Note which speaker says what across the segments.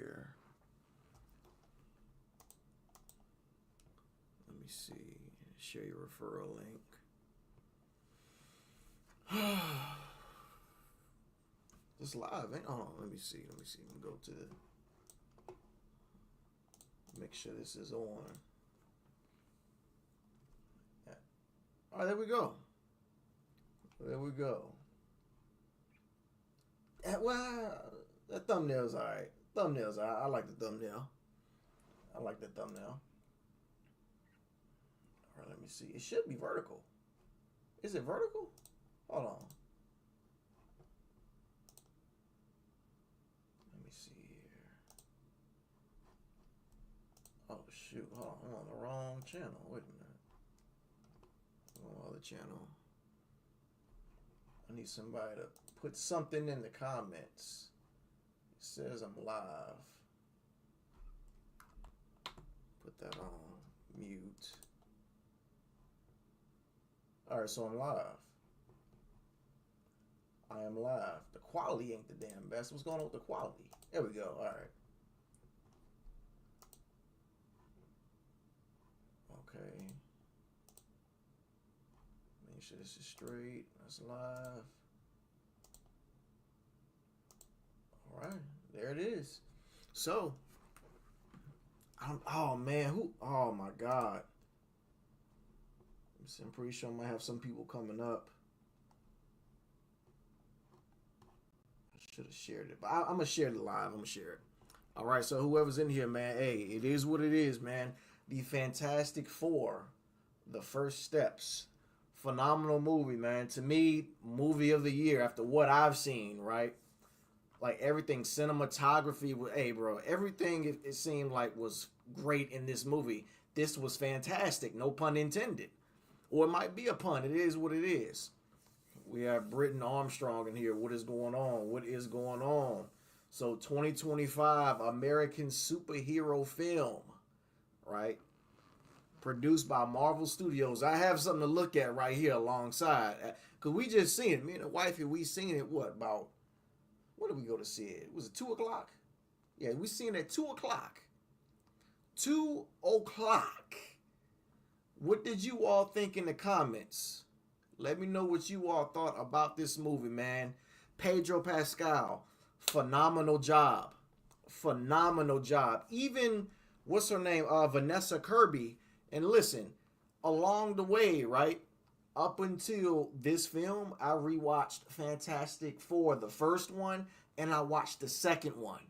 Speaker 1: here. Let me see. Share your referral link. It's live, ain't? Oh, let me see. Let me go to make sure this is on. All right, there we go. There we go. Well, that thumbnail's all right. Thumbnail's all right. I like the thumbnail. I like the thumbnail. All right, let me see. It should be vertical. Is it vertical? Hold on. Let me see here. Oh, shoot. Hold on. I'm on the wrong channel. Wait a minute. I'm on the other channel. I need somebody to put something in the comments. It says I'm live. Put that on mute. All right, so I'm live. I am live. The quality ain't the damn best. What's going on with the quality? There we go. All right. Okay. Make sure this is straight. That's live. All right. There it is. So, oh man, oh my God. I'm pretty sure I might have some people coming up. I should have shared it, but I'm going to share it live. I'm going to share it. All right, so whoever's in here, man, hey, it is what it is, man. The Fantastic Four, The First Steps. Phenomenal movie, man. To me, movie of the year after what I've seen, right? Like everything, cinematography, hey, bro, everything it seemed like was great in this movie. This was fantastic, no pun intended. Or it might be a pun. It is what it is. We have Britton Armstrong in here. What is going on? What is going on? So 2025 American superhero film, right? Produced by Marvel Studios. I have something to look at right here alongside. Because we just seen it. Me and the wifey, we seen it, when did we go to see it? Was it 2 o'clock? Yeah, we seen it at 2 o'clock. 2 o'clock. What did you all think in the comments? Let me know what you all thought about this movie, man. Pedro Pascal, phenomenal job. Phenomenal job. Even, what's her name? Vanessa Kirby. And listen, along the way, right? Up until this film, I rewatched Fantastic Four, the first one, and I watched the second one.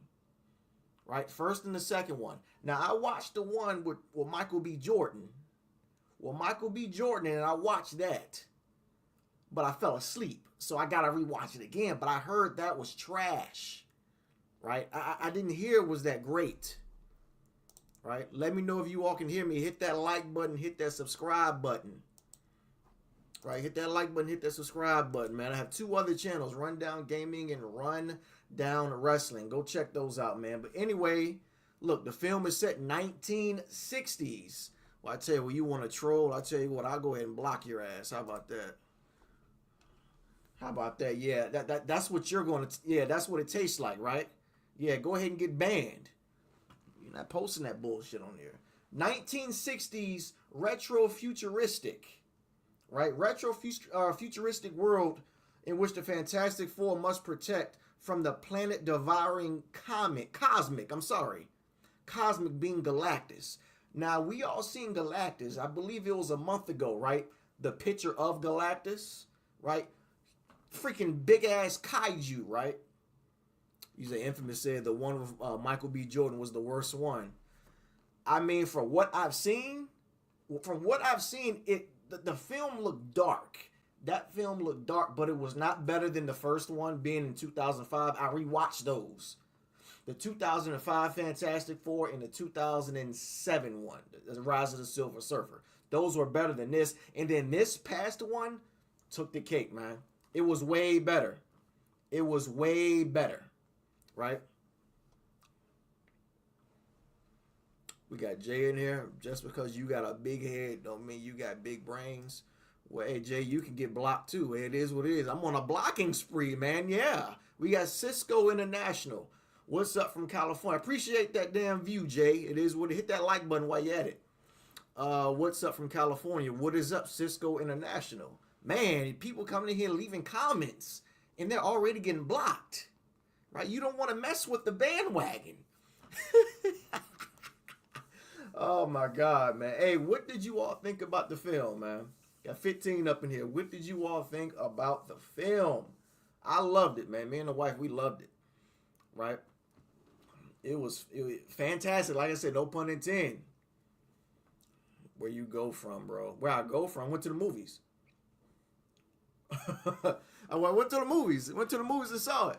Speaker 1: Right? First and the second one. Now, I watched the one with Michael B. Jordan. And I watched that. But I fell asleep. So I got to rewatch it again. But I heard that was trash. Right? I didn't hear it was that great. Right? Let me know if you all can hear me. Hit that like button. Hit that subscribe button. Right? Hit that like button. Hit that subscribe button, man. I have 2 other channels. Rundown Gaming and Rundown Wrestling. Go check those out, man. But anyway, look, the film is set 1960s. Well, I tell you what, you want to troll, I tell you what, I'll go ahead and block your ass. How about that? How about that? Yeah, that's what you're going to, yeah, that's what it tastes like, right? Yeah, go ahead and get banned. You're not posting that bullshit on there. 1960s retro futuristic, right? Retro futuristic world in which the Fantastic Four must protect from the planet devouring cosmic being Galactus. Now, we all seen Galactus. I believe it was a month ago, right? The picture of Galactus, right? Freaking big-ass kaiju, right? You say Infamous said the one with Michael B. Jordan was the worst one. I mean, from what I've seen, the film looked dark. That film looked dark, but it was not better than the first one being in 2005. I rewatched those. The 2005 Fantastic Four and the 2007 one, The Rise of the Silver Surfer. Those were better than this. And then this past one took the cake, man. It was way better. It was way better, right? We got Jay in here. Just because you got a big head don't mean you got big brains. Well, hey, Jay, you can get blocked too. It is what it is. I'm on a blocking spree, man. Yeah. We got Cisco International. What's up from California? Appreciate that damn view, Jay. It is what hit that like button while you're at it. What's up from California? What is up, Cisco International? Man, people coming in here leaving comments and they're already getting blocked. Right? You don't want to mess with the bandwagon. Oh my God, man. Hey, what did you all think about the film, man? Got 15 up in here. What did you all think about the film? I loved it, man. Me and the wife, we loved it. Right? It was fantastic. Like I said, no pun intended. Where you go from, bro? Where I go from? Went to the movies. I went to the movies. Went to the movies and saw it.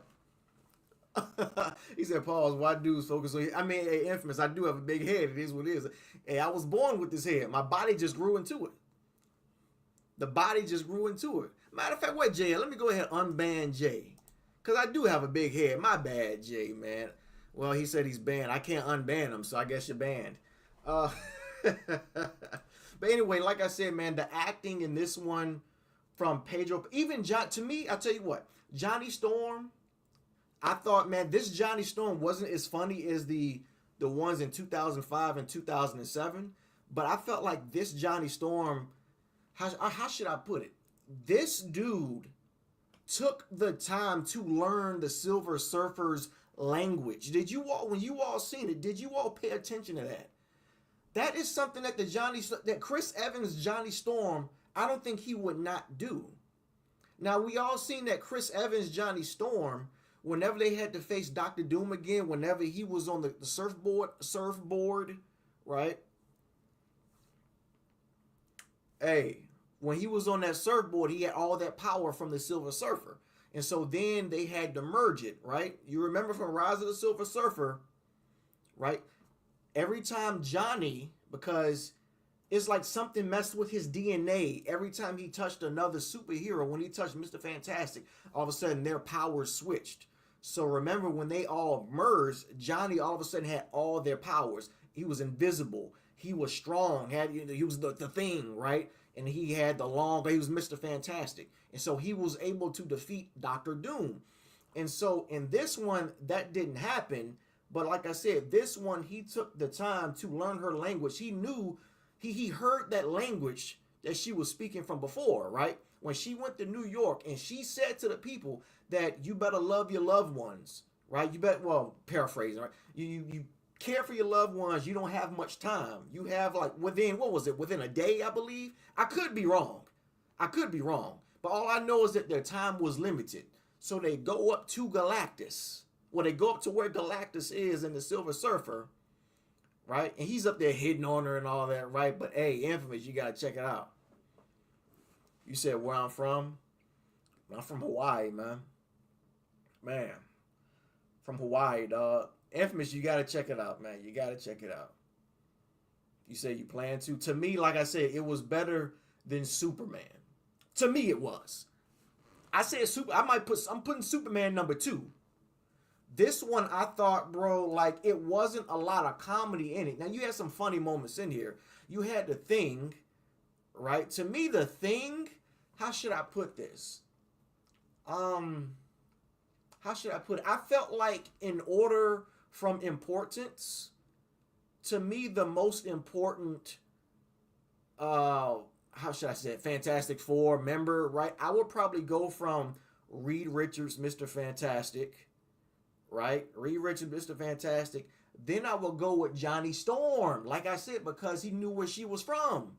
Speaker 1: He said, pause, why dudes focus on, I mean, hey, Infamous, I do have a big head. It is what it is. Hey, I was born with this head. My body just grew into it. The body just grew into it. Matter of fact, wait, Jay, let me go ahead and unban Jay. Because I do have a big head. My bad, Jay, man. Well, he said he's banned. I can't unban him, so I guess you're banned. But anyway, like I said, man, the acting in this one from Pedro, even John, to me, I'll tell you what, Johnny Storm, I thought, man, this Johnny Storm wasn't as funny as the ones in 2005 and 2007, but I felt like this Johnny Storm, how should I put it? This dude took the time to learn the Silver Surfer's language. Did you all, when you all seen it, did you all pay attention to that? That is something that that Chris Evans Johnny Storm, I don't think he would not do. Now, we all seen that Chris Evans Johnny Storm, whenever they had to face Dr. Doom again, whenever he was on the surfboard, right? Hey, when he was on that surfboard, he had all that power from the Silver Surfer. And so then they had to merge it, right? You remember from Rise of the Silver Surfer, right? Every time Johnny, because it's like something messed with his DNA. Every time he touched another superhero, when he touched Mr. Fantastic, all of a sudden their powers switched. So remember when they all merged, Johnny all of a sudden had all their powers. He was invisible. He was strong. He was the thing, right? And he had the long, he was Mr. Fantastic. And so he was able to defeat Dr. Doom. And so in this one, that didn't happen. But like I said, this one, he took the time to learn her language. He knew, he heard that language that she was speaking from before, right? When she went to New York and she said to the people that you better love your loved ones, right? You better, well, paraphrasing, right? You care for your loved ones. You don't have much time. You have like within, what was it? Within a day, I believe. I could be wrong. But all I know is that their time was limited. So they go up to Galactus. Well, they go up to where Galactus is in the Silver Surfer, right? And he's up there hitting on her and all that, right? But hey, Infamous, you got to check it out. You said where I'm from? I'm from Hawaii, man. Man, from Hawaii, dog. Infamous, you got to check it out, man. You got to check it out. You say you plan to. To me, like I said, it was better than Superman. To me, it was. I said I'm putting Superman number 2. This one, I thought, bro, like it wasn't a lot of comedy in it. Now, you had some funny moments in here. You had The Thing, right? To me, The Thing, how should I put this? How should I put it? I felt like in order from importance, to me, the most important, how should I say it? Fantastic Four member, right? I would probably go from Reed Richards, Mr. Fantastic, right? Reed Richards, Mr. Fantastic. Then I will go with Johnny Storm, like I said, because he knew where she was from.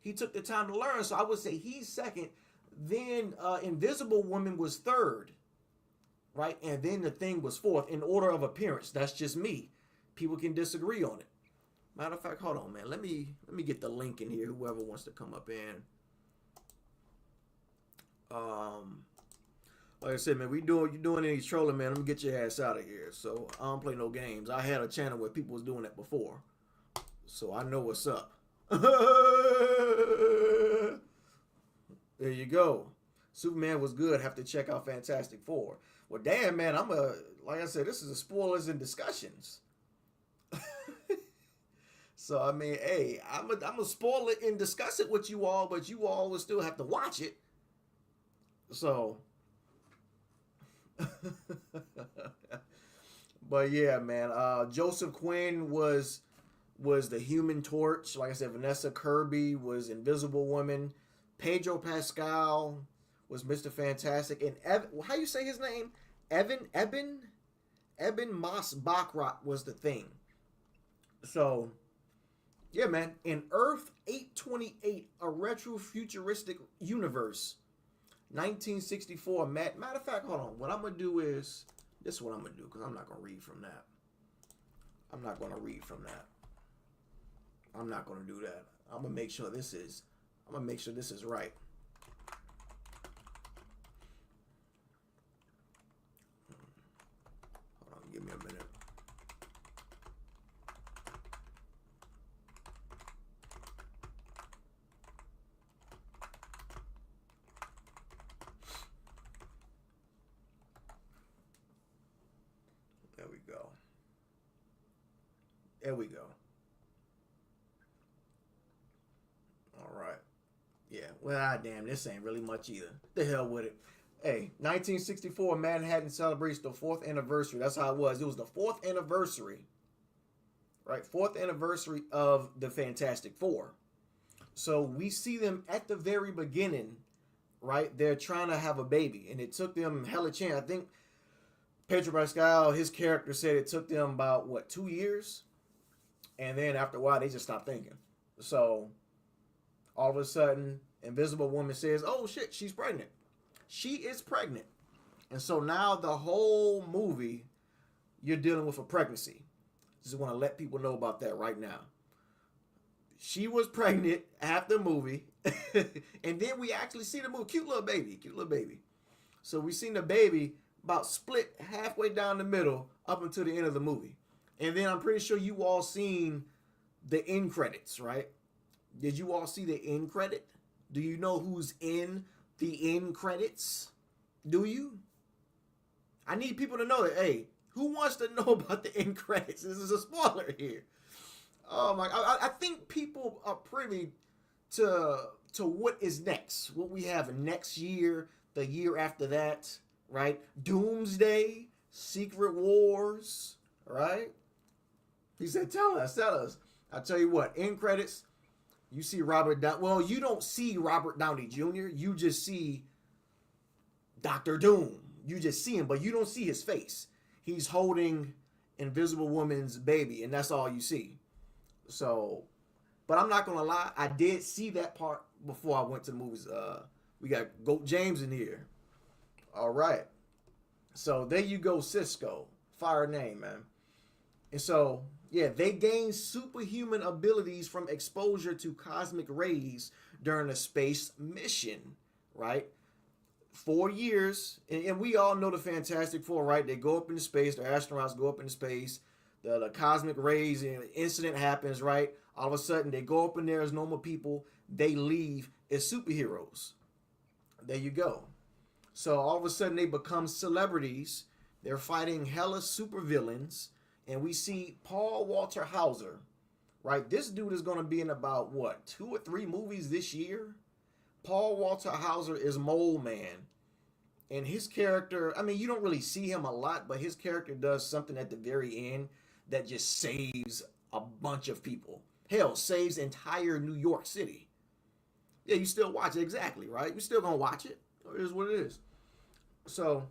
Speaker 1: He took the time to learn, so I would say he's second. Then Invisible Woman was third, right? And then The Thing was fourth in order of appearance. That's just me. People can disagree on it. Matter of fact, hold on, man. Let me get the link in here. Whoever wants to come up in. Like I said, man, you doing any trolling, man? Let me get your ass out of here. So I don't play no games. I had a channel where people was doing that before, so I know what's up. There you go. Superman was good. Have to check out Fantastic Four. Well, damn, man, like I said, this is a spoilers and discussions. So I mean, hey, I'm a spoil it and discuss it with you all, but you all will still have to watch it. So, But yeah, man. Joseph Quinn was the Human Torch. Like I said, Vanessa Kirby was Invisible Woman. Pedro Pascal was Mr. Fantastic, and how you say his name? Eben Moss Bachrach was the Thing. So yeah, man. In Earth 828, a retro futuristic universe, 1964. Matter of fact, hold on. What I'm gonna do is this is what I'm gonna do because I'm not gonna read from that. I'm not gonna read from that. I'm not gonna do that. I'm gonna make sure this is. I'm gonna make sure this is right. Hold on, give me a minute. There we go. There we go. All right. Yeah. Well, damn, this ain't really much either. The hell with it. Hey, 1964, Manhattan celebrates the 4th anniversary. That's how it was. It was the 4th anniversary, right? 4th anniversary of the Fantastic Four. So we see them at the very beginning, right? They're trying to have a baby, and it took them hella chance. I think Pedro Pascal, his character said it took them about, what, 2 years? And then after a while, they just stopped thinking. So all of a sudden, Invisible Woman says, oh shit, she's pregnant. She is pregnant. And so now the whole movie, you're dealing with a pregnancy. Just want to let people know about that right now. She was pregnant after the movie. And then we actually see the movie. Cute little baby. Cute little baby. So we seen the baby about split halfway down the middle up until the end of the movie. And then I'm pretty sure you all seen the end credits, right? Did you all see the end credit? Do you know who's in the end credits? Do you? I need people to know that, hey, who wants to know about the end credits? This is a spoiler here. Oh my, I think people are privy to what is next. What we have next year, the year after that, right? Doomsday, Secret Wars, right? He said, tell us. I tell you what, end credits, you see Robert Downey. Well, you don't see Robert Downey Jr. You just see Doctor Doom. You just see him, but you don't see his face. He's holding Invisible Woman's baby, and that's all you see. So, but I'm not gonna lie, I did see that part before I went to the movies. We got Goat James in here. All right. So there you go, Cisco. Fire name, man. And so, yeah, they gain superhuman abilities from exposure to cosmic rays during a space mission, right? 4 years, and we all know the Fantastic Four, right? They go up into space, the astronauts go up into space, the cosmic rays, and incident happens, right? All of a sudden, they go up in there as normal people, they leave as superheroes. There you go. So all of a sudden, they become celebrities. They're fighting hella supervillains. And we see Paul Walter Hauser, right? This dude is going to be in about, what, 2 or 3 movies this year? Paul Walter Hauser is Mole Man. And his character, I mean, you don't really see him a lot, but his character does something at the very end that just saves a bunch of people. Hell, saves entire New York City. Yeah, you still watch it, exactly, right? You're still going to watch it. It is what it is. So,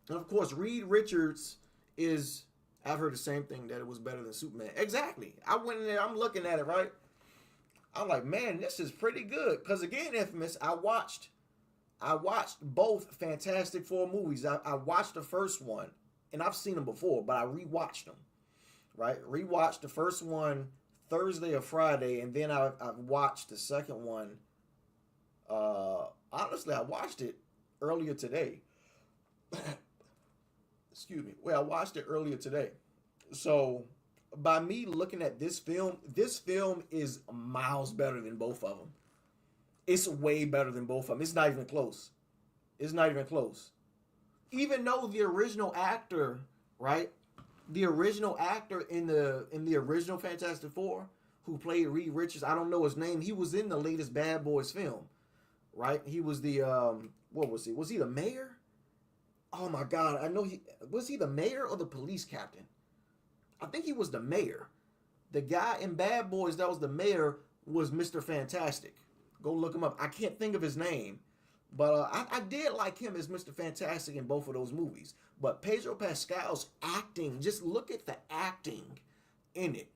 Speaker 1: and of course, Reed Richards is... I've heard the same thing, that it was better than Superman. Exactly. I went in there, I'm looking at it, right? I'm like, man, this is pretty good. Because again, Infamous, I watched both Fantastic Four movies. I watched the first one, and I've seen them before, but I rewatched them, right? Rewatched the first one Thursday or Friday, and then I watched the second one. Honestly, I watched it earlier today. Excuse me. Well, I watched it earlier today. So, by me looking at this film is miles better than both of them. It's way better than both of them. It's not even close. It's not even close. Even though the original actor, right? The original actor in the original Fantastic Four who played Reed Richards, I don't know his name. He was in the latest Bad Boys film, right? He was the what was he? Was he the mayor? Oh my God, I know he the mayor or the police captain? I think he was the mayor. The guy in Bad Boys that was the mayor was Mr. Fantastic. Go look him up. I can't think of his name, but I did like him as Mr. Fantastic in both of those movies. But Pedro Pascal's acting, just look at the acting in it,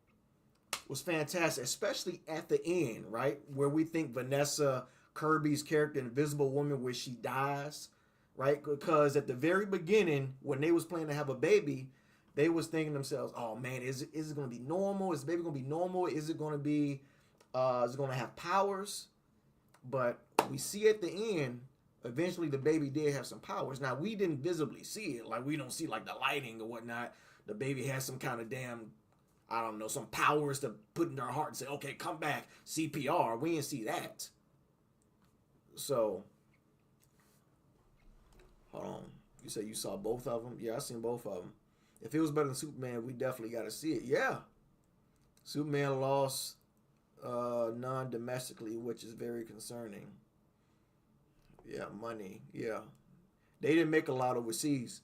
Speaker 1: was fantastic, especially at the end, right? Where we think Vanessa Kirby's character, Invisible Woman, where she dies, right? Because at the very beginning, when they was planning to have a baby, they was thinking to themselves, oh man, is it going to be normal? Is the baby going to be normal? Is it going to be, is it going to have powers? But we see at the end, eventually the baby did have some powers. Now, we didn't visibly see it. Like, we don't see like the lighting or whatnot. The baby has some kind of damn, I don't know, some powers to put in their heart and say, okay, come back, CPR. We didn't see that. So, hold on. You say you saw both of them? Yeah, I seen both of them. If it was better than Superman, we definitely got to see it. Yeah. Superman lost non-domestically, which is very concerning. Yeah, money. Yeah. They didn't make a lot overseas.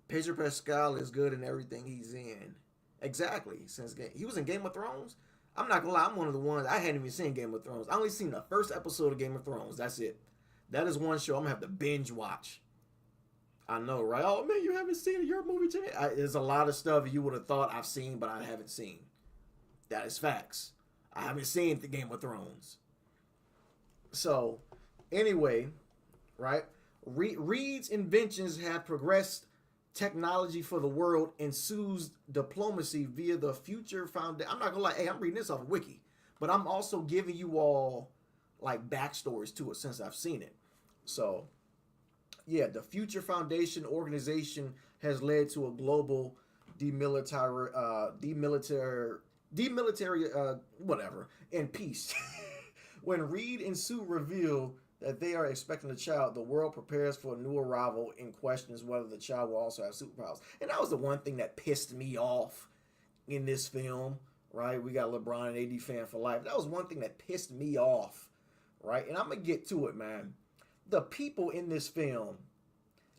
Speaker 1: Pedro Pascal is good in everything he's in. Exactly. Since he was in Game of Thrones. I'm not gonna lie, I'm one of the ones, I hadn't even seen Game of Thrones. I only seen the first episode of Game of Thrones. That's it. That is one show I'm gonna have to binge watch. I know, right? Oh man, you haven't seen your movie today? There's a lot of stuff you would have thought I've seen, but I haven't seen. That is facts. I haven't seen the Game of Thrones. So, anyway, right? Reed's inventions have progressed technology for the world, ensues diplomacy via the Future Foundation. I'm not gonna lie, hey, I'm reading this off of Wiki, but I'm also giving you all like backstories to it since I've seen it. So, yeah, the Future Foundation organization has led to a global demilitary, whatever, and peace. When Reed and Sue reveal that they are expecting a child, the world prepares for a new arrival and questions whether the child will also have superpowers. And that was the one thing that pissed me off in this film, right? We got LeBron and AD fan for life. That was one thing that pissed me off, right? And I'm going to get to it, man. The people in this film,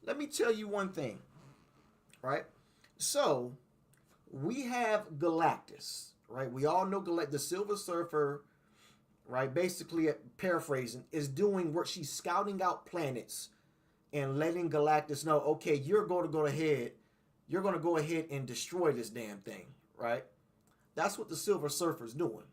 Speaker 1: let me tell you one thing, right? So, we have Galactus, right? We all know the Silver Surfer, right? Basically, paraphrasing, is doing work. She's scouting out planets and letting Galactus know, okay, you're going to go ahead. You're going to go ahead and destroy this damn thing, right? That's what the Silver Surfer's doing.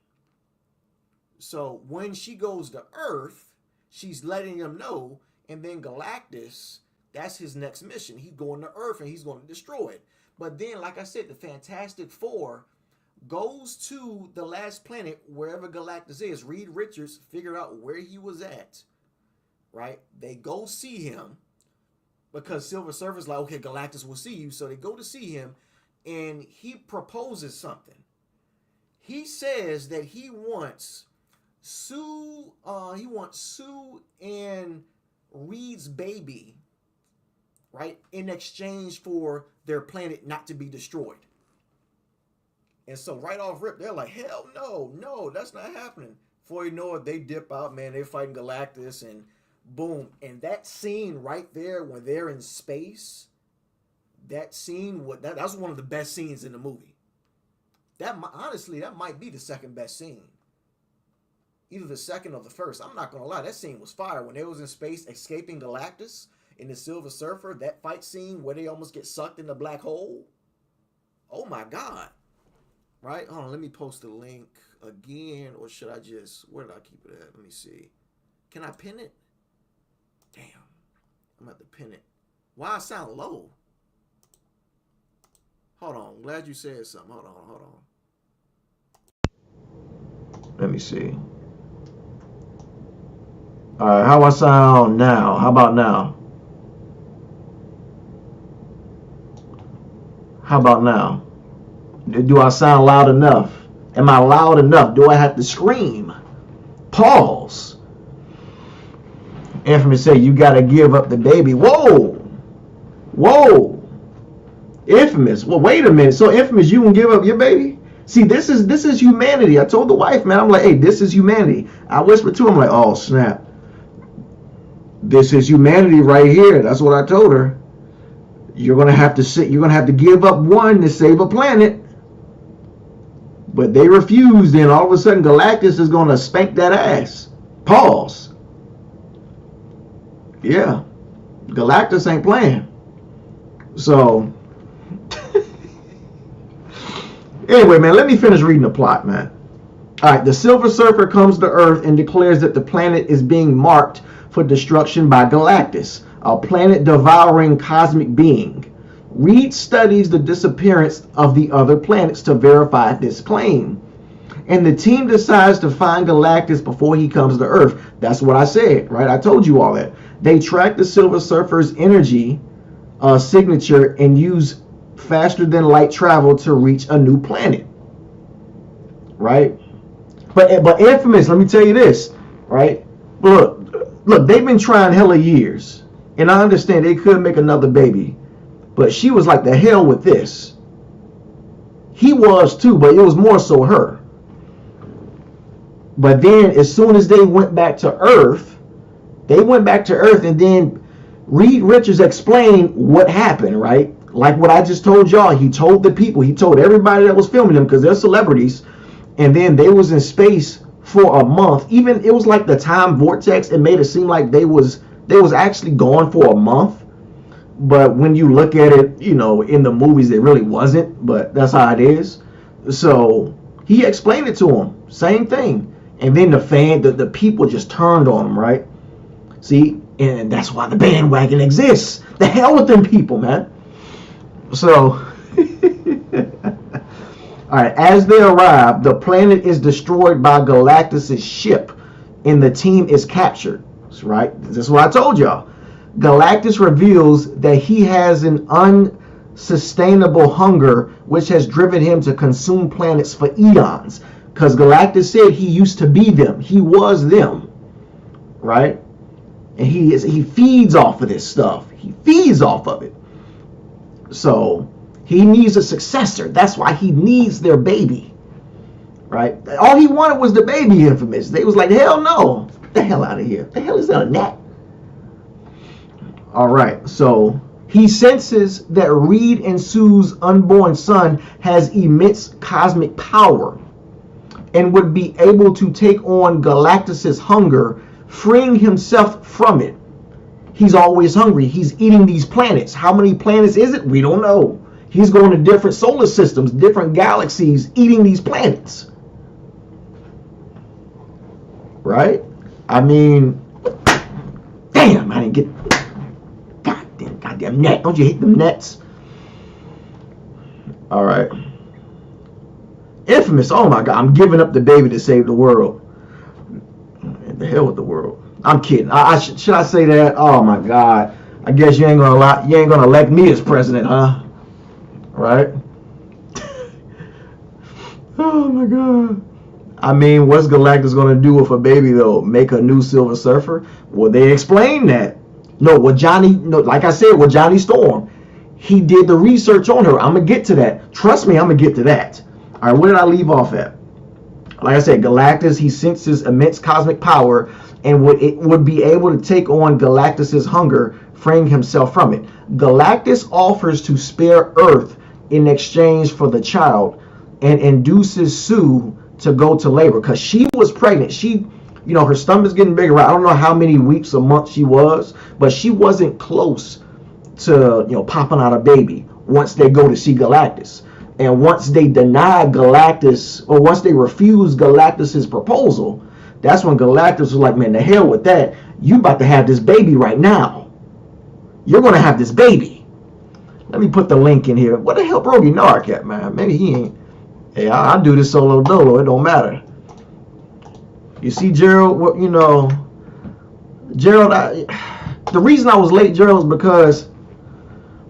Speaker 1: So when she goes to Earth, she's letting them know, and then Galactus, that's his next mission. He's going to Earth and he's going to destroy it. But then, like I said, the Fantastic Four goes to the last planet, wherever Galactus is. Reed Richards figured out where he was at, right? They go see him because Silver Surfer's like, okay, Galactus will see you. So they go to see him, and he proposes something. He says that he wants Sue and Reed's baby, right, in exchange for their planet not to be destroyed. And so right off rip, they're like, hell no, that's not happening. Before you know it, they dip out, man. They're fighting Galactus, and boom. And that scene right there when they're in space, that scene, that's one of the best scenes in the movie. Honestly, that might be the second best scene. Either the second or the first. I'm not going to lie. That scene was fire. When they was in space escaping Galactus in the Silver Surfer, that fight scene where they almost get sucked in the black hole. Oh my God. Right? Hold on, let me post the link again, or should I just, where did I keep it at? Let me see. Can I pin it? Damn. I'm about to pin it. Why I sound low? Hold on. Glad you said something. Hold on. Let me see. All right, how I sound now? How about now? How about now? Do I sound loud enough? Am I loud enough? Do I have to scream? Pause. Infamous say, you got to give up the baby. Whoa. Infamous. Well, wait a minute. So Infamous, you can give up your baby? See, this is humanity. I told the wife, man, I'm like, hey, this is humanity. I whispered to him, like, oh, snap. This is humanity right here. That's what I told her.
Speaker 2: you're gonna have to give up one to save a planet. But they refused, and all of a sudden Galactus is gonna spank that ass. Pause. Yeah. Galactus ain't playing. So anyway, man, let me finish reading the plot, man. All right, the Silver Surfer comes to Earth and declares that the planet is being marked for destruction by Galactus, a planet-devouring cosmic being. Reed studies the disappearance of the other planets to verify this claim. And the team decides to find Galactus before he comes to Earth. That's what I said, right? I told you all that. They track the Silver Surfer's energy signature and use faster than light travel to reach a new planet, right? But Infamous, let me tell you this, right? Look, they've been trying hella years, and I understand they could make another baby, but she was like, the hell with this. He was too, but it was more so her. But then as soon as they went back to Earth, and then Reed Richards explained what happened, right? Like what I just told y'all. He told the people, he told everybody that was filming them, because they're celebrities, and then they was in space for a month. Even it was like the time vortex, it made it seem like they was actually gone for a month. But when you look at it, you know, in the movies, it really wasn't, but that's how it is. So he explained it to him, same thing. And then the people just turned on him, right? See, and that's why the bandwagon exists. The hell with them people, man. So, all right, as they arrive, the planet is destroyed by Galactus' ship, and the team is captured, right? This is what I told y'all. Galactus reveals that he has an unsustainable hunger, which has driven him to consume planets for eons. Because Galactus said he used to be them. He was them, right? And he feeds off of this stuff. He feeds off of it. So he needs a successor. That's why he needs their baby, right? All he wanted was the baby, Infamous. They was like, hell no. Get the hell out of here. The hell is that a net? All right. So he senses that Reed and Sue's unborn son has immense cosmic power and would be able to take on Galactus' hunger, freeing himself from it. He's always hungry. He's eating these planets. How many planets is it? We don't know. He's going to different solar systems, different galaxies, eating these planets. Right? I mean, damn, I didn't get... Goddamn net. Don't you hate them nets? All right. Infamous. Oh my God. I'm giving up the baby to save the world. The hell with the world. I'm kidding. Should I say that? Oh my God. I guess you ain't gonna elect me as president, huh? Right? Oh my God. I mean, what's Galactus gonna do with a baby though? Make a new Silver Surfer? Well, they explained that. Like I said, with Johnny Storm, he did the research on her. I'm gonna get to that. Trust me, I'm gonna get to that. All right, where did I leave off at? Like I said, Galactus, he senses immense cosmic power and would be able to take on Galactus' hunger, freeing himself from it. Galactus offers to spare Earth in exchange for the child and induces Sue to go to labor because she was pregnant. She, you know, her stomach's getting bigger. I don't know how many weeks or months she was, but she wasn't close to, you know, popping out a baby once they go to see Galactus. And once they denied Galactus, or once they refused Galactus' proposal, that's when Galactus was like, man, the hell with that. You about to have this baby right now. You're going to have this baby. Let me put the link in here. What the hell Brody Narc at, man? Maybe he ain't. Hey, I'll do this solo dolo. It don't matter. You see, Gerald, you know, Gerald, the reason I was late, Gerald, is because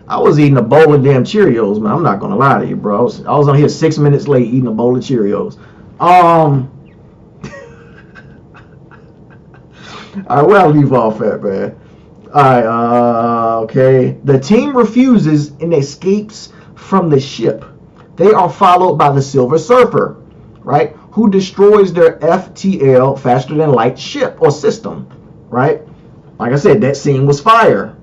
Speaker 2: I was eating a bowl of damn Cheerios, man. I'm not going to lie to you, bro. I was on here 6 minutes late eating a bowl of Cheerios. All right, where I leave off at, man? All right, okay. The team refuses and escapes from the ship. They are followed by the Silver Surfer, right? Who destroys their FTL, faster than light ship or system, right? Like I said, that scene was fire.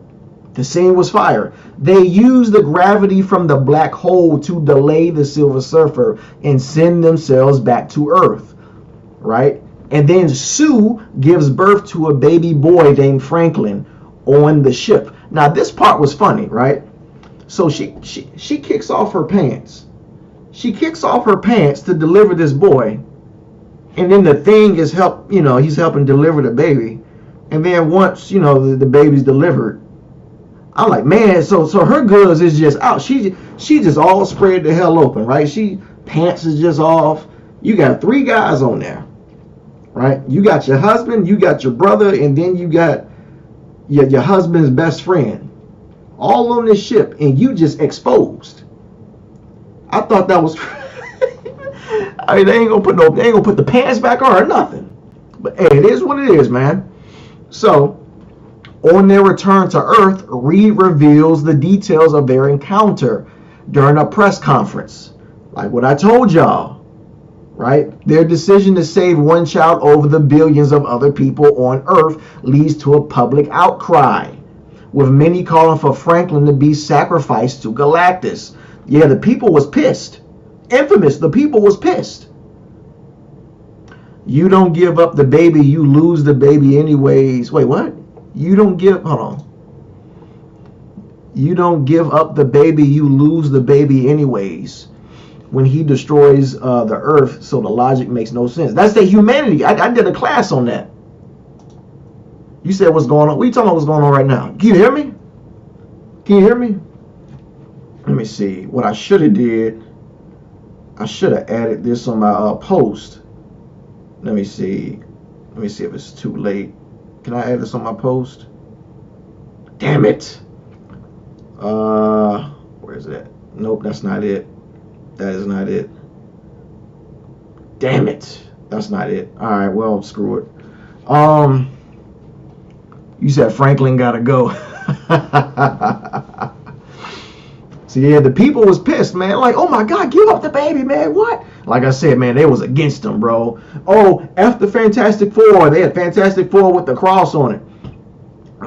Speaker 2: The scene was fire. They used the gravity from the black hole to delay the Silver Surfer and send themselves back to Earth, right? And then Sue gives birth to a baby boy named Franklin on the ship. Now this part was funny, right? So she kicks off her pants. She kicks off her pants to deliver this boy, and then the thing is he's helping deliver the baby, and then once the baby's delivered, I'm like, man, so her goods is just out. She just all spread the hell open, right? She pants is just off. You got 3 guys on there, right? You got your husband, you got your brother, and then you got your husband's best friend, all on this ship, and you just exposed. I thought that was. I mean, they ain't gonna put the pants back on or nothing. But hey, it is what it is, man. So, on their return to Earth, Reed reveals the details of their encounter during a press conference. Like what I told y'all, right? Their decision to save one child over the billions of other people on Earth leads to a public outcry, with many calling for Franklin to be sacrificed to Galactus. Yeah, the people was pissed. Infamous, the people was pissed. You don't give up the baby, you lose the baby anyways. Wait, what? You don't give up the baby, you lose the baby anyways. When he destroys the Earth, so the logic makes no sense. That's the humanity. I did a class on that. You said what's going on? What are you talking about what's going on right now? Can you hear me? Can you hear me? Let me see. What I should have did, I should have added this on my post. Let me see. Let me see if it's too late. Can I add this on my post? Damn it. Where is that? Nope, that's not it. That is not it. Damn it. That's not it. Alright, well, screw it. You said Franklin gotta go. So yeah, the people was pissed, man. Like, oh my God, give up the baby, man. What? Like I said, man, they was against him, bro. Oh, after Fantastic Four, they had Fantastic Four with the cross on it.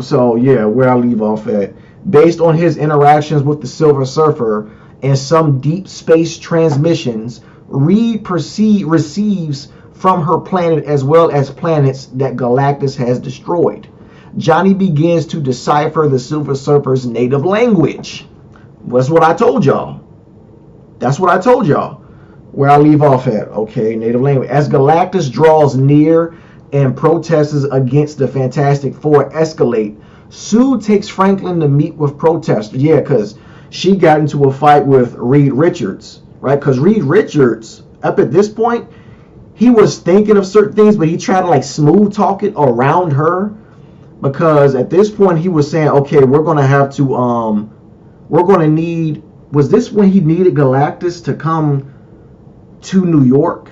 Speaker 2: So yeah, where I leave off at. Based on his interactions with the Silver Surfer and some deep space transmissions, Reed receives from her planet as well as planets that Galactus has destroyed. Johnny begins to decipher the Silver Surfer's native language. That's what I told y'all. That's what I told y'all. Where I leave off at. Okay, native language. As Galactus draws near and protests against the Fantastic Four escalate, Sue takes Franklin to meet with protesters. Yeah, because she got into a fight with Reed Richards, right? Because Reed Richards, up at this point, he was thinking of certain things, but he tried to like smooth talk it around her. Because at this point, he was saying, okay, we're going to have to, we're going to need, was this when he needed Galactus to come to New York?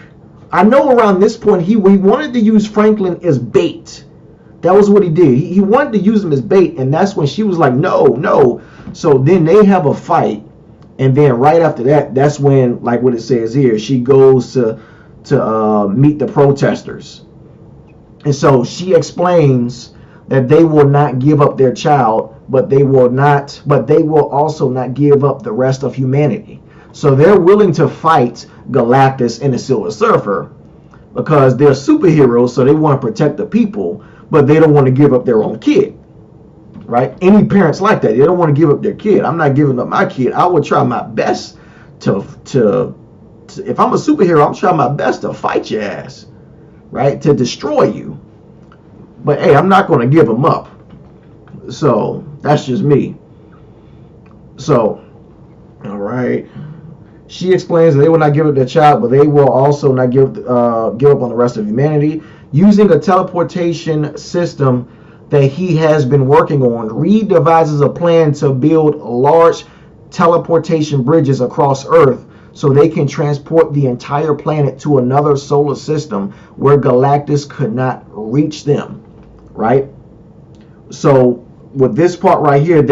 Speaker 2: I know around this point, he wanted to use Franklin as bait. That was what he did. He wanted to use him as bait, and that's when she was like, no. So then they have a fight, and then right after that, that's when, like what it says here, she goes to meet the protesters. And so she explains that they will not give up their child, but they will also not give up the rest of humanity. So they're willing to fight Galactus and the Silver Surfer because they're superheroes, so they want to protect the people, but they don't want to give up their own kid, right? Any parents like that, they don't want to give up their kid. I'm not giving up my kid. I would try my best to if I'm a superhero, I'm trying my best to fight your ass, right? To destroy you. But hey, I'm not going to give them up. So that's just me. So, all right. She explains that they will not give up their child, but they will also not give up on the rest of humanity. Using a teleportation system that he has been working on, Reed devises a plan to build large teleportation bridges across Earth so they can transport the entire planet to another solar system where Galactus could not reach them, right? So with this part right here,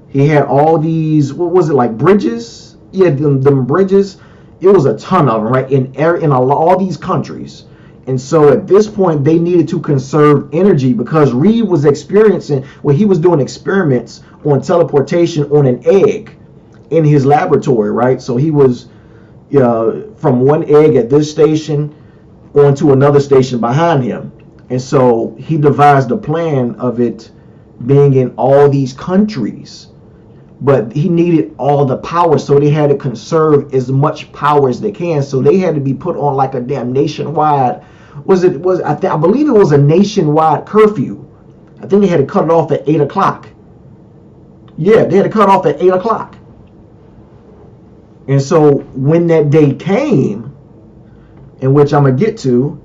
Speaker 2: he had all these, what was it, like bridges? Yeah, them bridges. It was a ton of them, right? In all these countries. And so at this point, they needed to conserve energy because Reed was experiencing, well, he was doing experiments on teleportation on an egg in his laboratory, right? So he was from one egg at this station onto another station behind him. And so he devised a plan of it being in all these countries. But he needed all the power, so they had to conserve as much power as they can. So they had to be put on like a damn nationwide, I believe it was a nationwide curfew. I think they had to cut it off at 8 o'clock. Yeah, they had to cut off at 8 o'clock. And so when that day came, in which I'm going to get to,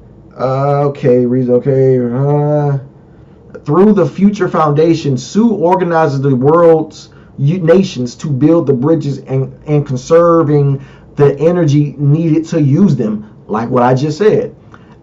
Speaker 2: through the Future Foundation, Sue organizes the world's nations to build the bridges and conserving the energy needed to use them, like what I just said.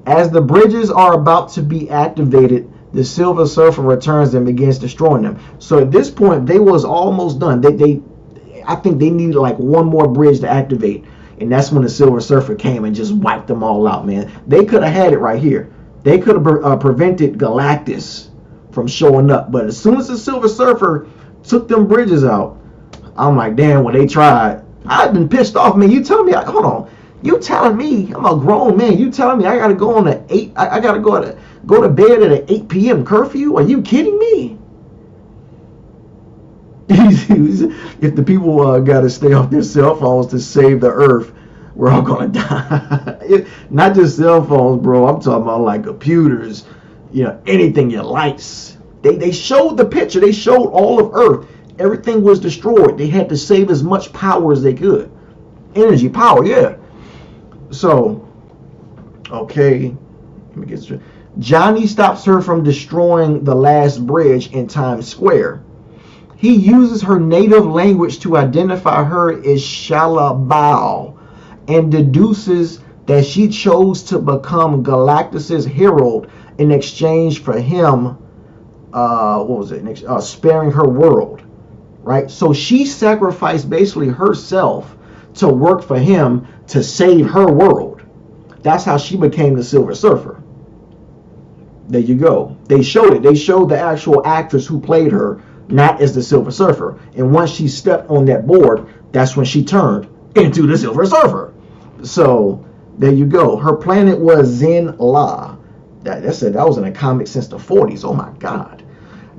Speaker 2: As the bridges are about to be activated, the Silver Surfer returns and begins destroying them. So at this point, they was almost done. I think they needed like one more bridge to activate, and that's when the Silver Surfer came and just wiped them all out, man. They could have had it right here. They could have prevented Galactus from showing up, but as soon as the Silver Surfer took them bridges out, I'm like, damn, when they tried, I've been pissed off, man. You telling me, hold on, you telling me, I'm a grown man, you telling me I gotta go on I gotta go to bed at an 8 p.m. curfew? Are you kidding me? If the people gotta stay off their cell phones to save the earth, we're all gonna die. Not just cell phones, bro. I'm talking about like computers, anything, your lights. They showed the picture. They showed all of Earth. Everything was destroyed. They had to save as much power as they could. Energy, power, yeah. So, okay. Let me get straight. Johnny stops her from destroying the last bridge in Times Square. He uses her native language to identify her as Shalabal and deduces that she chose to become Galactus's herald in exchange for him sparing her world, right? So she sacrificed basically herself to work for him to save her world. That's how she became the Silver Surfer. There you go. They showed it. They showed the actual actress who played her, not as the Silver Surfer. And once she stepped on that board, that's when she turned into the Silver Surfer. So there you go. Her planet was Zen La. That was in a comic since the 40s. Oh my God.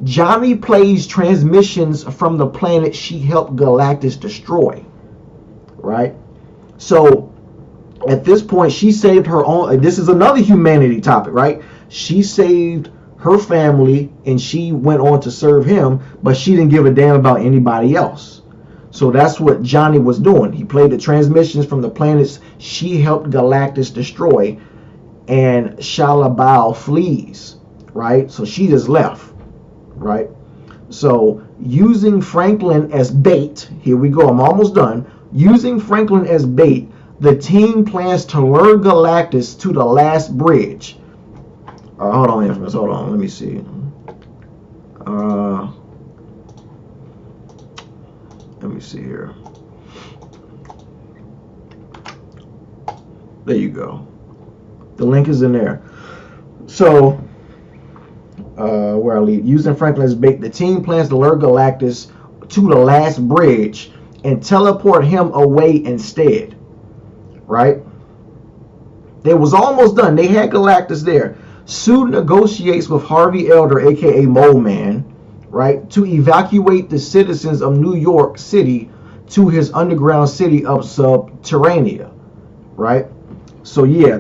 Speaker 2: Johnny plays transmissions from the planet she helped Galactus destroy. Right? So at this point, she saved her own. This is another humanity topic, right? She saved her family and she went on to serve him, but she didn't give a damn about anybody else. So that's what Johnny was doing. He played the transmissions from the planets she helped Galactus destroy, and Shalabal flees, right? So she just left, right? So using Franklin as bait, here we go, I'm almost done. Using Franklin as bait, the team plans to lure Galactus to the last bridge. Hold on, Infamous, hold on, let me see. Let me see here. There you go. The link is in there. So, where I leave. Using Franklin as bait, the team plans to lure Galactus to the last bridge and teleport him away instead. Right? They was almost done. They had Galactus there. Sue negotiates with Harvey Elder, aka Mole Man, right, to evacuate the citizens of New York City to his underground city of Subterranea, right? So yeah,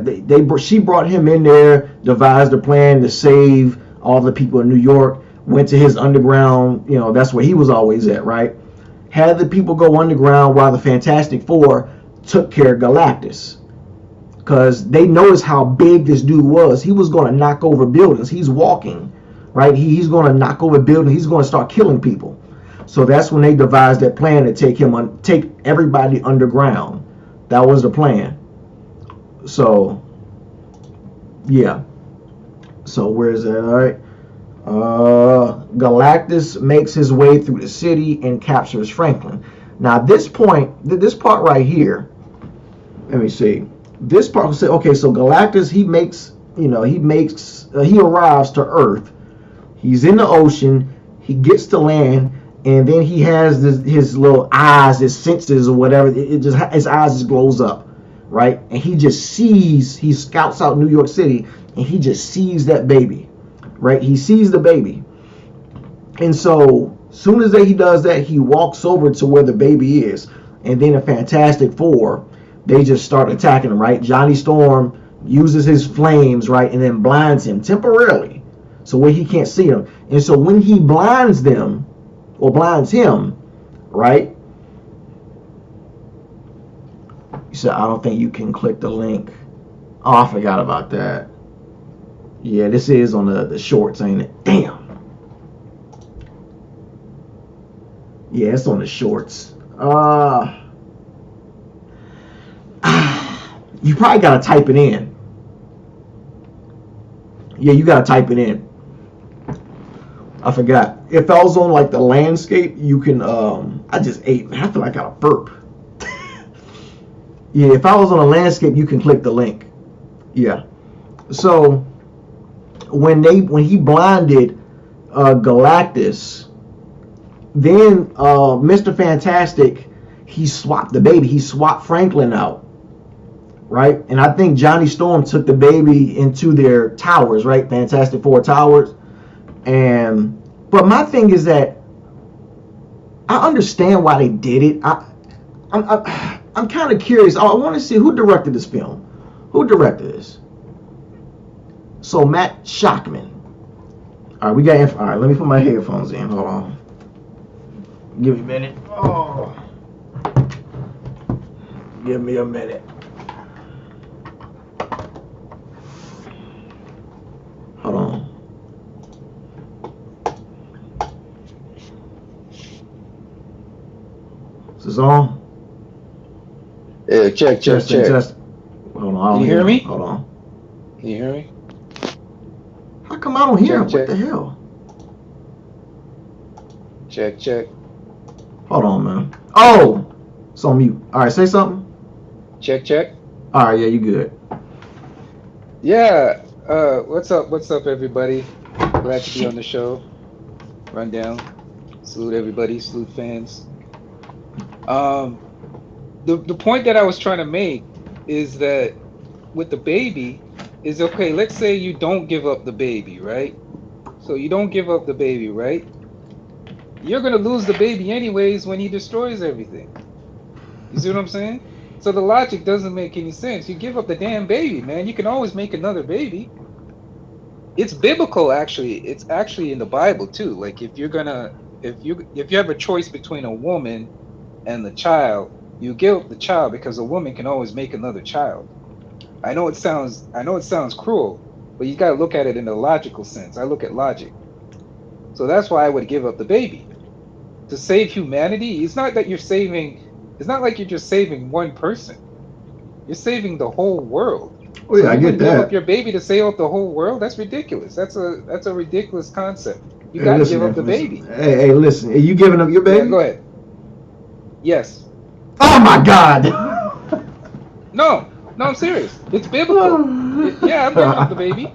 Speaker 2: she brought him in there, devised a plan to save all the people in New York, went to his underground, that's where he was always at, right? Had the people go underground while the Fantastic Four took care of Galactus. Because they noticed how big this dude was. He was going to knock over buildings. He's walking, right? He's going to knock over buildings. He's going to start killing people. So that's when they devised that plan to take everybody underground. That was the plan. So, yeah. So where is that? All right. Galactus makes his way through the city and captures Franklin. Now, this part right here, let me see. This part will say, okay, so Galactus, he makes he arrives to Earth. He's in the ocean. He gets to land, and then he has his little eyes, his senses or whatever. It just his eyes just glows up, right? And he just sees. He scouts out New York City, and he just sees that baby, right? He sees the baby, and so soon as he does that, he walks over to where the baby is, and then the Fantastic Four, they just start attacking him, right? Johnny Storm uses his flames, right, and then blinds him temporarily, so where he can't see him. And so when he blinds them, or blinds him, right? You said, I don't think you can click the link. Oh, I forgot about that. Yeah, this is on the shorts, ain't it? Damn. Yeah, it's on the shorts. You probably gotta type it in. Yeah, you gotta type it in. I forgot. If I was on like the landscape, you can. I just ate, man. I feel like I got a burp. Yeah, if I was on a landscape, you can click the link. Yeah. So when he blinded Galactus, then Mr. Fantastic, he swapped the baby. He swapped Franklin out, right? And I think Johnny Storm took the baby into their towers, right? Fantastic Four towers. But my thing is that I understand why they did it. I'm kind of curious. I want to see who directed this film. Who directed this? So Matt Shockman. All right, we got. All right, let me put my headphones in. Hold on. Give me a minute. Oh, give me a minute. Hold on. Is this on?
Speaker 3: Yeah, check.
Speaker 2: Hold on.
Speaker 3: Can you hear me?
Speaker 2: Hold on.
Speaker 3: Can you hear me?
Speaker 2: How come I don't hear him?
Speaker 3: Check.
Speaker 2: What the hell?
Speaker 3: Check.
Speaker 2: Hold on, man. Oh, it's on mute. All right, say something.
Speaker 3: Check.
Speaker 2: All right, yeah, you good.
Speaker 3: Yeah. What's up, everybody? Glad to be on the show. Rundown. Salute everybody. Salute fans. The point that I was trying to make is that with the baby is okay. Let's say you don't give up the baby, right? So you don't give up the baby, right? You're gonna lose the baby anyways when he destroys everything. You see what I'm saying? So the logic doesn't make any sense. You give up the damn baby, man. You can always make another baby. It's biblical, actually. It's actually in the Bible too. Like if you have a choice between a woman and the child, you give up the child because a woman can always make another child. I know it sounds cruel, but you got to look at it in a logical sense. I look at logic. So that's why I would give up the baby. To save humanity, it's not like you're just saving one person. You're saving the whole world.
Speaker 2: Oh yeah, I get that.
Speaker 3: Give up your baby to save up the whole world? That's ridiculous. That's a ridiculous concept. You got to give up the baby.
Speaker 2: Hey, listen. Are you giving up your baby?
Speaker 3: Yeah, go ahead. Yes.
Speaker 2: Oh my God.
Speaker 3: No, I'm serious. It's biblical. I'm giving up the baby.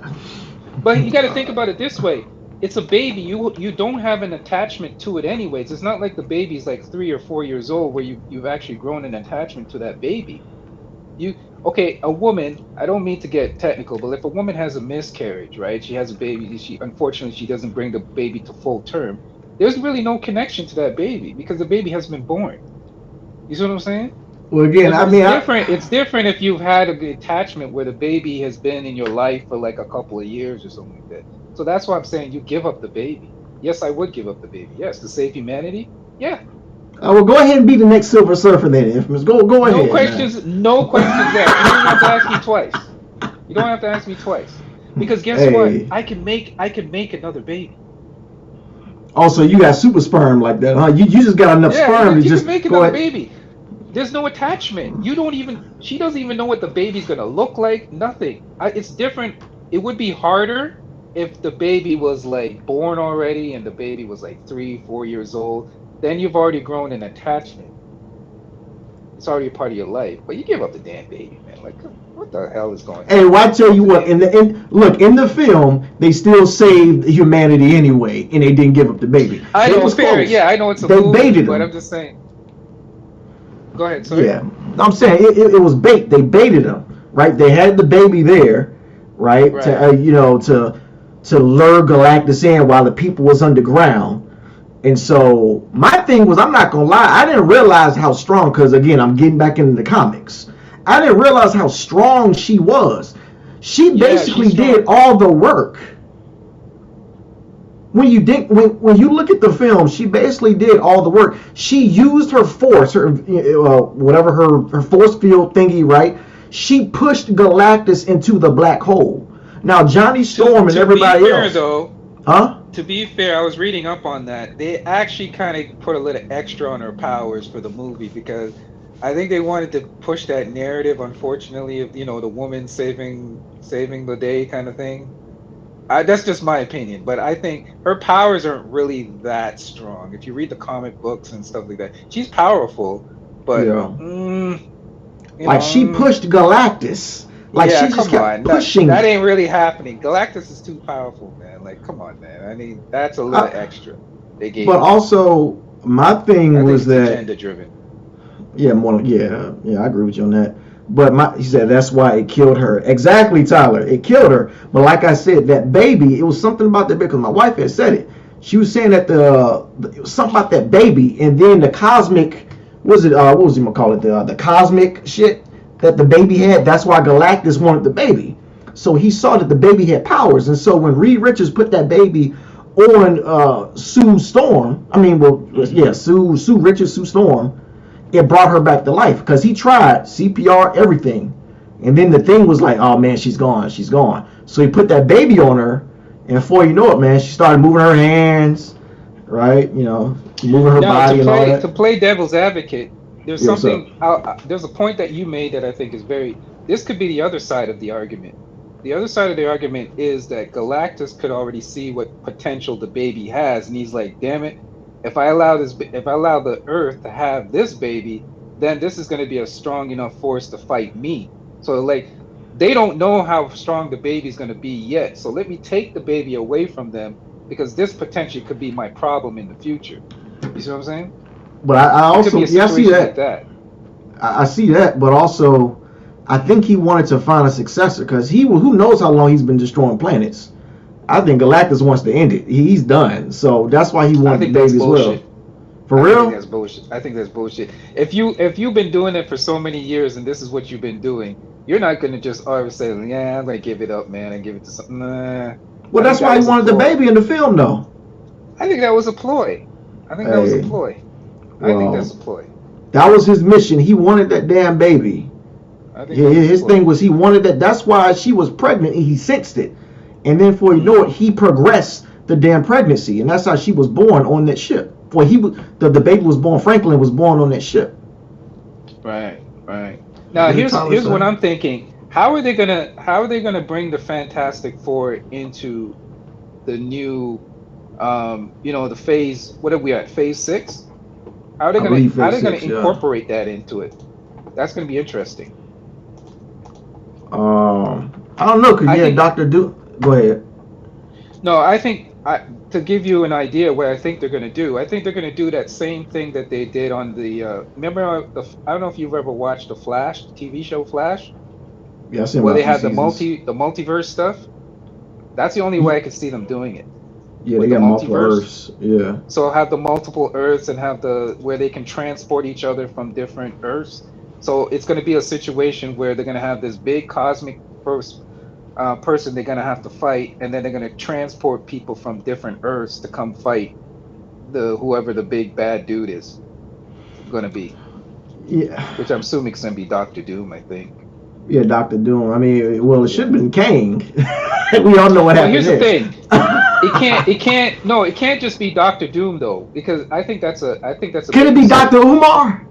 Speaker 3: But you got to think about it this way. It's a baby. You don't have an attachment to it anyways. It's not like the baby's like 3 or 4 years old where you've actually grown an attachment to that baby. A woman, I don't mean to get technical, but if a woman has a miscarriage, right? She has a baby, unfortunately she doesn't bring the baby to full term. There's really no connection to that baby because the baby has been born. You see what I'm saying?
Speaker 2: Well, again,
Speaker 3: It's different if you've had a good attachment where the baby has been in your life for like a couple of years or something like that. So that's why I'm saying you give up the baby. Yes, I would give up the baby. Yes, to save humanity. Yeah.
Speaker 2: Well, go ahead and be the next Silver Surfer then, Infamous. Go ahead.
Speaker 3: No questions there. You don't have to ask me twice. You don't have to ask me twice. Because guess what? I can make another baby.
Speaker 2: Also, you got super sperm like that, huh? You just got enough sperm to just
Speaker 3: can make another baby. There's no attachment. She doesn't even know what the baby's gonna look like. Nothing. It's different. It would be harder if the baby was like born already and the baby was like 3-4 years old. Then you've already grown an attachment. It's already a part of your life. But you give up the damn baby, man. Like, what the hell is going on?
Speaker 2: Hey, well, I tell you what, in the film, they still saved humanity anyway, and they didn't give up the baby.
Speaker 3: I
Speaker 2: They
Speaker 3: know,
Speaker 2: was
Speaker 3: fair.
Speaker 2: close.
Speaker 3: Yeah, I know it's a
Speaker 2: They
Speaker 3: movie,
Speaker 2: baited
Speaker 3: but
Speaker 2: him.
Speaker 3: I'm just saying. Go ahead, sorry.
Speaker 2: Yeah, I'm saying it was bait. They baited him, right? They had the baby there, right?
Speaker 3: Right.
Speaker 2: To lure Galactus in while the people was underground. And so my thing was, I'm not gonna lie, I didn't realize how strong. Because again, I'm getting back into the comics. I didn't realize how strong she was. She basically did all the work. When you look at the film, she basically did all the work. She used her force, whatever her force field thingy, right? She pushed Galactus into the black hole. Now Johnny Storm and everybody else.
Speaker 3: Though,
Speaker 2: huh?
Speaker 3: To be fair, I was reading up on that. They actually kind of put a little extra on her powers for the movie because I think they wanted to push that narrative. Unfortunately, of the woman saving the day kind of thing. That's just my opinion, but I think her powers aren't really that strong. If you read the comic books and stuff like that, she's powerful, but
Speaker 2: she pushed Galactus. Like she just kept pushing.
Speaker 3: That ain't really happening. Galactus is too powerful, man. Like, come on, man. I mean, that's a little extra they gave.
Speaker 2: But also, my thing was that
Speaker 3: agenda driven.
Speaker 2: Yeah, I agree with you on that. But he said that's why it killed her. Exactly, Tyler. It killed her. But like I said, that baby, it was something about that baby, because my wife had said it. She was saying that it was something about that baby, and then the cosmic, what was he gonna call it? The cosmic shit that the baby had. That's why Galactus wanted the baby. So he saw that the baby had powers, and so when Reed Richards put that baby on Sue Storm, Sue Richards, Sue Storm, it brought her back to life because he tried CPR, everything. And then the thing was like, oh man, she's gone. So he put that baby on her, and before you know it, man, she started moving her hands, right? Moving her body and all that.
Speaker 3: To play devil's advocate, there's something, there's a point that you made that I think is this could be the other side of the argument. The other side of the argument is that Galactus could already see what potential the baby has, and he's like, damn it, if I allow the Earth to have this baby, then this is going to be a strong enough force to fight me. So like, they don't know how strong the baby's going to be yet. So let me take the baby away from them because this potentially could be my problem in the future. You see what I'm saying?
Speaker 2: But I also I see that.
Speaker 3: Like that.
Speaker 2: I see that, but also I think he wanted to find a successor because who knows how long he's been destroying planets. I think Galactus wants to end it. He's done. So that's why he wanted the baby as well. For real?
Speaker 3: I think that's bullshit. I think that's bullshit. If you've been doing it for so many years and this is what you've been doing, you're not gonna just always say, yeah, I'm gonna give it up, man, and give it to something. Nah.
Speaker 2: Well, that's why he wanted the baby in the film, though.
Speaker 3: I think that was a ploy. I think that's a ploy.
Speaker 2: That was his mission. He wanted that damn baby. His thing was he wanted that. That's why she was pregnant, and he sensed it. And then before you know it, he progressed the damn pregnancy, and that's how she was born on that ship. Well, the baby was born. Franklin was born on that ship.
Speaker 3: Right. Now here's what I'm thinking. How are they gonna bring the Fantastic Four into the new, the phase? What are we at? Phase 6? How are they gonna incorporate that into it? That's gonna be interesting.
Speaker 2: I don't know. Cause Dr. Doom. Go ahead.
Speaker 3: No, I think to give you an idea what I think they're going to do. I think they're going to do that same thing that they did on the. Remember, I don't know if you've ever watched the Flash, the TV show Flash.
Speaker 2: Yeah, I seen
Speaker 3: where they had the multiverse stuff. That's the only way I could see them doing it.
Speaker 2: Yeah, they got multiple Earths. Yeah.
Speaker 3: So have the multiple Earths and have where they can transport each other from different Earths. So it's going to be a situation where they're going to have this big cosmic person they're going to have to fight, and then they're going to transport people from different Earths to come fight whoever the big bad dude is going to be.
Speaker 2: Yeah.
Speaker 3: Which I'm assuming is going to be Dr. Doom, I think.
Speaker 2: Yeah, Dr. Doom. I mean, well, it should have been Kang. We all know what happened.
Speaker 3: Here's the thing. It can't just be Dr. Doom though, because I think that's a.
Speaker 2: Can it be Dr. Umar?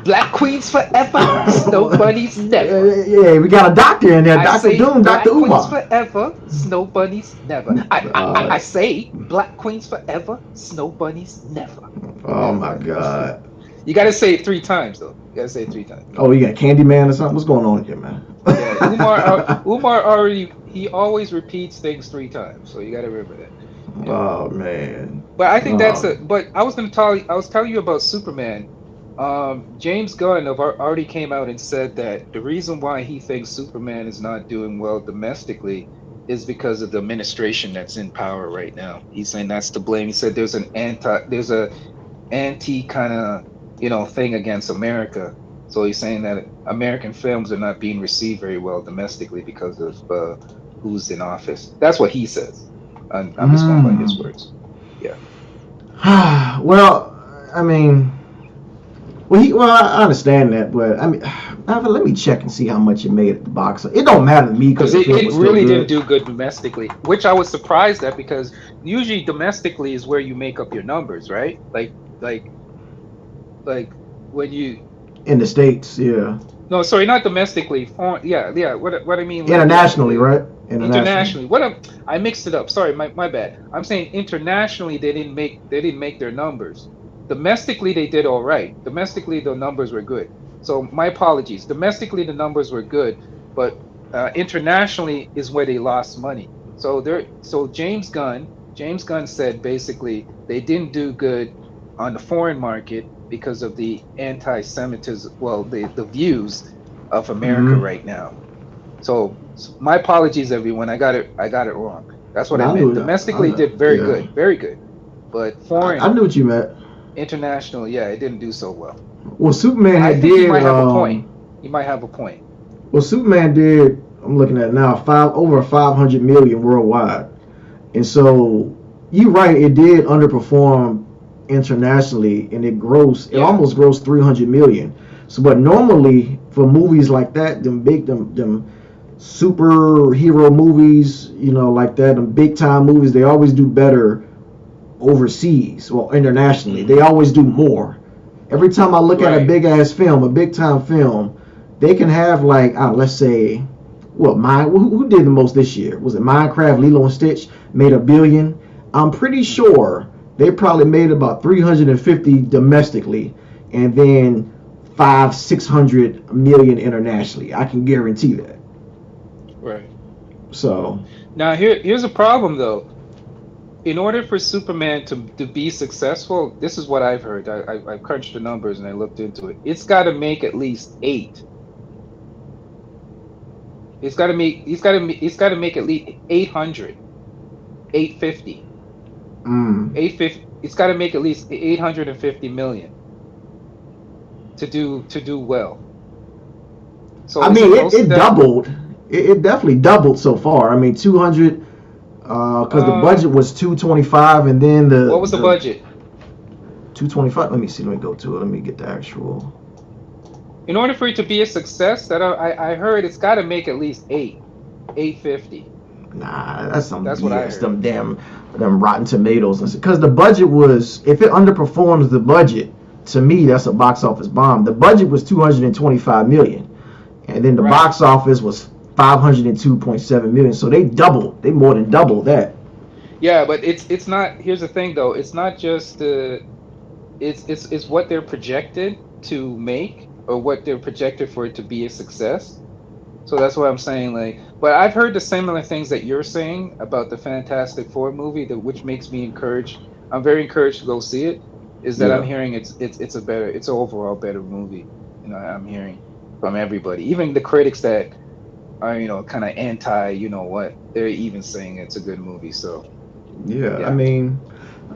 Speaker 3: Black Queens forever, Snow Bunnies never.
Speaker 2: Yeah, we got a doctor in there, Dr. Doom, Dr. Umar.
Speaker 3: Black Queens forever, Snow Bunnies never. I say Black Queens forever, Snow Bunnies never.
Speaker 2: Oh my God.
Speaker 3: You got to say it 3 times though. You got to say it 3 times.
Speaker 2: Oh, you got Candyman or something? What's going on here, man?
Speaker 3: Yeah, Umar already he always repeats things 3 times, so you got to remember that. Yeah.
Speaker 2: Oh man.
Speaker 3: But I think that's
Speaker 2: Oh.
Speaker 3: a. But I was gonna tell you. I was telling you about Superman. James Gunn already came out and said that the reason why he thinks Superman is not doing well domestically is because of the administration that's in power right now. He's saying that's to blame. He said there's a anti kind of thing against America. So he's saying that American films are not being received very well domestically because of who's in office. That's what he says. I'm just going by his words. Yeah.
Speaker 2: Well, I mean, well, I understand that, but I mean, let me check and see how much it made at the box. It don't matter to me because
Speaker 3: Because
Speaker 2: the film
Speaker 3: it
Speaker 2: was
Speaker 3: really
Speaker 2: still
Speaker 3: didn't
Speaker 2: good.
Speaker 3: do good domestically, which I was surprised at because usually domestically is where you make up your numbers, right? Like like when you
Speaker 2: In the States, yeah.
Speaker 3: no, sorry, not domestically, foreign, yeah. What I mean, like, yeah,
Speaker 2: Internationally, right? Internationally.
Speaker 3: internationally. I mixed it up. Sorry, my bad. I'm saying internationally they didn't make their numbers. Domestically they did all right. Domestically the numbers were good. So my apologies. Domestically the numbers were good, but internationally is where they lost money. So James Gunn said basically they didn't do good on the foreign market because of the anti-Semitism, well, the views of America
Speaker 2: Mm-hmm.
Speaker 3: right now. So my apologies, everyone. I got it wrong. That's what I
Speaker 2: No, I
Speaker 3: meant.
Speaker 2: knew.
Speaker 3: Domestically, it did very
Speaker 2: Yeah.
Speaker 3: good, very good. But
Speaker 2: I
Speaker 3: foreign,
Speaker 2: knew what you meant.
Speaker 3: international, yeah, it didn't do so well.
Speaker 2: Well, Superman
Speaker 3: I
Speaker 2: had
Speaker 3: think he
Speaker 2: did.
Speaker 3: might have a point. He might have a point.
Speaker 2: Well, Superman did. I'm looking at it now. Over 500 million worldwide, and so you're right. It did underperform internationally, and it
Speaker 3: Yeah,
Speaker 2: almost grossed 300 million. So, but normally for movies like that, them superhero movies, like that, them big time movies, they always do better overseas or internationally. They always do more. Every time I look at a
Speaker 3: right.
Speaker 2: big ass film, a big time film, they can have like let's say, who did the most this year? Was it Minecraft? Lilo and Stitch made 1 billion. I'm pretty
Speaker 3: Mhm.
Speaker 2: sure they probably made about 350 domestically, and then 600 million internationally. I can guarantee that.
Speaker 3: Right.
Speaker 2: So
Speaker 3: Now here's a problem though. In order for Superman to be successful, this is what I've heard. I crunched the numbers and I looked into it. It's got to make at least eight. It's got to make at least 800, 850.
Speaker 2: mm,
Speaker 3: 850. It's got to make at least 850 million to do well.
Speaker 2: I
Speaker 3: So is
Speaker 2: mean,
Speaker 3: it
Speaker 2: it,
Speaker 3: close to
Speaker 2: it
Speaker 3: that?
Speaker 2: doubled. It definitely doubled so far. I mean, 200 because the
Speaker 3: Uh,
Speaker 2: budget was 225, and then
Speaker 3: what was the
Speaker 2: the
Speaker 3: budget?
Speaker 2: 225. Let me see. Let me go to it. Let me get the actual.
Speaker 3: In order for it to be a success, that I heard it's got to make at least 850.
Speaker 2: Nah, that's some
Speaker 3: That's what I
Speaker 2: BS.
Speaker 3: heard.
Speaker 2: Them Rotten Tomatoes, because the budget was, if it underperforms the budget, to me that's a box office bomb. The budget was 225 million, and then the
Speaker 3: Right.
Speaker 2: box office was 502.7 million. So they doubled. They more than doubled that.
Speaker 3: Yeah, but it's not. Here's the thing though. It's not just it's what they're projected to make or what they're projected for it to be a success. So that's what I'm saying. Like, but I've heard the similar things that you're saying about the Fantastic Four movie, that which makes me encouraged. I'm very encouraged to go see it. Is that I'm
Speaker 2: Yeah.
Speaker 3: hearing it's an overall better movie. I'm hearing from everybody, even the critics that are kind of anti. You know what? They're even saying it's a good movie. So
Speaker 2: Yeah, I
Speaker 3: yeah.
Speaker 2: mean,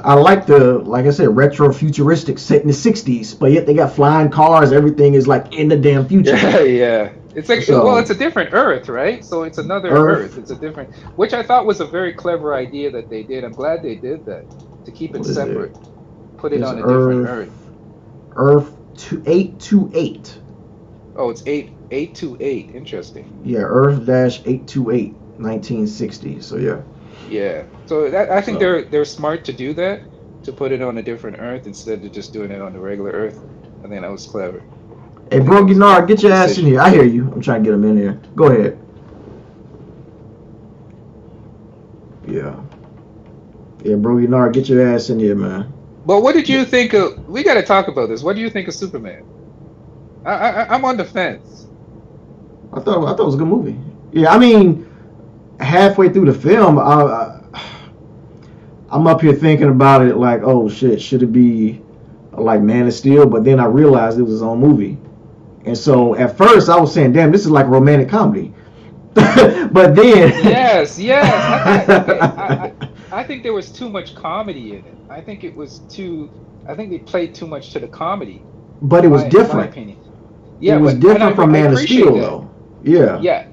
Speaker 2: I like like I said, retro futuristic set in the 60s, but yet they got flying cars. Everything is like in the damn future.
Speaker 3: Yeah, yeah. It's like, well,
Speaker 2: So,
Speaker 3: it's a different Earth, right? So it's another Earth.
Speaker 2: Earth,
Speaker 3: It's a different, which I thought was a very clever idea that they did. I'm glad they did that to keep it
Speaker 2: what is it?
Speaker 3: separate, put it
Speaker 2: It's
Speaker 3: on a different Earth.
Speaker 2: Earth 828.
Speaker 3: Oh, it's 828. Interesting.
Speaker 2: Yeah, Earth dash 828, 1960. So, yeah.
Speaker 3: Yeah. So that I think
Speaker 2: So,
Speaker 3: they're smart to do that, to put it on a different Earth instead of just doing it on the regular Earth. I think that was clever.
Speaker 2: hey,
Speaker 3: I think
Speaker 2: bro,
Speaker 3: that was a good
Speaker 2: Gennard, get your ass in
Speaker 3: decision.
Speaker 2: here. I hear you. I'm trying to get him in here. Go ahead. Yeah. Yeah, bro, Gennard, get your ass in here, man.
Speaker 3: But what did you think of? We got to talk about this. What do you think of Superman? I'm on the fence.
Speaker 2: I thought it was a good movie. Yeah, I mean, halfway through the film, I'm up here thinking about it like, oh shit, should it be like Man of Steel? But then I realized it was his own movie, and so at first I was saying, damn, this is like a romantic comedy. But then,
Speaker 3: Yes, yes. I think there was too much comedy in it. I think it was too. I think they played too much to the comedy.
Speaker 2: but it
Speaker 3: In
Speaker 2: was
Speaker 3: my
Speaker 2: different.
Speaker 3: opinion.
Speaker 2: It
Speaker 3: Yeah,
Speaker 2: was
Speaker 3: but and
Speaker 2: different from
Speaker 3: I
Speaker 2: Man of
Speaker 3: appreciate
Speaker 2: Steel,
Speaker 3: that.
Speaker 2: though. Yeah.
Speaker 3: Yeah,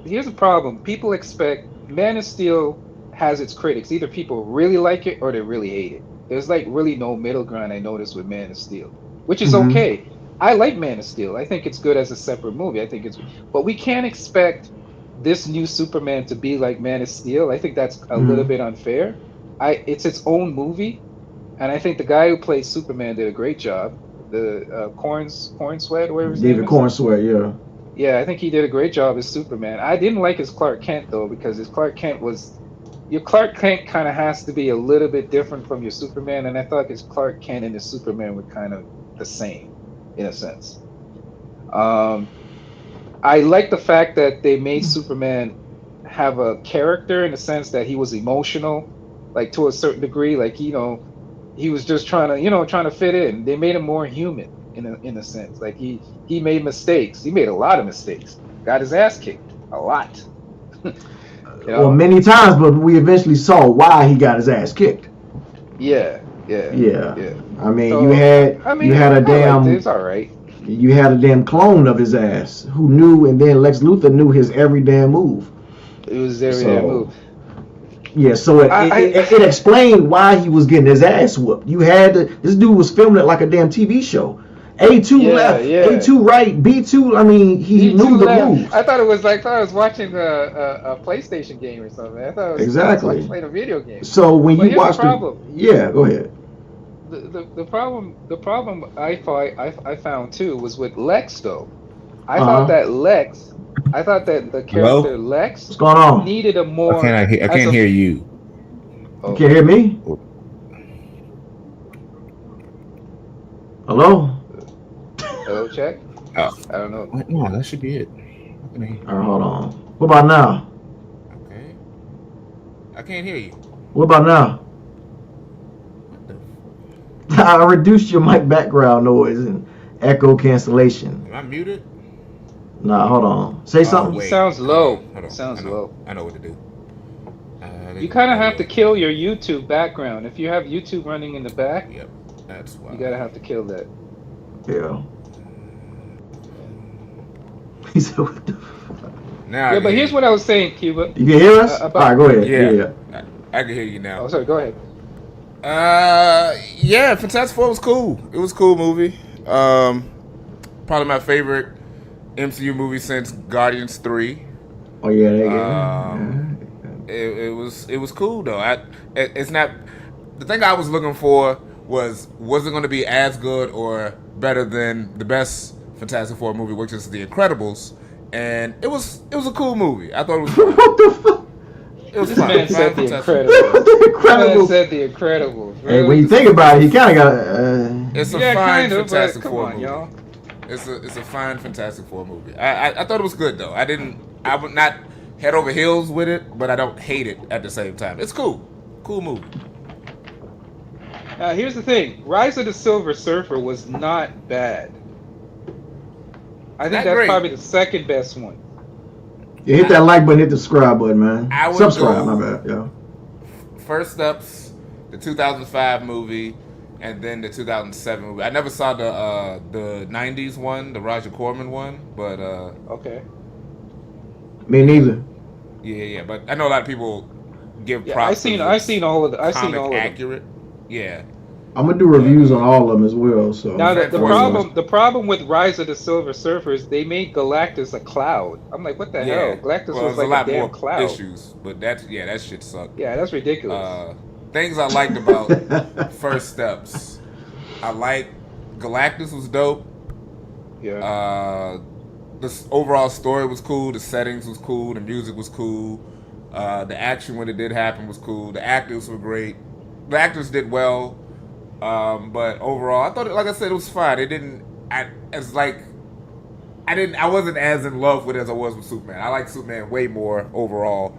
Speaker 3: here's the problem. People expect Man of Steel has its critics. Either people really like it or they really hate it. There's like really no middle ground I noticed with Man of Steel, which is
Speaker 2: Hmm.
Speaker 3: okay. I like Man of Steel. I think it's good as a separate movie. I think it's, but we can't expect this new Superman to be like Man of Steel. I think that's a little
Speaker 2: Hmm.
Speaker 3: bit unfair. It's its own movie, and I think the guy who plays Superman did a great job. The Corn Sweat, whatever his name
Speaker 2: David
Speaker 3: is.
Speaker 2: Cornswear, yeah.
Speaker 3: Yeah, I think he did a great job as Superman. I didn't like his Clark Kent though, because his Clark Kent was your Clark Kent kind of has to be a little bit different from your Superman, and I thought his Clark Kent and his Superman were kind of the same in a sense. Um, I like the fact that they made Superman have a character in the sense that he was emotional, like to a certain degree, like he was just trying to trying to fit in. They made him more human in a sense. Like he made mistakes. He made a lot of mistakes. Got his ass kicked a lot. you
Speaker 2: Well,
Speaker 3: know?
Speaker 2: many times, but we eventually saw why he got his ass kicked.
Speaker 3: Yeah, yeah,
Speaker 2: Yeah.
Speaker 3: yeah.
Speaker 2: I mean, you
Speaker 3: So
Speaker 2: had
Speaker 3: I
Speaker 2: you
Speaker 3: mean
Speaker 2: had a
Speaker 3: I liked it.
Speaker 2: damn
Speaker 3: It's all right.
Speaker 2: you had a damn clone of his ass who knew, and then Lex Luthor knew his every damn move.
Speaker 3: It was every damn
Speaker 2: So
Speaker 3: move.
Speaker 2: yeah, so it
Speaker 3: I
Speaker 2: explained why he was getting his ass whooped. You had to. This dude was filming it like a damn TV show. A2
Speaker 3: yeah,
Speaker 2: left,
Speaker 3: yeah.
Speaker 2: A2 right, B2. I mean, he
Speaker 3: B2
Speaker 2: knew the
Speaker 3: left.
Speaker 2: moves.
Speaker 3: I thought it was like I thought I was watching a PlayStation game or something. I was like
Speaker 2: Exactly.
Speaker 3: playing a video game.
Speaker 2: So when
Speaker 3: But
Speaker 2: you
Speaker 3: here's the
Speaker 2: watch the,
Speaker 3: problem.
Speaker 2: yeah, go ahead.
Speaker 3: The problem I found too was with Lex though.
Speaker 2: Uh huh.
Speaker 3: I thought that the character
Speaker 4: Hello?
Speaker 3: Lex
Speaker 2: What's going on?
Speaker 3: needed a
Speaker 4: I
Speaker 3: more
Speaker 4: can't. I
Speaker 3: as
Speaker 4: can't
Speaker 3: a
Speaker 4: hear you.
Speaker 2: You
Speaker 3: oh
Speaker 2: can't hear me? Hello?
Speaker 3: hello check.
Speaker 4: Oh,
Speaker 3: I don't know.
Speaker 4: what? No, that should be it. I can hear.
Speaker 2: All right, hold on. What about now?
Speaker 4: Okay. I can't hear you.
Speaker 2: What about now?
Speaker 4: What the?
Speaker 2: I reduced your mic background noise and echo cancellation.
Speaker 4: Am I muted?
Speaker 2: Nah, hold on. Say
Speaker 4: Oh
Speaker 2: something.
Speaker 3: He
Speaker 4: wait.
Speaker 3: sounds
Speaker 4: Hold
Speaker 3: low.
Speaker 4: on. Hold
Speaker 3: He
Speaker 4: on.
Speaker 3: sounds low.
Speaker 4: I know what to do.
Speaker 3: You kind of have to
Speaker 4: Audio.
Speaker 3: kill your YouTube background. If you have YouTube running in the back,
Speaker 4: Yep. That's why.
Speaker 3: you gotta have to kill that.
Speaker 2: Yeah. He said, what the fuck?
Speaker 4: Now I
Speaker 3: Yeah,
Speaker 4: can
Speaker 3: but
Speaker 4: hear
Speaker 3: here's
Speaker 4: you.
Speaker 3: what I was saying, Cuba.
Speaker 2: You can hear us? All
Speaker 3: About
Speaker 2: right, go ahead.
Speaker 4: Yeah.
Speaker 2: Yeah.
Speaker 4: I can hear you now.
Speaker 3: oh sorry, go ahead.
Speaker 4: Yeah, Fantastic Four was cool. It was a cool movie. Probably my favorite MCU movie since Guardians 3.
Speaker 2: Oh, yeah, there you
Speaker 4: Um,
Speaker 2: go.
Speaker 4: it was cool though. It's not the thing I was looking for was it going to be as good or better than the best Fantastic Four movie, which is The Incredibles, and it was a cool movie. I thought it was fun.
Speaker 2: What the fuck?
Speaker 4: It was
Speaker 3: This
Speaker 4: fun.
Speaker 3: man
Speaker 4: Fun
Speaker 3: said The
Speaker 4: Fantastic Four.
Speaker 3: Incredibles.
Speaker 2: The
Speaker 3: This man
Speaker 2: Incredibles.
Speaker 3: said The Incredibles.
Speaker 2: Hey,
Speaker 3: Really?
Speaker 2: when you think about it, he kind of got.
Speaker 4: It's a
Speaker 3: Yeah,
Speaker 4: fine
Speaker 3: kind of, but
Speaker 4: Fantastic
Speaker 3: come
Speaker 4: Four
Speaker 3: on,
Speaker 4: movie.
Speaker 3: y'all.
Speaker 4: It's a fine Fantastic Four movie. I thought it was good though. I would not head over heels with it, but I don't hate it at the same time. It's cool. Cool movie.
Speaker 3: Here's the thing: Rise of the Silver Surfer was not bad. I think
Speaker 4: Not
Speaker 3: that's
Speaker 4: great.
Speaker 3: probably the second best one.
Speaker 2: Yeah, hit that like button, hit the subscribe button, man.
Speaker 4: I would
Speaker 2: Subscribe,
Speaker 4: go-
Speaker 2: my bad. Yeah.
Speaker 4: First up's the 2005 movie, and then the 2007 movie. I never saw the 90s one, the Roger Corman one, but
Speaker 3: Okay.
Speaker 2: Me neither.
Speaker 4: yeah. But I know a lot of people give
Speaker 3: Yeah,
Speaker 4: props.
Speaker 3: I seen all of the, I seen
Speaker 4: comic
Speaker 3: all of them.
Speaker 4: accurate. Yeah.
Speaker 2: I'm gonna do reviews on all of them as well. So
Speaker 3: Now the
Speaker 4: Fantastic
Speaker 3: problem with Rise of the Silver Surfer is they made Galactus a cloud. I'm like, what the hell? Galactus
Speaker 4: well,
Speaker 3: was
Speaker 4: there's
Speaker 3: like
Speaker 4: a
Speaker 3: a damn
Speaker 4: lot more
Speaker 3: cloud.
Speaker 4: issues, but that shit sucked.
Speaker 3: Yeah, that's ridiculous.
Speaker 4: Things I liked about First Steps. I like Galactus was dope.
Speaker 3: Yeah.
Speaker 4: The overall story was cool. The settings was cool. The music was cool. The action when it did happen was cool. The actors were great. the actors did well, but overall, I thought, like I said, it was fine. It didn't. It's like I wasn't as in love with it as I was with Superman. I like Superman way more overall.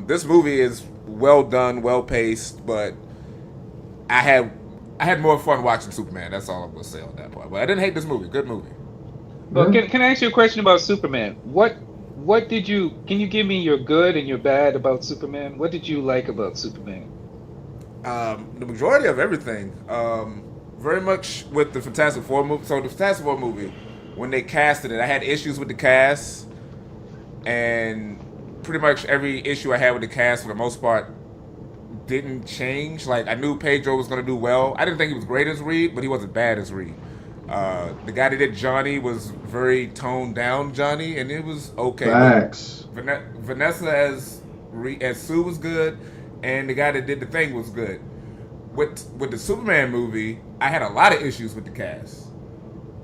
Speaker 4: This movie is well done, well paced, but I had I had more fun watching Superman. That's all I'm gonna say on that part. But I didn't hate this movie. Good movie.
Speaker 3: Well,
Speaker 2: Yeah.
Speaker 3: can I ask you a question about Superman? What did you can you give me your good and your bad about Superman? What did you like about Superman?
Speaker 4: The majority of everything, very much with the Fantastic Four movie. So the Fantastic Four movie, when they casted it, I had issues with the cast, and pretty much every issue I had with the cast, for the most part, didn't change. Like I knew Pedro was gonna do well. I didn't think he was great as Reed, but he wasn't bad as Reed. The guy that did Johnny was very toned down Johnny, and it was okay. But
Speaker 2: Facts.
Speaker 4: Vanessa as Sue was good, and the guy that did the thing was good. With the Superman movie, I had a lot of issues with the cast,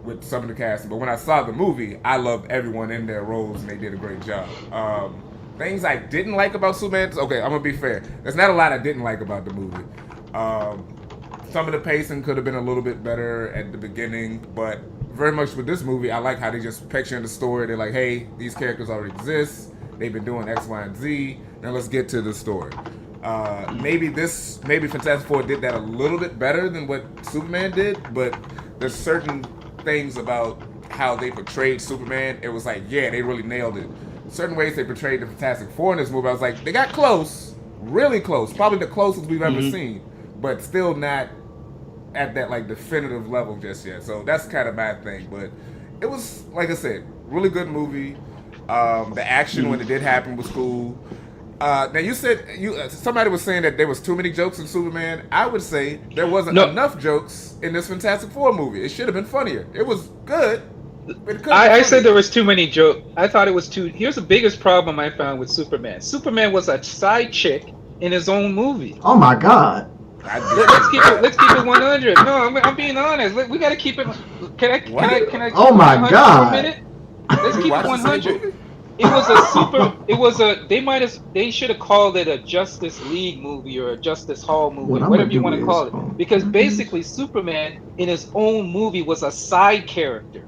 Speaker 4: with some of the casting. But when I saw the movie, I loved everyone in their roles, and they did a great job. Things I didn't like about Superman. Okay, I'm gonna be fair. There's not a lot I didn't like about the movie. Um, some of the pacing could have been a little bit better at the beginning, but very much with this movie, I like how they just picture in the story. They're like, hey, these characters already exist. They've been doing X, Y, and Z. Now let's get to the story. Maybe Fantastic Four did that a little bit better than what Superman did, but there's certain things about how they portrayed Superman. It was like, yeah, they really nailed it. Certain ways they portrayed the Fantastic Four in this movie, I was like, they got close, really close, probably the closest we've ever seen, but still not at that like definitive level just yet. So that's kind of my thing. But it was, like I said, really good movie. The action when it did happen was cool. Now you said somebody was saying that there was too many jokes in Superman. I would say there wasn't
Speaker 3: No,
Speaker 4: enough jokes in this Fantastic Four movie. It should have been funnier. It was good, but it could have
Speaker 3: I
Speaker 4: been
Speaker 3: said
Speaker 4: funnier.
Speaker 3: there was too many jokes. I thought it was too. Here's the biggest problem I found with Superman. Superman was a side chick in his own movie.
Speaker 2: Oh my God.
Speaker 4: I
Speaker 3: Let's
Speaker 4: disagree
Speaker 3: keep
Speaker 4: with
Speaker 3: it. Let's
Speaker 4: that.
Speaker 3: keep it 100. No, I'm being honest. We got to keep it.
Speaker 4: What?
Speaker 3: Can I
Speaker 2: Oh
Speaker 3: keep it
Speaker 2: my
Speaker 3: 100 for a
Speaker 2: God.
Speaker 3: minute? Let's
Speaker 4: We
Speaker 3: keep it
Speaker 4: watched the same
Speaker 3: 100.
Speaker 4: movie.
Speaker 3: It was a super. It was a. They should have called it a Justice League movie or a Justice Hall
Speaker 2: What
Speaker 3: movie,
Speaker 2: I'm gonna
Speaker 3: whatever you
Speaker 2: do
Speaker 3: want to
Speaker 2: is,
Speaker 3: call it. Because
Speaker 2: can I do
Speaker 3: basically,
Speaker 2: this?
Speaker 3: Superman in his own movie was a side character.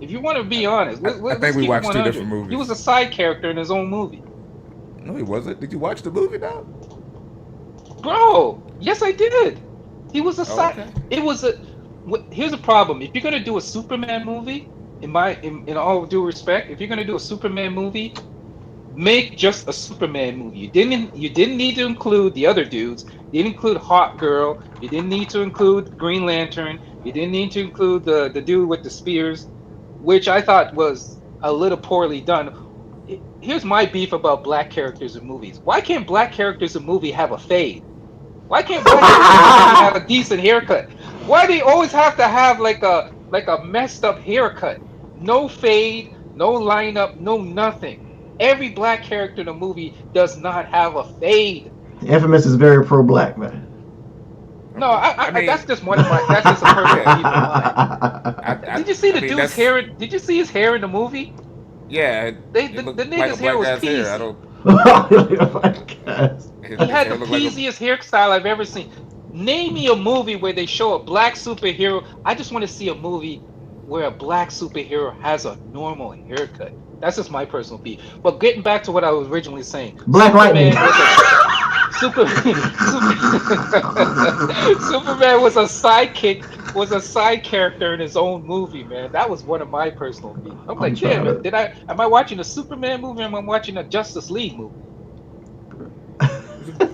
Speaker 3: If you want to be honest,
Speaker 4: I
Speaker 3: let's
Speaker 4: think we
Speaker 3: keep it
Speaker 4: watched two
Speaker 3: 100.
Speaker 4: different
Speaker 3: He was
Speaker 4: movies.
Speaker 3: a side character in his own movie,
Speaker 4: No, he wasn't. Did you watch the movie now?
Speaker 3: bro. Yes, I did. He was a
Speaker 4: Oh,
Speaker 3: side.
Speaker 4: okay.
Speaker 3: It was a. Here's a problem. If you're gonna do a Superman movie, in all due respect, if you're gonna do a Superman movie, make just a Superman movie. You didn't need to include the other dudes. You didn't include Hawk Girl. You didn't need to include Green Lantern. You didn't need to include the dude with the spears, which I thought was a little poorly done. Here's my beef about black characters in movies. Why can't black characters in movie have a fade? Why can't black characters in movie have a decent haircut? Why do they always have to have like a messed up haircut? No fade, no lineup, no nothing. Every black character in the movie does not have a fade.
Speaker 2: Infamous is very pro black, man.
Speaker 3: No,
Speaker 4: Okay. I
Speaker 3: that's
Speaker 4: mean,
Speaker 3: just one of my. That's just a personal beef of
Speaker 4: yeah.
Speaker 3: mine. Did you see
Speaker 4: I
Speaker 3: the
Speaker 4: mean
Speaker 3: dude's
Speaker 4: that's
Speaker 3: hair? Did you see his hair in the movie?
Speaker 4: yeah. It
Speaker 3: The
Speaker 4: looked like a
Speaker 3: nigga's hair
Speaker 4: black
Speaker 3: was
Speaker 4: guy's hair. I
Speaker 3: peasy.
Speaker 4: don't.
Speaker 3: He
Speaker 4: His
Speaker 3: had the
Speaker 4: hair looked like a.
Speaker 3: peasiest hairstyle I've ever seen. Name me a movie where they show a black superhero. I just want to see a movie where a black superhero has a normal haircut. That's just my personal beef. But getting back to what I was originally saying,
Speaker 2: Black Lightning.
Speaker 3: Super, Superman was a sidekick, was a side character in his own movie, man. That was one of my personal beefs. I'm
Speaker 2: I'm
Speaker 3: like, damn
Speaker 2: trying
Speaker 3: it, am I watching a Superman movie or am I watching a Justice League movie?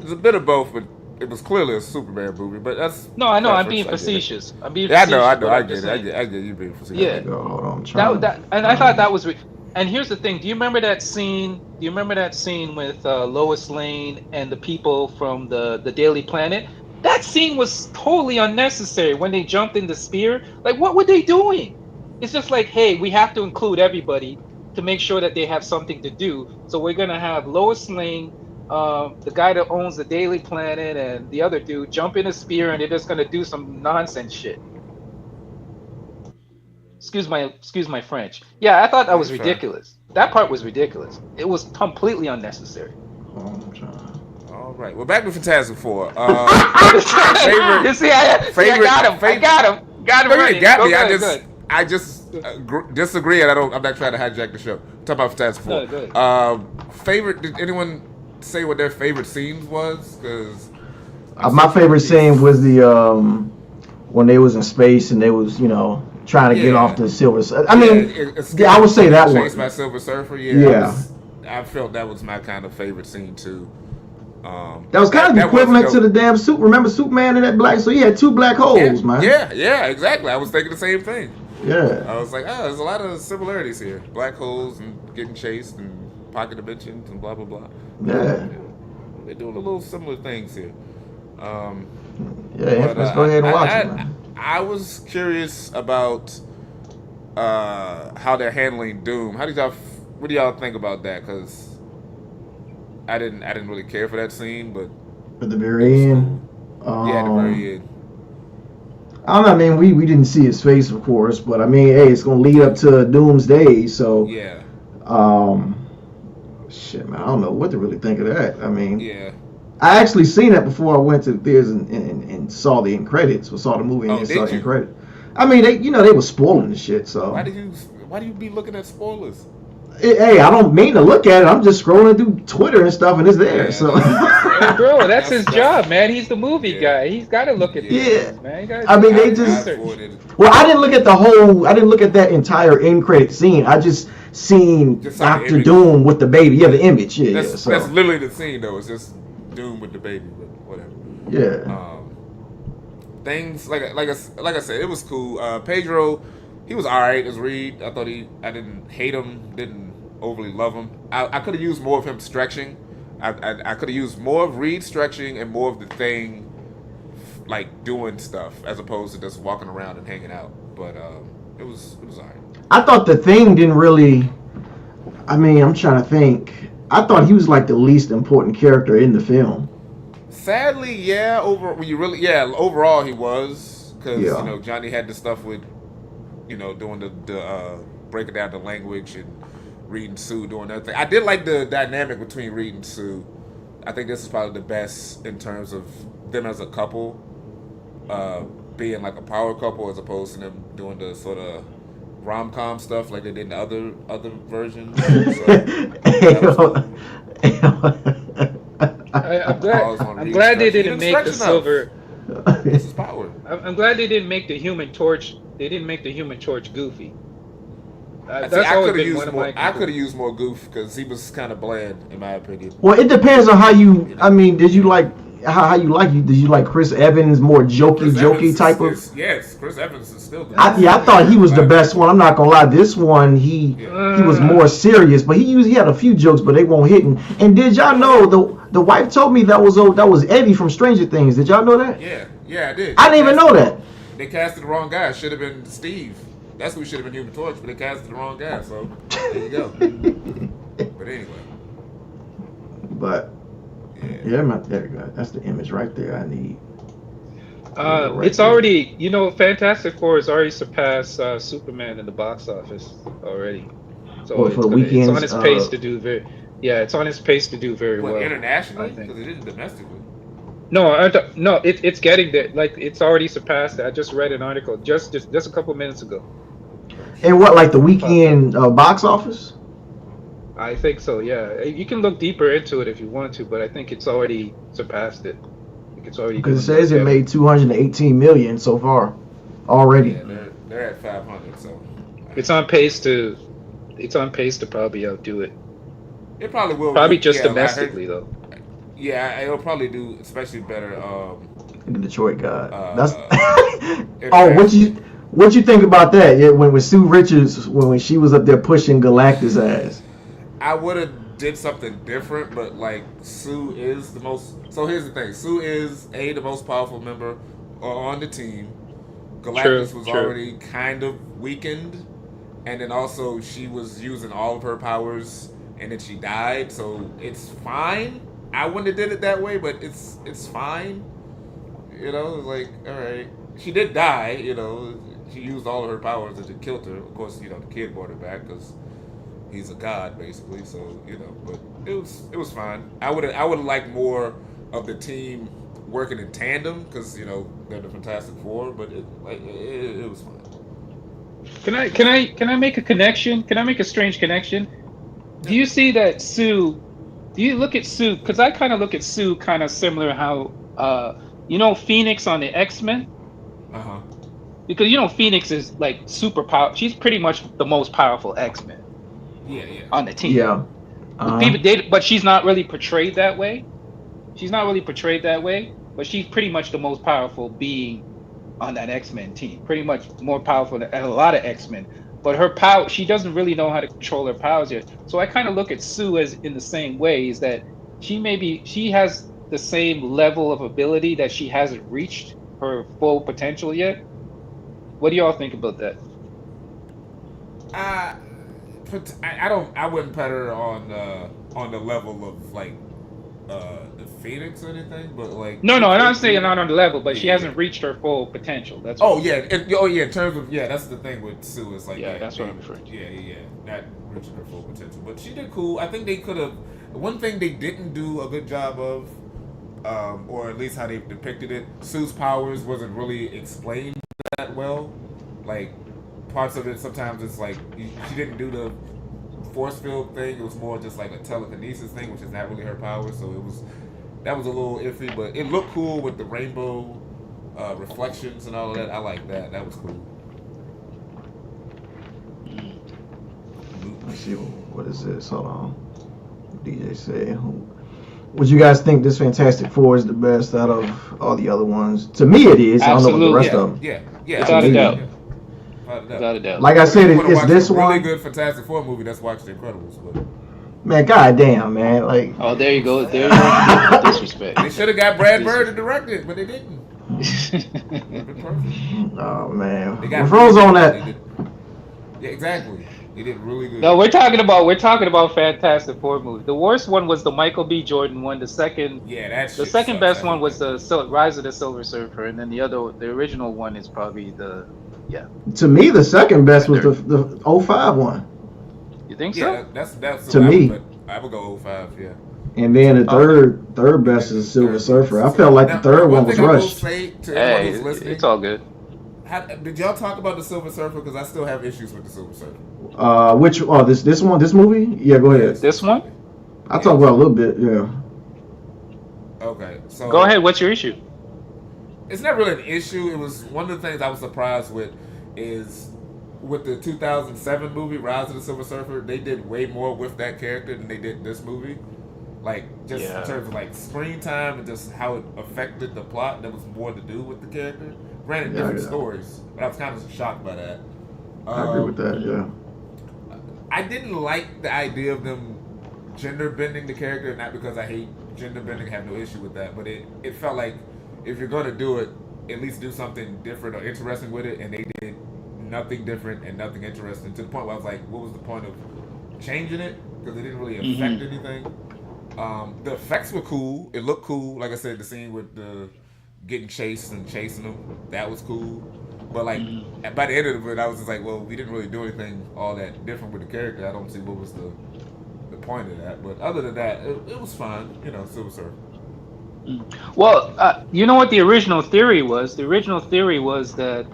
Speaker 4: It's a bit of both, but it was clearly a Superman movie. But that's
Speaker 3: No, I know I'm
Speaker 4: preference.
Speaker 3: being
Speaker 4: I get it.
Speaker 3: facetious. I'm being
Speaker 4: Yeah, I know. I
Speaker 3: facetious,
Speaker 4: know.
Speaker 3: but
Speaker 4: I
Speaker 3: I'm
Speaker 4: get
Speaker 3: just
Speaker 4: it. I
Speaker 3: saying.
Speaker 4: get. I get you being
Speaker 2: There
Speaker 4: facetious.
Speaker 2: we
Speaker 3: Yeah,
Speaker 2: go. Hold on. I'm
Speaker 3: that
Speaker 2: trying.
Speaker 3: that, and I thought that was. And here's the thing. Do you remember that scene? Do you remember that scene with Lois Lane and the people from the Daily Planet? That scene was totally unnecessary when they jumped in the spear. Like, what were they doing? It's just like, hey, we have to include everybody to make sure that they have something to do. So we're gonna have Lois Lane, the guy that owns the Daily Planet, and the other dude jump in a spear, and they're just gonna do some nonsense shit. Excuse my French. Yeah, I thought that
Speaker 4: No,
Speaker 3: was
Speaker 4: you're fine.
Speaker 3: ridiculous. That part was ridiculous. It was completely unnecessary.
Speaker 2: Hold on. I'm trying.
Speaker 4: All right. Well, back to Fantastic Four.
Speaker 3: You see, I got him. I got him. Got him
Speaker 4: No, you
Speaker 3: ready.
Speaker 4: didn't got
Speaker 3: Go
Speaker 4: me.
Speaker 3: good, good.
Speaker 4: I just disagree, and I'm not trying to hijack the show. Talk about Fantastic Four.
Speaker 3: No, good.
Speaker 4: Favorite? Did anyone say what their favorite scenes was? Because
Speaker 2: My favorite scene was the when they was in space and they was trying to get off the Silver Surfer. I mean, I would say that one.
Speaker 4: Chased by Silver Surfer.
Speaker 2: Yeah.
Speaker 4: I felt that was my kind of favorite scene too.
Speaker 2: That was kind of equivalent to the damn suit. Remember Superman in that black? So he had two black holes, man.
Speaker 4: Yeah, exactly. I was thinking the same thing.
Speaker 2: Yeah.
Speaker 4: I was like, there's a lot of similarities here. Black holes and getting chased and pocket dimensions and blah blah blah.
Speaker 2: Yeah.
Speaker 4: They're doing a little similar things here.
Speaker 2: Let's go ahead and watch it, man.
Speaker 4: I was curious about how they're handling Doom. What do y'all think about that? Because I didn't really care for that scene, but
Speaker 2: at the very end.
Speaker 4: At the very end.
Speaker 2: I don't know. I mean, we didn't see his face, of course, but I mean, hey, it's gonna lead up to Doomsday, so
Speaker 4: yeah.
Speaker 2: Shit, man, I don't know what to really think of that. I mean,
Speaker 4: yeah.
Speaker 2: I actually seen that before I went to the theaters and saw the end credits, or saw the movie and saw the end credits. I mean, they were spoiling the shit. So
Speaker 4: why do you be looking at spoilers?
Speaker 2: Hey, I don't mean to look at it. I'm just scrolling through Twitter and stuff, and it's there.
Speaker 4: Yeah,
Speaker 2: so,
Speaker 3: hey, bro, that's his job, man. He's the movie guy. He's got to look at this, man.
Speaker 2: I mean, they just. Well, I didn't look at I didn't look at that entire end credit scene. I just seen Dr. Doom with the baby. Yeah, the image. Yeah,
Speaker 4: that's literally the scene, though. It's just Doom with the baby, but whatever.
Speaker 2: Yeah.
Speaker 4: Things like I said, it was cool. Pedro, he was alright as Reed. I didn't hate him, didn't overly love him. I could have used more of him stretching. I could have used more of Reed stretching and more of the Thing, like doing stuff as opposed to just walking around and hanging out. But it was alright. I
Speaker 2: thought the Thing didn't really. I mean, I'm trying to think. I thought he was like the least important character in the film.
Speaker 4: Sadly, yeah. Overall he was, because Johnny had the stuff with, doing the breaking down the language and Reed and Sue doing everything. I did like the dynamic between Reed and Sue. I think this is probably the best in terms of them as a couple, being like a power couple as opposed to them doing the sort of rom-com stuff like they did in the other versions.
Speaker 3: I'm glad they didn't make the Silver.
Speaker 4: This is power.
Speaker 3: I'm glad they didn't make the Human Torch. They didn't make the Human Torch goofy.
Speaker 4: That's always been one of my. I could have used more goof because he was kind of bland, in my opinion.
Speaker 2: Well, it depends on how you. I mean, did you like how you like you? Did you like Chris Evans more jokey type of?
Speaker 4: Yes, Chris Evans is still good.
Speaker 2: I thought he was the best one. I'm not gonna lie. This one, he was more serious, but he had a few jokes, but they won't hit. And did y'all know the wife told me that was Eddie from Stranger Things? Did y'all know that?
Speaker 4: Yeah, I did.
Speaker 2: I didn't even know that.
Speaker 4: They casted the wrong guy. Should have been Steve. That's who should have been Human Torch, but they casted the wrong guy. So there you go. But anyway.
Speaker 2: But yeah, there you go. That's the image right there. I need.
Speaker 3: It's already, Fantastic Four has already surpassed Superman in the box office already. So it's on its pace to do it's on its pace to do very well.
Speaker 4: Internationally, because it didn't domestically.
Speaker 3: No, it's getting there. Like it's already surpassed it. I just read an article just a couple minutes ago.
Speaker 2: And what, like the weekend box office?
Speaker 3: I think so. Yeah, you can look deeper into it if you want to, but I think it's already surpassed it. It's already
Speaker 2: because it says it made 218 million so far already.
Speaker 4: Yeah, they're at 500, so
Speaker 3: it's on pace to probably outdo it.
Speaker 4: It probably will.
Speaker 3: Probably just domestically though.
Speaker 4: Yeah, it'll probably do especially better.
Speaker 2: The Detroit God. That's what you think about that? Yeah, when Sue Richards when she was up there pushing Galactus ass.
Speaker 4: I would have did something different, but like Sue is the most. So here's the thing: Sue is the most powerful member on the team. Galactus was already kind of weakened, and then also she was using all of her powers, and then she died. So it's fine. I wouldn't have did it that way, but it's fine. Like all right, she did die. She used all of her powers and it killed her. Of course, the kid brought her back because he's a god basically. So but it was fine. I would like more of the team working in tandem because they're the Fantastic Four, but it was fine.
Speaker 3: Can I make a connection? Can I make a strange connection? Do
Speaker 4: Yeah.
Speaker 3: you see that Sue? Do you look at Sue? Because I kind of look at Sue kind of similar how Phoenix on the X-Men.
Speaker 4: Uh huh.
Speaker 3: Because Phoenix is like super power. She's pretty much the most powerful X-Men
Speaker 4: Yeah, yeah.
Speaker 3: on the team.
Speaker 2: Yeah.
Speaker 3: But she's not really portrayed that way. She's not really portrayed that way. But she's pretty much the most powerful being on that X-Men team. Pretty much more powerful than a lot of X-Men. But her power, she doesn't really know how to control her powers yet. So I kind of look at Sue as in the same way, is that she has the same level of ability that she hasn't reached her full potential yet. What do y'all think about that?
Speaker 4: I wouldn't put her on the level of like the Phoenix or anything, but like
Speaker 3: No, I'm not saying not on the level, but she
Speaker 4: Yeah.
Speaker 3: hasn't reached her full potential. That's what
Speaker 4: Oh yeah, in terms of that's the thing with Sue is like
Speaker 3: Yeah, that's what I'm referring to.
Speaker 4: Yeah, not reaching her full potential, but she did cool. I think they could have. One thing they didn't do a good job of, or at least how they depicted it, Sue's powers wasn't really explained that well. Like parts of it, sometimes it's like she didn't do the force field thing. It was more just like a telekinesis thing, which is not really her power. So that was a little iffy, but it looked cool with the rainbow reflections and all of that. I like that. That was cool.
Speaker 2: Let's see, what is this? Hold on. DJ say, would you guys think this Fantastic Four is the best out of all the other ones? To me, it is. I don't know what the rest of them.
Speaker 4: Yeah.
Speaker 3: Without a doubt.
Speaker 4: Without
Speaker 3: a doubt.
Speaker 2: Like I said, it's this
Speaker 4: a really
Speaker 2: one.
Speaker 4: good Fantastic Four movie. That's watched The Incredibles, but
Speaker 2: Man, goddamn, man, like.
Speaker 3: Oh, there you go. There you go. Disrespect.
Speaker 4: they should have got Brad Bird to direct it, but they didn't.
Speaker 2: Oh man,
Speaker 4: They got
Speaker 2: Referrals on
Speaker 4: They
Speaker 2: that.
Speaker 4: did. Yeah, exactly. They did really good.
Speaker 3: No, we're talking about Fantastic Four movies. The worst one was the Michael B. Jordan one. The second best one was the Rise of the Silver Surfer, and then the original one is probably
Speaker 2: To me, the second best was the 05 one.
Speaker 3: You think so?
Speaker 4: That's
Speaker 2: To me.
Speaker 4: I would go 05, yeah.
Speaker 2: And then the third best is Silver Surfer. I felt like the third one was rushed.
Speaker 3: Hey, it's all good.
Speaker 4: Did y'all talk about the Silver Surfer? Because I still have issues with the Silver Surfer.
Speaker 2: Which this one, this movie? Yeah, go ahead.
Speaker 3: This one?
Speaker 2: I'll talk about it a little bit. Yeah.
Speaker 4: Okay, so
Speaker 3: Go ahead. What's your issue?
Speaker 4: it's not really an issue. It was one of the things I was surprised with is with the 2007 movie Rise of the Silver Surfer, they did way more with that character than they did this movie. Like just in terms of like screen time and just how it affected the plot. There was more to do with the character. Granted, different stories, but I was kind of shocked by that.
Speaker 2: I agree with that. Yeah.
Speaker 4: I didn't like the idea of them gender bending the character, not because I hate gender bending, I have no issue with that, but it felt like if you're gonna do it, at least do something different or interesting with it, and they did nothing different and nothing interesting to the point where I was like, what was the point of changing it? Because it didn't really affect anything. The effects were cool. It looked cool. Like I said, the scene with the getting chased and chasing them, that was cool. But like by the end of it, I was just like, well, we didn't really do anything all that different with the character. I don't see what was the point of that. But other than that, it was fine. Silver Surfer.
Speaker 3: Well, you know what the original theory was? The original theory was that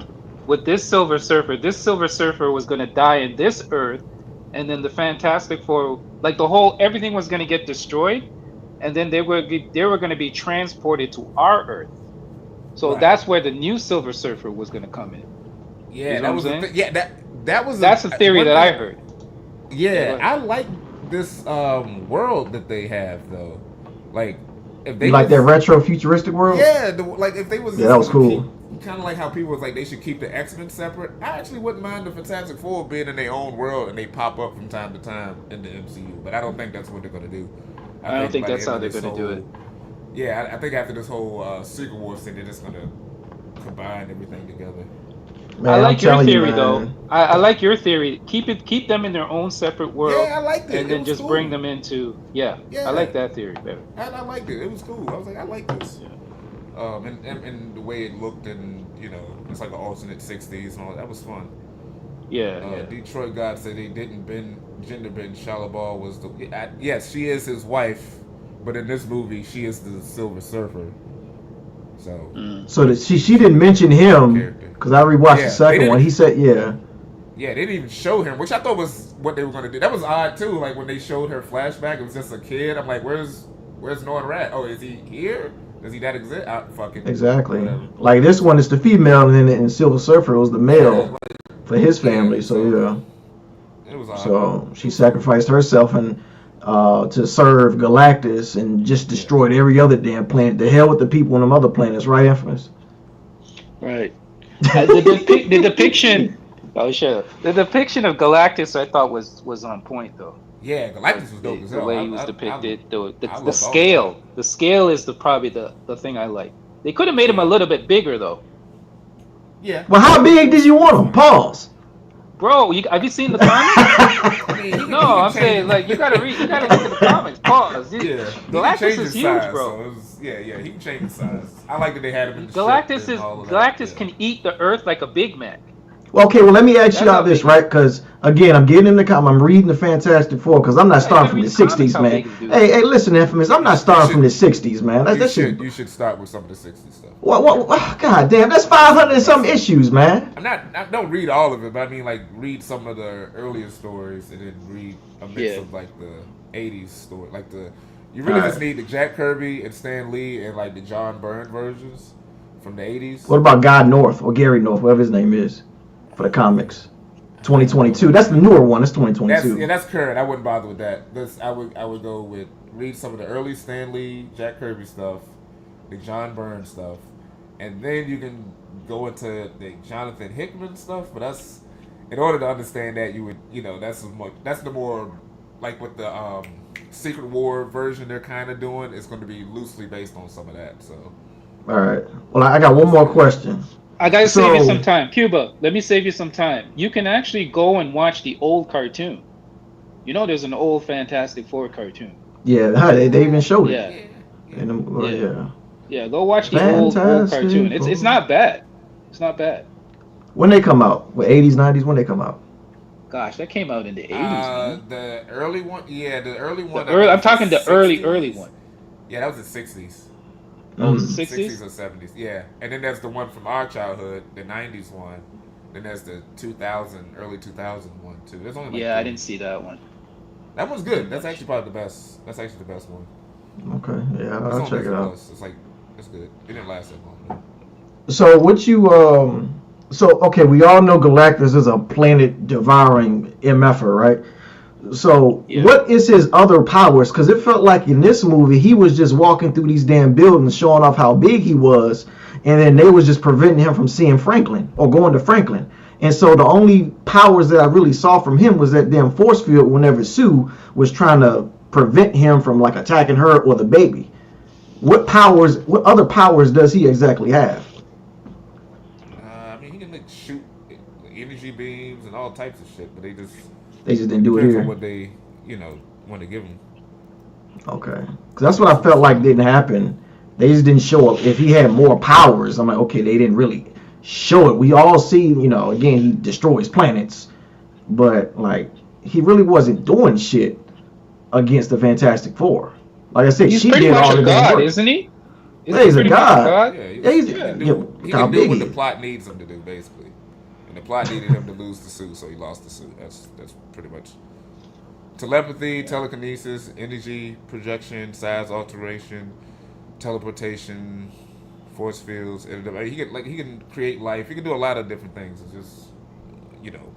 Speaker 3: with this Silver Surfer was going to die in this Earth, and then the Fantastic Four, like everything was going to get destroyed, and then they were going to be transported to our Earth. So that's where the new Silver Surfer was going to come in.
Speaker 4: Yeah,
Speaker 3: you know
Speaker 4: that was
Speaker 3: that's the theory that I heard.
Speaker 4: Yeah, I like this world that they have though. Like if they
Speaker 2: like that retro futuristic world.
Speaker 4: Yeah, like if they was
Speaker 2: that was cool.
Speaker 4: Kind of like how people was like they should keep the X-Men separate. I actually wouldn't mind the Fantastic Four being in their own world and they pop up from time to time in the MCU, but I don't think that's what they're gonna do.
Speaker 3: I don't think that's how they're gonna do it.
Speaker 4: Yeah, I think after this whole Secret Wars thing, they're just gonna combine everything together.
Speaker 2: Man,
Speaker 3: I like your theory though. I like your theory. Keep them in their own separate world.
Speaker 4: Yeah, I liked it.
Speaker 3: And then just bring them into I like that theory better.
Speaker 4: I liked it. It was cool. I was like, I like this.
Speaker 3: Yeah.
Speaker 4: And the way it looked, and it's like an alternate '60s and all that was fun.
Speaker 3: Yeah.
Speaker 4: Detroit God said they didn't gender bend. Shalabal was yes, she is his wife, but in this movie she is the Silver Surfer. So
Speaker 3: Mm.
Speaker 2: So that she didn't mention him
Speaker 4: character.
Speaker 2: because I rewatched the
Speaker 4: Yeah, they
Speaker 2: second one.
Speaker 4: didn't.
Speaker 2: He said, yeah.
Speaker 4: Yeah, they didn't even show him, which I thought was what they were going to do. That was odd too. Like when they showed her flashback, it was just a kid. I'm like, where's Norrin Rat? Oh, is he here? Does he that exist? Fucking
Speaker 2: Exactly.
Speaker 4: whatever.
Speaker 2: Like this one is the female, and then in Silver Surfer it was the male
Speaker 4: Yeah,
Speaker 2: for his family.
Speaker 4: yeah,
Speaker 2: So yeah.
Speaker 4: it was odd.
Speaker 2: So she sacrificed herself and to serve Galactus and just destroyed every other damn planet. The hell with the people on them other planets, right, Infamous?
Speaker 3: Right. The depiction. Oh shit. The depiction of Galactus I thought was on point though.
Speaker 4: Yeah, Galactus was dope as
Speaker 3: The
Speaker 4: hell.
Speaker 3: way he was depicted,
Speaker 4: I
Speaker 3: the
Speaker 4: love
Speaker 3: scale. The scale is probably the thing I like. They could have made him a little bit bigger though.
Speaker 4: Yeah.
Speaker 2: Well, how big did you want him? Pause.
Speaker 3: Bro, have you seen the comics? No, I'm saying like you gotta look at the comics. Pause.
Speaker 4: Yeah, he can
Speaker 3: Galactus
Speaker 4: change
Speaker 3: is
Speaker 4: his
Speaker 3: huge,
Speaker 4: size,
Speaker 3: bro.
Speaker 4: So he can change his size. I like that they had him in the
Speaker 3: Galactus
Speaker 4: ship and all of
Speaker 3: Galactus
Speaker 4: that.
Speaker 3: can eat the Earth like a Big Mac.
Speaker 2: Well, okay, well, let me ask you
Speaker 3: That's
Speaker 2: all
Speaker 3: how
Speaker 2: this,
Speaker 3: big
Speaker 2: right? Because, again, I'm getting in the I'm reading the Fantastic Four because I'm not
Speaker 3: Yeah,
Speaker 2: starting
Speaker 3: you
Speaker 2: from
Speaker 3: gotta
Speaker 2: the
Speaker 3: read the
Speaker 2: 60s,
Speaker 3: comics, how
Speaker 2: man.
Speaker 3: big it is.
Speaker 2: Hey, listen, Infamous, I'm not starting from the 60s, man. That shit.
Speaker 4: You should start with some of the '60s stuff.
Speaker 2: What, God damn, that's 500 and some issues, man.
Speaker 4: I don't read all of it, but I mean like read some of the earlier stories and then read a mix of like the '80s story, like you really just need the Jack Kirby and Stan Lee and like the John Byrne versions from the '80s.
Speaker 2: What about Guy North or Gary North, whatever his name is, for the comics? 2022. That's the newer one. That's 2022.
Speaker 4: That's current. I wouldn't bother with that. I would go with read some of the early Stan Lee, Jack Kirby stuff, the John Byrne stuff, and then you can go into the Jonathan Hickman stuff. But that's in order to understand that you would that's the more like with the Secret War version they're kind of doing. It's going to be loosely based on some of that. So
Speaker 2: All right. Well, I got one more question.
Speaker 3: I gotta save you some time. Cuba, let me save you some time. You can actually go and watch the old cartoon. There's an old Fantastic Four cartoon.
Speaker 2: Yeah, they even showed it.
Speaker 3: Yeah. Yeah, go watch the old cartoon. It's not bad. It's not bad.
Speaker 2: When they come out? What, 80s, 90s? When they come out?
Speaker 3: Gosh, that came out in the 80s, man.
Speaker 4: The early one, the early one.
Speaker 3: I'm talking the
Speaker 4: 60s.
Speaker 3: early one.
Speaker 4: Yeah, that was the 60s.
Speaker 3: Oh, 60s?
Speaker 4: or 70s, yeah. And then there's the one from our childhood, the 90s one. Then there's the early 2000 one too. There's only like
Speaker 3: I didn't see that one.
Speaker 4: That one's good. That's actually probably the best. That's actually the best one.
Speaker 2: Okay, yeah, I'll check it out.
Speaker 4: It's good. It didn't last that long.
Speaker 2: So what you okay, we all know Galactus is a planet devouring MFer, right? So what is his other powers? Because it felt like in this movie he was just walking through these damn buildings showing off how big he was, and then they was just preventing him from seeing Franklin or going to Franklin. And so the only powers that I really saw from him was that damn force field whenever Sue was trying to prevent him from like attacking her or the baby. What other powers does he exactly have?
Speaker 4: I mean, he can shoot energy beams and all types of shit, but they just
Speaker 2: didn't do it
Speaker 4: depends
Speaker 2: here.
Speaker 4: on what they want to give him.
Speaker 2: Okay, because that's what I felt like didn't happen. They just didn't show up. If he had more powers, I'm like, okay, they didn't really show it. We all see, again, he destroys planets, but like he really wasn't doing shit against the Fantastic Four. Like I said,
Speaker 3: he's
Speaker 2: she
Speaker 3: pretty
Speaker 2: did
Speaker 3: much
Speaker 2: all
Speaker 3: a
Speaker 2: the damn
Speaker 3: god,
Speaker 2: work.
Speaker 3: isn't he?
Speaker 2: Yeah, he's a god.
Speaker 4: Yeah,
Speaker 2: Yeah,
Speaker 4: he can do what the plot needs him to do, basically. And the plot needed him to lose the suit, so he lost the suit. That's pretty much telepathy, telekinesis, energy projection, size alteration, teleportation, force fields. And he can create life. He can do a lot of different things. It's just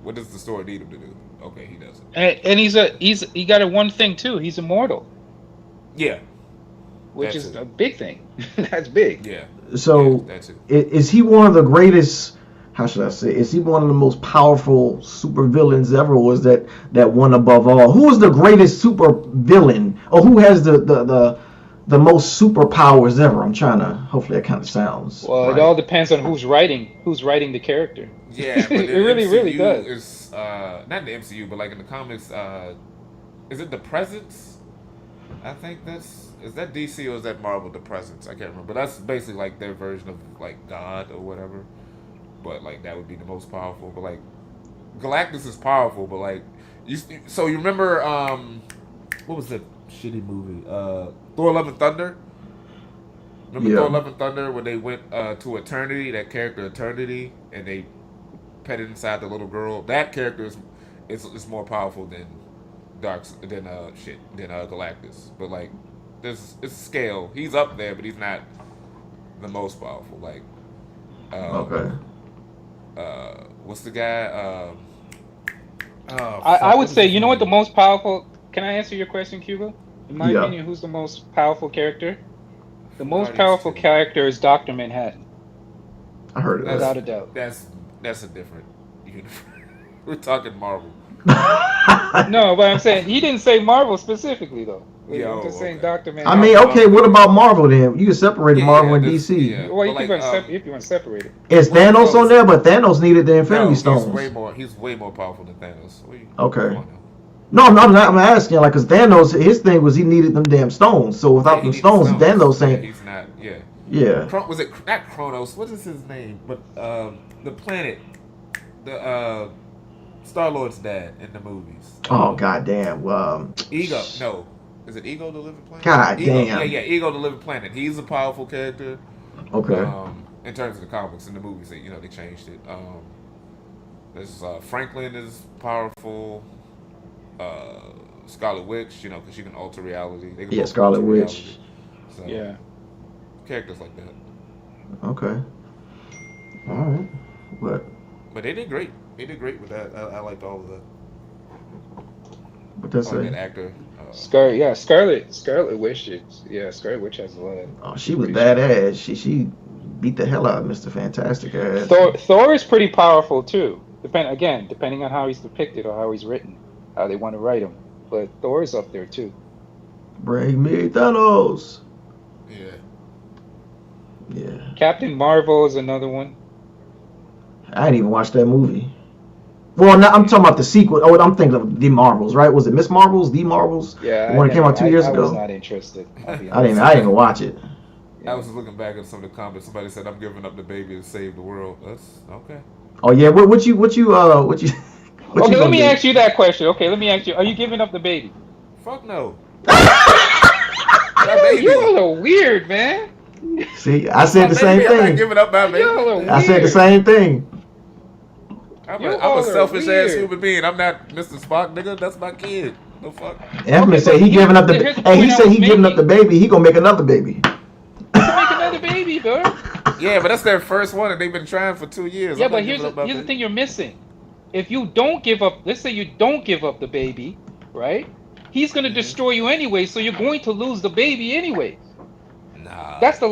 Speaker 4: what does the story need him to do? Okay, he does it.
Speaker 3: And he got one thing too. He's immortal.
Speaker 4: Yeah.
Speaker 3: Which is a big thing. That's big.
Speaker 4: Yeah.
Speaker 2: So
Speaker 4: that's it.
Speaker 2: Is he one of the greatest? How should I say? Is he one of the most powerful supervillains ever? Or is that one above all? Who is the greatest supervillain, or who has the most superpowers ever? I'm trying to. Hopefully, that kind of sounds.
Speaker 3: Well,
Speaker 2: right.
Speaker 3: It all depends on who's writing the character.
Speaker 4: Yeah, but
Speaker 3: it really does.
Speaker 4: It's not in the MCU, but like in the comics, is it the Presence? I think is that DC or is that Marvel? The Presence, I can't remember. But that's basically like their version of like God or whatever. But like that would be the most powerful. But like Galactus is powerful, but like so you remember what was the shitty movie? Thor: Love and Thunder. Remember Thor: Love and Thunder when they went to Eternity, that character Eternity, and they petted inside the little girl. That character is more powerful than Galactus. But like, it's a scale. He's up there, but he's not the most powerful. Like,
Speaker 2: Okay.
Speaker 4: what's the guy?
Speaker 3: I would say, you know what the most powerful? Can I answer your question, Cuba? In my
Speaker 2: Yeah.
Speaker 3: opinion, who's the most powerful character? The most
Speaker 4: Guardians
Speaker 3: powerful
Speaker 4: 2.
Speaker 3: character is Dr. Manhattan,
Speaker 2: I heard of that.
Speaker 3: without a doubt.
Speaker 4: That's a different universe. We're talking Marvel.
Speaker 3: No, but I'm saying he didn't say Marvel specifically though.
Speaker 4: Yeah,
Speaker 3: I'm just saying
Speaker 4: okay.
Speaker 3: Dr.
Speaker 2: I
Speaker 3: Manhattan.
Speaker 2: mean, okay, what about Marvel then? You can separate
Speaker 4: Yeah,
Speaker 2: Marvel and
Speaker 4: this-
Speaker 2: DC.
Speaker 4: yeah.
Speaker 3: Well,
Speaker 4: But
Speaker 3: if you want to separate it.
Speaker 2: Is Thanos on there? But Thanos needed the Infinity
Speaker 4: No,
Speaker 2: Stones.
Speaker 4: He's way more powerful than Thanos.
Speaker 2: Okay.
Speaker 4: Come on now.
Speaker 2: No, I'm asking, like, because Thanos, his thing was he needed them damn stones. So without
Speaker 4: Yeah,
Speaker 2: them
Speaker 4: he
Speaker 2: stones,
Speaker 4: needs
Speaker 2: Thanos
Speaker 4: Yeah,
Speaker 2: ain't.
Speaker 4: he's not. Yeah.
Speaker 2: Yeah.
Speaker 4: Was it not Kronos? What is his name? But the planet, the Star-Lord's dad in the movies.
Speaker 2: Oh goddamn.
Speaker 4: Ego. No, is it Ego the Living Planet?
Speaker 2: God
Speaker 4: Ego.
Speaker 2: damn.
Speaker 4: Yeah. Ego the Living Planet. He's a powerful character.
Speaker 2: Okay.
Speaker 4: In terms of the comics, in the movies, they changed it. There's Franklin is powerful. Scarlet Witch, because she can alter reality. They can
Speaker 2: Yeah,
Speaker 4: both
Speaker 2: Scarlet
Speaker 4: alter
Speaker 2: Witch.
Speaker 4: reality. So,
Speaker 3: Yeah.
Speaker 4: characters like that.
Speaker 2: Okay. All right.
Speaker 4: But they did great. They did great with that. I liked all of that.
Speaker 2: What that's
Speaker 4: I like
Speaker 2: say?
Speaker 4: that actor.
Speaker 3: Scarlet Witch. Scarlet Witch has a lot of.
Speaker 2: Oh, she was badass. She beat the hell out of Mr. Fantastic ass.
Speaker 3: Thor is pretty powerful too. Depending on how he's depicted or how he's written, how they want to write him. But Thor is up there too.
Speaker 2: Bring me Thanos.
Speaker 4: Yeah.
Speaker 2: Yeah.
Speaker 3: Captain Marvel is another one.
Speaker 2: I didn't even watch that movie. Well, no, I'm talking about the sequel. Oh, I'm thinking of The Marvels, right? Was it Miss Marvels? The Marvels?
Speaker 3: Yeah,
Speaker 2: The one that came out 2 years
Speaker 3: I
Speaker 2: ago.
Speaker 3: was not interested. I'll be
Speaker 2: I didn't
Speaker 3: honest.
Speaker 2: even watch it.
Speaker 4: I was just looking back at some of the comments. Somebody said, "I'm giving up the baby to save the world." That's okay.
Speaker 2: Oh yeah, what you
Speaker 3: Okay, let
Speaker 2: gonna
Speaker 3: me
Speaker 2: do?
Speaker 3: ask you that question. Okay, let me ask you: are you giving up the baby?
Speaker 4: Fuck no. My baby.
Speaker 3: You're a little weird, man.
Speaker 2: See, I said the same
Speaker 4: I'm not
Speaker 2: thing.
Speaker 4: giving up my baby.
Speaker 3: You're a little weird.
Speaker 2: I said the same thing.
Speaker 4: I'm
Speaker 3: You
Speaker 4: a
Speaker 3: all are
Speaker 4: selfish ass
Speaker 3: weird.
Speaker 4: human being. I'm not Mr. Spock, nigga. That's my kid. No fuck.
Speaker 2: Anthony
Speaker 3: Okay,
Speaker 2: said
Speaker 3: but
Speaker 2: he giving up the.
Speaker 3: here's the
Speaker 2: Hey, he
Speaker 3: point I
Speaker 2: said
Speaker 3: was
Speaker 2: he giving up the
Speaker 3: making.
Speaker 2: baby. He gonna make another baby.
Speaker 3: Make another baby, bro.
Speaker 4: Yeah, but that's their first one, and they've been trying for 2 years.
Speaker 3: Yeah,
Speaker 4: I'm not
Speaker 3: but here's
Speaker 4: giving up my
Speaker 3: the
Speaker 4: baby.
Speaker 3: thing you're missing. If you don't give up, let's say you don't give up the baby, right? He's gonna destroy you anyway, so you're going to lose the baby anyway.
Speaker 4: Nah.
Speaker 3: That's the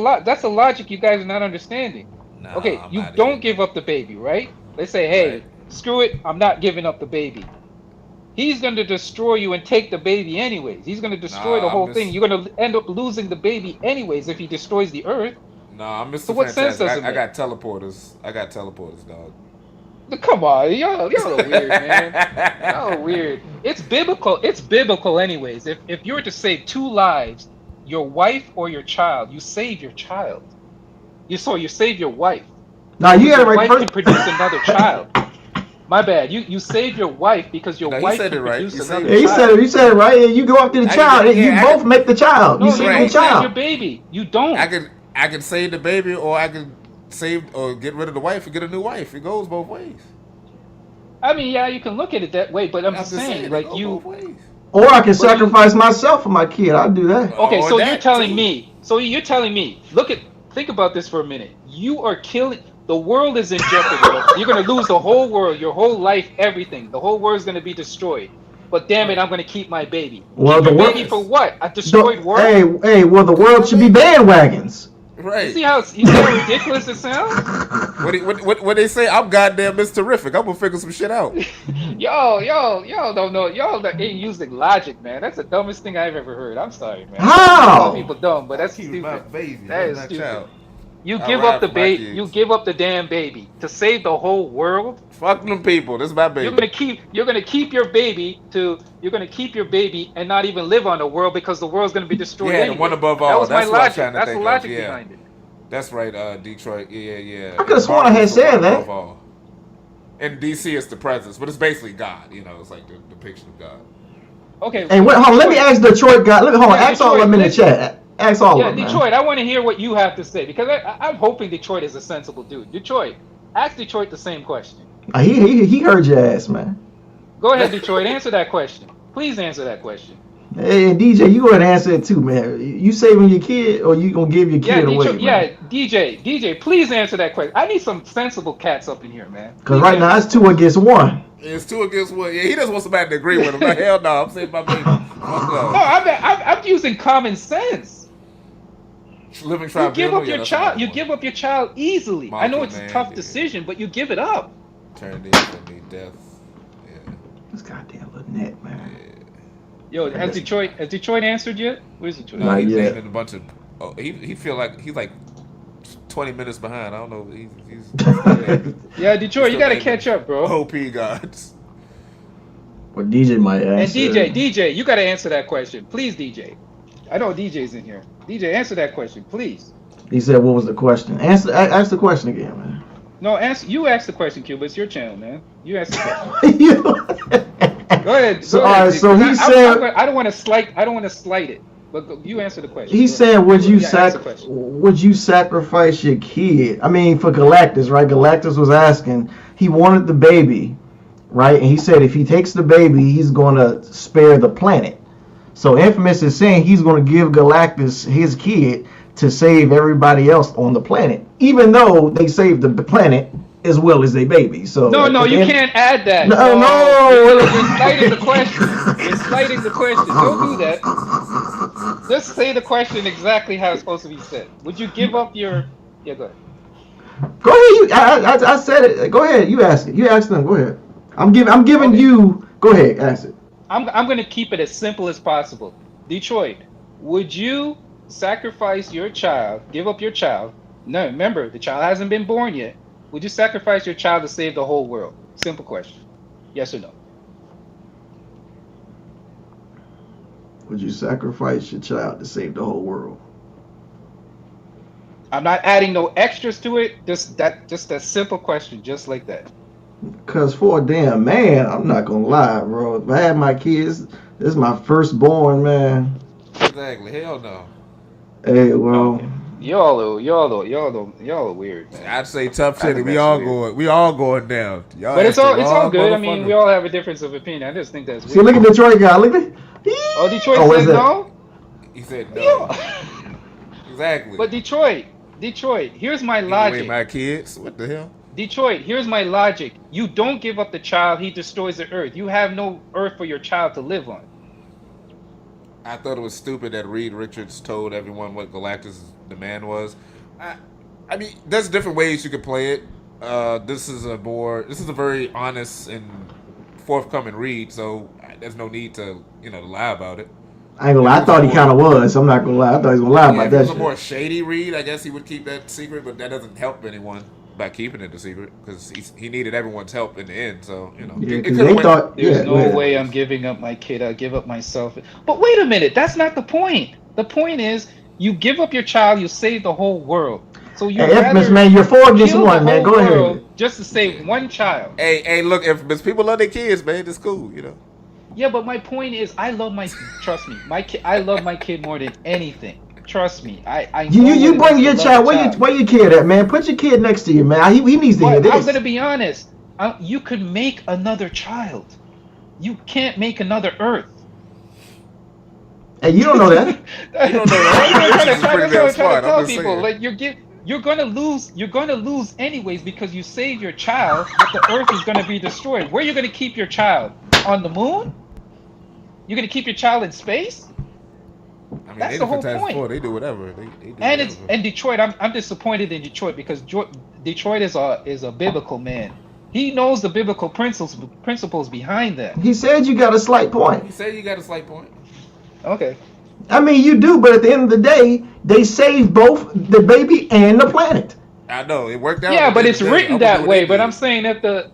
Speaker 3: logic you guys are not understanding.
Speaker 4: Nah,
Speaker 3: Okay,
Speaker 4: I'm
Speaker 3: you
Speaker 4: outta
Speaker 3: don't
Speaker 4: here.
Speaker 3: give up the baby, right? Let's say, hey,
Speaker 4: Right.
Speaker 3: screw it, I'm not giving up the baby. He's going to destroy you and take the baby anyways. He's going to destroy the whole thing. You're going to end up losing the baby anyways if he destroys the Earth.
Speaker 4: Nah, I'm Mr.
Speaker 3: So what sense
Speaker 4: Fantastic.
Speaker 3: does it
Speaker 4: I
Speaker 3: make?
Speaker 4: got teleporters. dog.
Speaker 3: Come on, y'all are weird, man. Y'all are weird. It's biblical. It's biblical anyways. If you were to save 2 lives, your wife or your child, you save your child. You save your wife.
Speaker 2: Now you
Speaker 3: Because
Speaker 2: got it
Speaker 3: your
Speaker 2: right
Speaker 3: wife
Speaker 2: first.
Speaker 3: can produce another child. My bad. You save your wife because your
Speaker 4: No, he
Speaker 3: wife
Speaker 4: said
Speaker 3: can
Speaker 4: it right.
Speaker 3: produce
Speaker 4: He said
Speaker 3: another
Speaker 2: Yeah, he
Speaker 3: child.
Speaker 2: said it. You said it right. Yeah, you go after the
Speaker 4: I
Speaker 2: child.
Speaker 4: can-
Speaker 2: and
Speaker 4: yeah,
Speaker 2: you
Speaker 4: I
Speaker 2: both
Speaker 4: can-
Speaker 2: make the child.
Speaker 3: No,
Speaker 2: You
Speaker 3: you
Speaker 2: save
Speaker 3: don't
Speaker 2: the
Speaker 3: save your
Speaker 2: child.
Speaker 3: baby. You don't.
Speaker 4: I can save the baby, or I can save or get rid of the wife and get a new wife. It goes both ways.
Speaker 3: I mean, yeah, you can look at it that way, but I'm just saying,
Speaker 4: it
Speaker 3: like
Speaker 4: goes both ways.
Speaker 2: Or I can
Speaker 3: But
Speaker 2: sacrifice myself for my kid. I'll do that.
Speaker 3: okay,
Speaker 4: Or
Speaker 3: so
Speaker 4: that
Speaker 3: you're telling
Speaker 4: too.
Speaker 3: me. Think about this for a minute. You are killing. The world is in jeopardy. You're gonna lose the whole world, your whole life, everything. The whole world's gonna be destroyed. But damn it, I'm gonna keep my baby.
Speaker 2: Well,
Speaker 3: Keep
Speaker 2: the
Speaker 3: your
Speaker 2: world-
Speaker 3: baby for what? A destroyed world?
Speaker 2: Hey, well, the world should be bandwagons.
Speaker 4: Right.
Speaker 3: You see how ridiculous it sounds?
Speaker 4: What they say? I'm goddamn Mr. Terrific. I'm gonna figure some shit out.
Speaker 3: Y'all don't know. Y'all ain't using logic, man. That's the dumbest thing I've ever heard. I'm sorry, man.
Speaker 2: How?
Speaker 3: Some people dumb, but that's
Speaker 4: He was
Speaker 3: stupid.
Speaker 4: my baby.
Speaker 3: That is
Speaker 4: my
Speaker 3: stupid.
Speaker 4: child.
Speaker 3: You
Speaker 4: I
Speaker 3: give
Speaker 4: ride
Speaker 3: up the
Speaker 4: for my
Speaker 3: baby.
Speaker 4: kids.
Speaker 3: You give up the damn baby to save the whole world.
Speaker 4: Fuck them people. This is my baby.
Speaker 3: You're gonna keep your baby and not even live on the world because the world's gonna be destroyed
Speaker 4: Yeah, the
Speaker 3: anyway.
Speaker 4: one above
Speaker 3: That
Speaker 4: all.
Speaker 3: was
Speaker 4: That's
Speaker 3: my
Speaker 4: what I'm
Speaker 3: logic.
Speaker 4: trying to
Speaker 3: That's the
Speaker 4: think of,
Speaker 3: logic
Speaker 4: yeah.
Speaker 3: behind it.
Speaker 4: That's right, Detroit. Yeah.
Speaker 2: I could've sworn I had
Speaker 4: Marvel's the
Speaker 2: said
Speaker 4: one
Speaker 2: that.
Speaker 4: above all. in DC it's the presence, but it's basically God. You know, it's like the depiction of God.
Speaker 3: Okay.
Speaker 2: Hey, wait, hold on. Let me ask Detroit guy. Hold on.
Speaker 3: Yeah,
Speaker 2: Ask all of them in the chat. Ask all
Speaker 3: Yeah,
Speaker 2: of them, man.
Speaker 3: Detroit, I want to hear what you have to say because I'm hoping Detroit is a sensible dude. Detroit, ask Detroit the same question.
Speaker 2: He heard your ass, man.
Speaker 3: Go ahead, Detroit. Answer that question. Please answer that question.
Speaker 2: Hey, DJ, you go ahead and answer it too, man. You saving your kid or you gonna give your
Speaker 3: Yeah,
Speaker 2: kid away,
Speaker 3: Detroit,
Speaker 2: man?
Speaker 3: DJ, please answer that question. I need some sensible cats up in here, man.
Speaker 2: Because
Speaker 3: Please
Speaker 2: right now
Speaker 3: answer
Speaker 2: it's 2 against 1.
Speaker 4: It's 2 against 1. Yeah, he doesn't want somebody to agree with him. Like, hell no, I'm saying my baby. Fuck
Speaker 3: No,
Speaker 4: no.
Speaker 3: I'm using common sense.
Speaker 4: Living
Speaker 3: You
Speaker 4: tribunal.
Speaker 3: give up
Speaker 4: Yeah,
Speaker 3: your
Speaker 4: that's
Speaker 3: child.
Speaker 4: another
Speaker 3: You
Speaker 4: one.
Speaker 3: give up your child easily. I know
Speaker 4: Monkey
Speaker 3: it's a
Speaker 4: man,
Speaker 3: tough
Speaker 4: yeah.
Speaker 3: decision, but you give it up.
Speaker 4: Turned in for me, death. Yeah.
Speaker 2: This goddamn little net, man.
Speaker 3: Yo, has Detroit answered yet? Where's Detroit?
Speaker 2: Not
Speaker 4: He's
Speaker 2: yet.
Speaker 4: naming a bunch of. Oh, he feel like he's like 20 minutes behind. I don't know. He's
Speaker 3: Yeah, Detroit, you
Speaker 4: still
Speaker 3: gotta
Speaker 4: naming
Speaker 3: catch up, bro.
Speaker 4: OP gods.
Speaker 2: Well, DJ might
Speaker 3: And
Speaker 2: answer.
Speaker 3: DJ, you gotta answer that question, please, DJ. I know DJ's in here. DJ, answer that question, please.
Speaker 2: He said, "What was the question?" Ask the question again, man.
Speaker 3: No, you ask the question, Cuba. It's your channel, man. You ask the question. Go ahead.
Speaker 2: So,
Speaker 3: go ahead,
Speaker 2: all right, so he said,
Speaker 3: I don't want to slight it, but you answer the question.
Speaker 2: he said, would you
Speaker 3: ask the question.
Speaker 2: would you sacrifice your kid? I mean, for Galactus, right? Galactus was asking. He wanted the baby, right? And he said if he takes the baby, he's going to spare the planet. So Infamous is saying he's going to give Galactus his kid to save everybody else on the planet, even though they saved the planet as well as their baby. So
Speaker 3: No, you can't add that.
Speaker 2: No.
Speaker 3: You're slighting the question. You're slighting the question. Don't do that. Just say the question exactly how it's supposed to be said. Would you give up your? Yeah, go ahead.
Speaker 2: Go ahead. I said it. Go ahead. You ask it. You ask them. Go ahead. I'm giving
Speaker 3: Okay.
Speaker 2: you. Go ahead. Ask it.
Speaker 3: I'm going to keep it as simple as possible. Detroit, would you sacrifice your child, give up your child? No, remember, the child hasn't been born yet. Would you sacrifice your child to save the whole world? Simple question. Yes or no?
Speaker 2: Would you sacrifice your child to save the whole world?
Speaker 3: I'm not adding no extras to it. Just a simple question, just like that.
Speaker 2: Because for a damn man, I'm not going to lie, bro. If I had my kids, this is my firstborn, man.
Speaker 4: Exactly. Hell no.
Speaker 2: Hey, well.
Speaker 3: Okay. Y'all are weird, man.
Speaker 4: I'd say tough
Speaker 3: I
Speaker 4: shit.
Speaker 3: think
Speaker 4: We
Speaker 3: that's
Speaker 4: all
Speaker 3: weird.
Speaker 4: going down. Y'all
Speaker 3: But it's all good. I
Speaker 4: motherfuckers.
Speaker 3: mean, we all have a difference of opinion. I just think that's weird.
Speaker 2: See, look at Detroit guy. Look at
Speaker 3: Oh, Detroit
Speaker 2: where's
Speaker 3: said
Speaker 2: that?
Speaker 3: no?
Speaker 4: He said no.
Speaker 3: Yeah.
Speaker 4: Exactly.
Speaker 3: But Detroit, here's my logic.
Speaker 4: Wait, my kids. What the hell?
Speaker 3: Detroit, here's my logic. You don't give up the child, he destroys the earth. You have no earth for your child to live on.
Speaker 4: I thought it was stupid that Reed Richards told everyone what Galactus' demand was. I mean, there's different ways you could play it. This is a very honest and forthcoming Reed, so there's no need to lie about it.
Speaker 2: I ain't gonna lie. I thought he kind of was. I'm not gonna lie. I thought he was gonna lie about
Speaker 4: If it
Speaker 2: that
Speaker 4: was a
Speaker 2: shit.
Speaker 4: more shady Reed, I guess he would keep that secret, but that doesn't help anyone by keeping it a secret because he needed everyone's help in the end. So
Speaker 2: Yeah,
Speaker 4: it
Speaker 2: because
Speaker 4: could've
Speaker 2: they
Speaker 4: went-
Speaker 2: thought.
Speaker 3: There's
Speaker 2: Yeah,
Speaker 3: no
Speaker 2: yeah.
Speaker 3: way I'm giving up my kid. I give up myself. But wait a minute, that's not the point. The point is you give up your child, you save the whole world. So you
Speaker 2: Hey, Infamous, man, you're 4 against
Speaker 3: kill
Speaker 2: 1,
Speaker 3: the
Speaker 2: man.
Speaker 3: whole
Speaker 2: Go ahead.
Speaker 3: world just to save one child.
Speaker 4: Hey, look, if people love their kids, man, it's cool,
Speaker 3: Yeah, but my point is, trust me, I love my kid more than anything. Trust me, I. know
Speaker 2: You
Speaker 3: what it
Speaker 2: bring
Speaker 3: is
Speaker 2: your
Speaker 3: to love
Speaker 2: child.
Speaker 3: a
Speaker 2: Where your kid at, man? Put your kid next to you, man. He needs to hear
Speaker 3: But I'm
Speaker 2: this.
Speaker 3: gonna be honest. You could make another child. You can't make another Earth.
Speaker 2: Hey, you don't know that.
Speaker 4: You don't know that.
Speaker 3: That's what I'm trying to
Speaker 4: smart,
Speaker 3: tell
Speaker 4: I'm just
Speaker 3: people.
Speaker 4: saying.
Speaker 3: Like you're gonna lose. You're gonna lose anyways because you saved your child, but the Earth is gonna be destroyed. Where are you gonna keep your child? On the moon? You're gonna keep your child in space?
Speaker 4: I mean,
Speaker 3: That's
Speaker 4: they
Speaker 3: the whole
Speaker 4: Fantastic
Speaker 3: point.
Speaker 4: Four, they do whatever. They do
Speaker 3: And
Speaker 4: whatever.
Speaker 3: Detroit. I'm disappointed in Detroit because Detroit is a biblical man. He knows the biblical principles behind that.
Speaker 2: He said you got a slight point.
Speaker 4: You say you got a slight point.
Speaker 3: Okay.
Speaker 2: I mean, you do, but at the end of the day, they saved both the baby and the planet.
Speaker 4: I know it worked out.
Speaker 3: Yeah,
Speaker 4: at
Speaker 3: but
Speaker 4: the
Speaker 3: it's
Speaker 4: end of the day.
Speaker 3: written
Speaker 4: I'm gonna
Speaker 3: that
Speaker 4: do what
Speaker 3: way.
Speaker 4: they
Speaker 3: But
Speaker 4: did.
Speaker 3: I'm saying that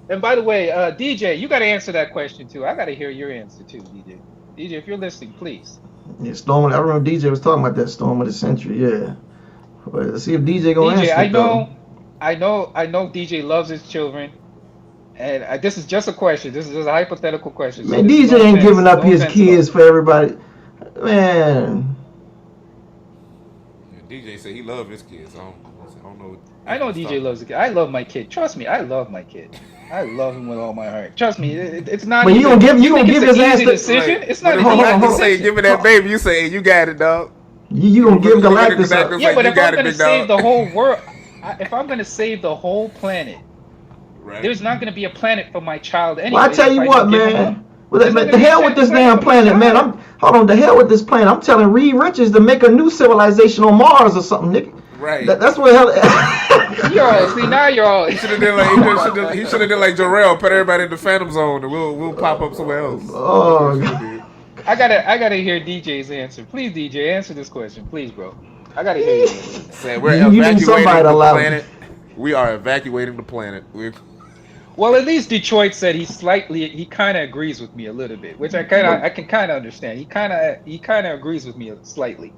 Speaker 3: and by the way, DJ, you got to answer that question too. I got to hear your answer too, DJ. DJ, if you're listening, please.
Speaker 2: Yeah, Storm. I remember DJ was talking about that storm of the century. Yeah, but let's see if DJ gonna
Speaker 3: DJ,
Speaker 2: answer it, though.
Speaker 3: I know DJ loves his children. And this is just a question. This is just a hypothetical question. So
Speaker 2: Man,
Speaker 3: this is
Speaker 2: DJ
Speaker 3: no
Speaker 2: ain't
Speaker 3: offense.
Speaker 2: giving up
Speaker 3: No
Speaker 2: his
Speaker 3: offense at all.
Speaker 2: kids for everybody. Man,
Speaker 4: DJ said he love his kids. I don't know.
Speaker 3: I know DJ loves the kid. I love my kid. Trust me, I love my kid. I love him with all my heart. Trust me, it's not
Speaker 2: but you
Speaker 3: even.
Speaker 2: gonna give
Speaker 3: You think it's
Speaker 2: his
Speaker 3: an
Speaker 2: ass
Speaker 3: easy
Speaker 2: to,
Speaker 3: decision?
Speaker 4: Right.
Speaker 3: It's not
Speaker 4: But
Speaker 3: an
Speaker 4: if you
Speaker 2: hold on,
Speaker 3: easy
Speaker 4: got to
Speaker 2: hold on.
Speaker 4: say,
Speaker 3: decision.
Speaker 4: give me that baby, you say, you got it, dog.
Speaker 2: you gonna give
Speaker 4: Look at
Speaker 2: Galactus
Speaker 4: Galactus
Speaker 2: up.
Speaker 3: Yeah,
Speaker 4: like,
Speaker 3: but
Speaker 4: you
Speaker 3: if
Speaker 4: got
Speaker 3: I'm
Speaker 4: it,
Speaker 3: gonna
Speaker 4: big
Speaker 3: save
Speaker 4: dog.
Speaker 3: the whole world, if I'm gonna save the whole planet,
Speaker 4: Right.
Speaker 3: there's not gonna be a planet for my child
Speaker 2: Well, I
Speaker 3: anyways
Speaker 2: tell
Speaker 3: if
Speaker 2: you
Speaker 3: I
Speaker 2: what,
Speaker 3: don't give him up.
Speaker 2: man. Well,
Speaker 3: There's not
Speaker 2: the
Speaker 3: gonna be a
Speaker 2: hell with this
Speaker 3: planet
Speaker 2: damn
Speaker 3: for my
Speaker 2: planet, man.
Speaker 3: child.
Speaker 2: Hold on. The hell with this planet. I'm telling Reed Richards to make a new civilization on Mars or something, nigga.
Speaker 4: Right.
Speaker 2: That's what hell.
Speaker 3: Yo, see now you're all.
Speaker 4: He should have done like he should have done like Jarrell, put everybody in the Phantom Zone, and we'll pop up somewhere else.
Speaker 2: Oh,
Speaker 4: That's what he should have did.
Speaker 3: I gotta hear DJ's answer. Please, DJ, answer this question, please, bro. I gotta hear your answer.
Speaker 4: Saying we're
Speaker 2: You need somebody
Speaker 4: evacuating
Speaker 2: to
Speaker 4: the
Speaker 2: allow-
Speaker 4: planet. We are evacuating the planet.
Speaker 3: Well, at least Detroit said he kind of agrees with me a little bit, which I can kind of understand. He kind of agrees with me slightly.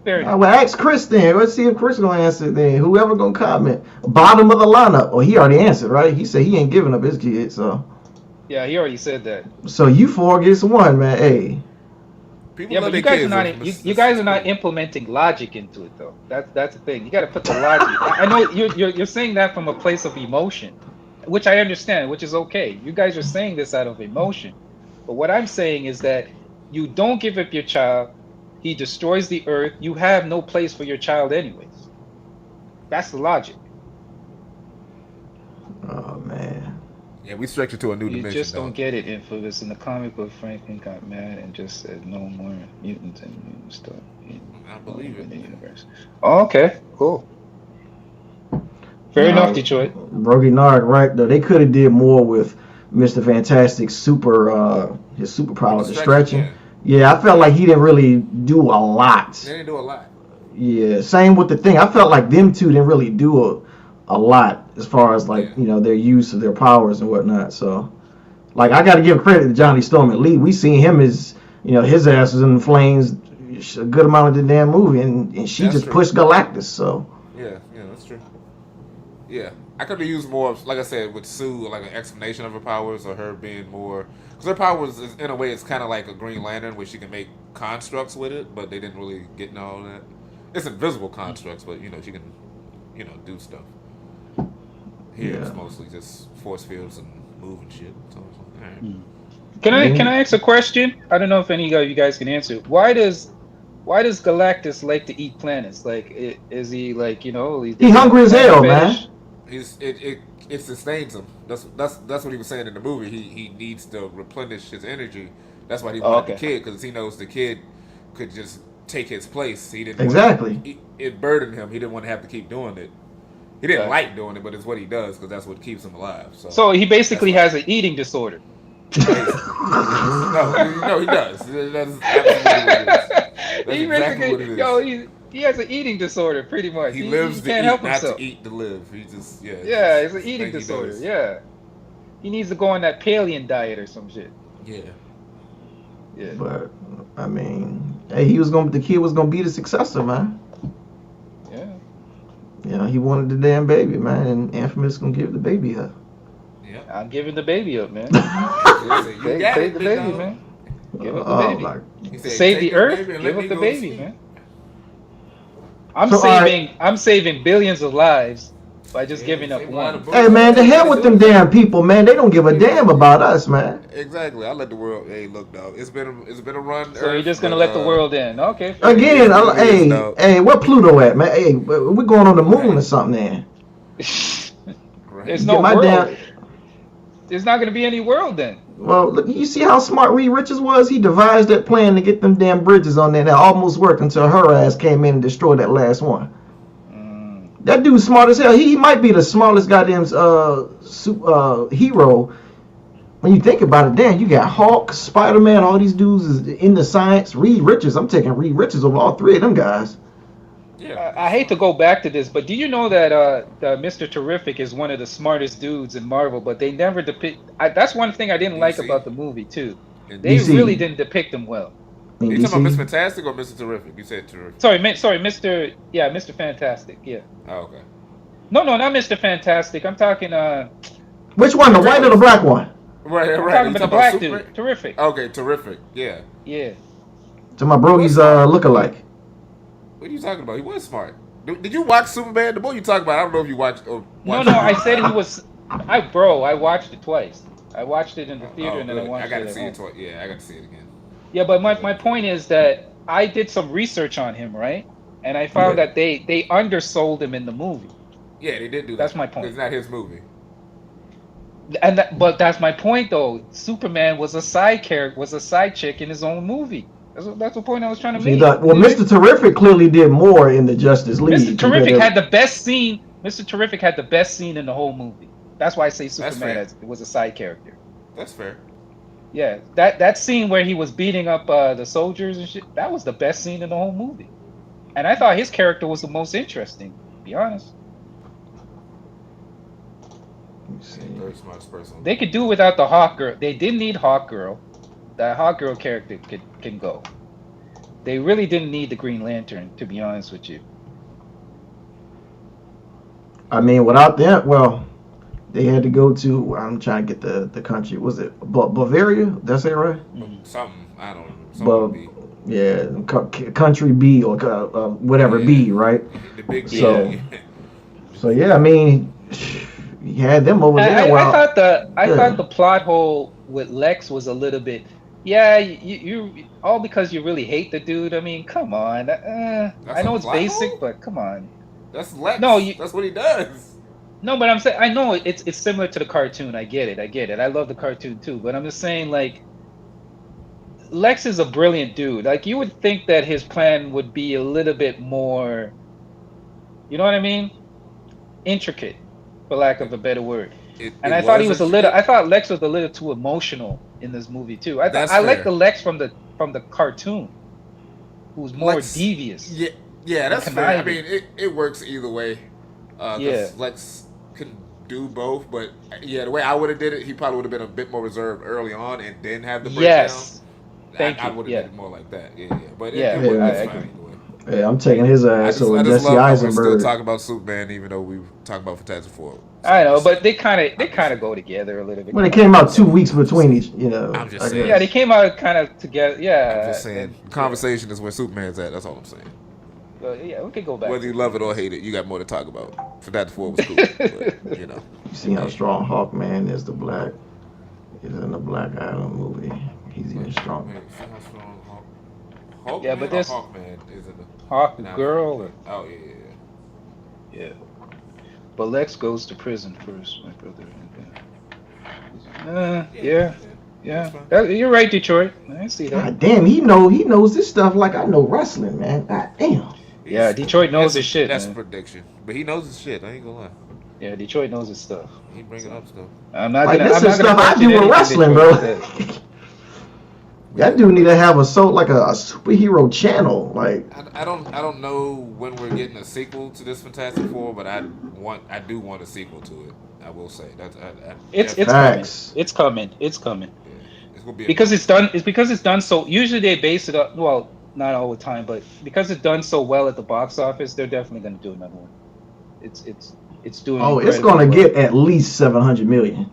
Speaker 3: Fair enough.
Speaker 2: Well, ask Chris then. Let's see if Chris gonna answer it then. Whoever gonna comment. Bottom of the lineup. Oh, he already answered, right? He said he ain't giving up his kids.
Speaker 3: Yeah, he already said that.
Speaker 2: So you 4 against 1, man. Hey.
Speaker 4: People
Speaker 3: Yeah,
Speaker 4: love
Speaker 3: but you
Speaker 4: their
Speaker 3: guys are
Speaker 4: kids.
Speaker 3: not you guys are not implementing logic into it though. That's the thing. You got to put the logic. I know you're saying that from a place of emotion, which I understand, which is okay. You guys are saying this out of emotion, but what I'm saying is that you don't give up your child. He destroys the earth. You have no place for your child anyways. That's the logic.
Speaker 2: Oh man.
Speaker 4: Yeah, we stretch it to a new
Speaker 3: You
Speaker 4: dimension.
Speaker 3: just don't
Speaker 4: dog.
Speaker 3: get it, Infamous. In the comic book, Franklin got mad and just said no more mutants and mutant stuff
Speaker 4: I believe
Speaker 3: in the
Speaker 4: it.
Speaker 3: universe. Oh, okay, cool. Fair enough, Detroit.
Speaker 2: Rogi Narg, right though. They could have did more with Mr. Fantastic's his superpower, the stretching. Yeah, I felt like he didn't really do a lot.
Speaker 4: They didn't do a lot.
Speaker 2: Yeah, same with the Thing. I felt like them two didn't really do a lot as far as like, their use of their powers and whatnot. So, like, I got to give credit to Johnny Storm at least. We seen him as, his ass was in flames a good amount of the damn movie, and she
Speaker 4: That's
Speaker 2: just
Speaker 4: true.
Speaker 2: pushed Galactus. So,
Speaker 4: Yeah, that's true. Yeah, I could have used more, like I said, with Sue, like an explanation of her powers or her being more. Because her powers, in a way, it's kind of like a Green Lantern where she can make constructs with it, but they didn't really get into all that. It's invisible constructs, but, she can, do stuff. Here, it's mostly just force fields and moving shit. So, all right.
Speaker 3: Can I ask a question? I don't know if any of you guys can answer. Why does Galactus like to eat planets? Like, is he like
Speaker 2: he hungry as hell, man.
Speaker 4: It sustains him. That's what he was saying in the movie. He needs to replenish his energy. That's why he wanted the kid, because he knows the kid could just take his place. He didn't it burdened him. He didn't want to have to keep doing it. He didn't like doing it, but it's what he does because that's what keeps him alive. So
Speaker 3: he basically has an eating disorder.
Speaker 4: No, he does. That's absolutely what it is.
Speaker 3: He has an eating disorder, pretty much.
Speaker 4: He lives
Speaker 3: he
Speaker 4: to
Speaker 3: can't
Speaker 4: eat,
Speaker 3: help
Speaker 4: not
Speaker 3: himself.
Speaker 4: to eat to live. He just
Speaker 3: it's an eating disorder. Yeah, he needs to go on that paleo diet or some shit.
Speaker 4: Yeah.
Speaker 2: But I mean, hey, the kid was gonna be the successor, man.
Speaker 3: Yeah.
Speaker 2: He wanted the damn baby, man, and Infamous gonna give the baby up.
Speaker 4: Yeah.
Speaker 3: I'm giving the baby up, man.
Speaker 4: Take
Speaker 3: the baby, man. Give up the baby. Save the earth. Give up the baby, man. I'm saving billions of lives by just giving up one.
Speaker 2: Hey, man, the hell with them damn people, man. They don't give a damn about us, man.
Speaker 4: Exactly. I let the world. Hey, look, dog. It's been a run.
Speaker 3: So you're just gonna let the world in? Okay.
Speaker 2: Again, hey, where Pluto at, man? Hey, we're going on the moon or something, then.
Speaker 3: There's no world. There's not gonna be any world then.
Speaker 2: Well, look, you see how smart Reed Richards was? He devised that plan to get them damn bridges on there that almost worked until her ass came in and destroyed that last one. That dude's smart as hell. He might be the smartest goddamn hero. When you think about it, damn, you got Hulk, Spider-Man, all these dudes is in the science. Reed Richards, I'm taking Reed Richards over all three of them guys.
Speaker 3: Yeah. I hate to go back to this, but do you know that Mr. Terrific is one of the smartest dudes in Marvel, but they never depict... that's one thing I didn't like about the movie, too. They really didn't depict him well.
Speaker 4: Are you talking about Mr. Fantastic or Mr. Terrific? You said Terrific.
Speaker 3: Sorry, Mr. Fantastic, yeah.
Speaker 4: Oh, okay.
Speaker 3: No, not Mr. Fantastic. I'm talking,
Speaker 2: Which one? The white or the black one?
Speaker 4: Right.
Speaker 3: I'm
Speaker 4: Right.
Speaker 3: talking
Speaker 4: You
Speaker 3: about the
Speaker 4: talking
Speaker 3: black
Speaker 4: about Superman?
Speaker 3: dude. Terrific.
Speaker 4: Okay. Terrific. Yeah.
Speaker 3: Yeah.
Speaker 2: To my bro, he's lookalike.
Speaker 4: What are you talking about? He was smart. Did you watch Superman? The boy you talking about? I don't know if you watched.
Speaker 3: No,
Speaker 4: Watched
Speaker 3: no. I
Speaker 4: it.
Speaker 3: said he was. I watched it twice. I watched it in the theater
Speaker 4: Oh,
Speaker 3: and then I
Speaker 4: good. I
Speaker 3: watched
Speaker 4: got
Speaker 3: it
Speaker 4: to
Speaker 3: at
Speaker 4: see it
Speaker 3: home.
Speaker 4: twice. Yeah, I got to see it again.
Speaker 3: Yeah, but my point is that I did some research on him, right? And I found
Speaker 2: Yeah.
Speaker 3: that they undersold him in the movie.
Speaker 4: Yeah, they did do
Speaker 3: That's
Speaker 4: that.
Speaker 3: my point.
Speaker 4: It's not his movie.
Speaker 3: But that's my point though. Superman was a side character, was a side chick in his own movie. That's the point I was trying to
Speaker 2: See
Speaker 3: make.
Speaker 2: that? Well, Mr. Terrific clearly did more in the Justice
Speaker 3: Mr.
Speaker 2: League compared
Speaker 3: Terrific
Speaker 2: to.
Speaker 3: had the best scene. Mr. Terrific had the best scene in the whole movie. That's why I say Superman
Speaker 4: fair.
Speaker 3: was a side character.
Speaker 4: That's fair.
Speaker 3: Yeah, that scene where he was beating up the soldiers and shit, that was the best scene in the whole movie. And I thought his character was the most interesting, to be honest.
Speaker 4: Very smart person.
Speaker 3: They could do without the Hawk Girl. They didn't need Hawk Girl. That Hawk Girl character can go. They really didn't need the Green Lantern, to be honest with you.
Speaker 2: I mean, without them, well, they had to go to. I'm trying to get the country. Was it Bavaria? That's it, right?
Speaker 4: Something. I don't know.
Speaker 2: But
Speaker 4: Something
Speaker 2: yeah, country B or whatever B, right?
Speaker 4: the big B.
Speaker 2: So- So yeah, I mean, you had them over there.
Speaker 3: I thought the plot hole with Lex was a little bit. Yeah, you all because you really hate the dude. I mean, come on. I know
Speaker 4: a
Speaker 3: it's
Speaker 4: plot
Speaker 3: basic,
Speaker 4: hole?
Speaker 3: but come on.
Speaker 4: That's Lex.
Speaker 3: No,
Speaker 4: that's what he does.
Speaker 3: No, but I'm saying I know it's similar to the cartoon. I get it. I love the cartoon too. But I'm just saying, like, Lex is a brilliant dude. Like, you would think that his plan would be a little bit more, you know what I mean? Intricate, for lack of a better word. I thought he was I thought Lex was a little too emotional in this movie too. I like the Lex from the cartoon, who's more devious.
Speaker 4: Yeah, that's fair. I
Speaker 3: conniving.
Speaker 4: mean, it works either way.
Speaker 3: Yeah.
Speaker 4: Lex can do both, but yeah, the way I would have did it, he probably would have been a bit more reserved early on and then have the breakdown.
Speaker 3: Yes.
Speaker 4: I would have did it more like that. Yeah. But
Speaker 3: Yeah,
Speaker 4: it worked.
Speaker 3: I
Speaker 4: It's fine
Speaker 3: agree.
Speaker 4: either way.
Speaker 2: Yeah, I'm taking his ass over Jesse
Speaker 4: love how we're still
Speaker 2: Eisenberg.
Speaker 4: talking about Superman, even though we talk about Fantastic Four.
Speaker 3: I know, but they kind of go together a little bit.
Speaker 2: When it came out 2 weeks between each, you know.
Speaker 4: I'm just
Speaker 2: I
Speaker 4: saying.
Speaker 2: guess.
Speaker 3: Yeah, they came out kind of together. Yeah.
Speaker 4: I'm just saying, conversation is where Superman's at. That's all I'm saying.
Speaker 3: Yeah, we could go back.
Speaker 4: Whether you love it or hate it, you got more to talk about. Fantastic Four was cool, but, you know.
Speaker 2: You see how strong Hawkman is in the Black Adam movie. He's even stronger.
Speaker 4: Wait, see how strong Hawkman
Speaker 3: Yeah, but
Speaker 4: or
Speaker 3: this-
Speaker 4: Hawkman is in the
Speaker 3: Hawk
Speaker 4: Nah.
Speaker 3: Girl.
Speaker 4: Oh yeah.
Speaker 3: But Lex goes to prison first, my brother. Yeah.
Speaker 4: That's fine.
Speaker 3: You're right, Detroit. I see that.
Speaker 2: God damn, he knows this stuff like I know wrestling, man. God damn.
Speaker 3: Yeah, Detroit knows his shit,
Speaker 4: That's
Speaker 3: man.
Speaker 4: prediction, but he knows his shit. I ain't gonna lie.
Speaker 3: Yeah, Detroit knows his stuff.
Speaker 4: He bringing up stuff.
Speaker 3: I'm not
Speaker 2: Like
Speaker 3: gonna.
Speaker 2: this
Speaker 3: I'm
Speaker 2: is
Speaker 3: not gonna
Speaker 2: stuff I
Speaker 3: question
Speaker 2: do with
Speaker 3: anything
Speaker 2: wrestling,
Speaker 3: Detroit
Speaker 2: bro.
Speaker 3: says.
Speaker 2: That dude need to have a superhero channel. Like
Speaker 4: I don't know when we're getting a sequel to this Fantastic Four, but I do want a sequel to it. I will say that's
Speaker 3: It's
Speaker 2: Facts.
Speaker 3: coming. It's coming. It's coming.
Speaker 4: yeah, it's gonna be
Speaker 3: Because it's done. It's because it's done so. Usually they base it up. Well, not all the time, but because it's done so well at the box office, they're definitely going to do another one. It's doing.
Speaker 2: it's
Speaker 3: incredibly
Speaker 2: gonna
Speaker 3: well.
Speaker 2: get at least 700 million.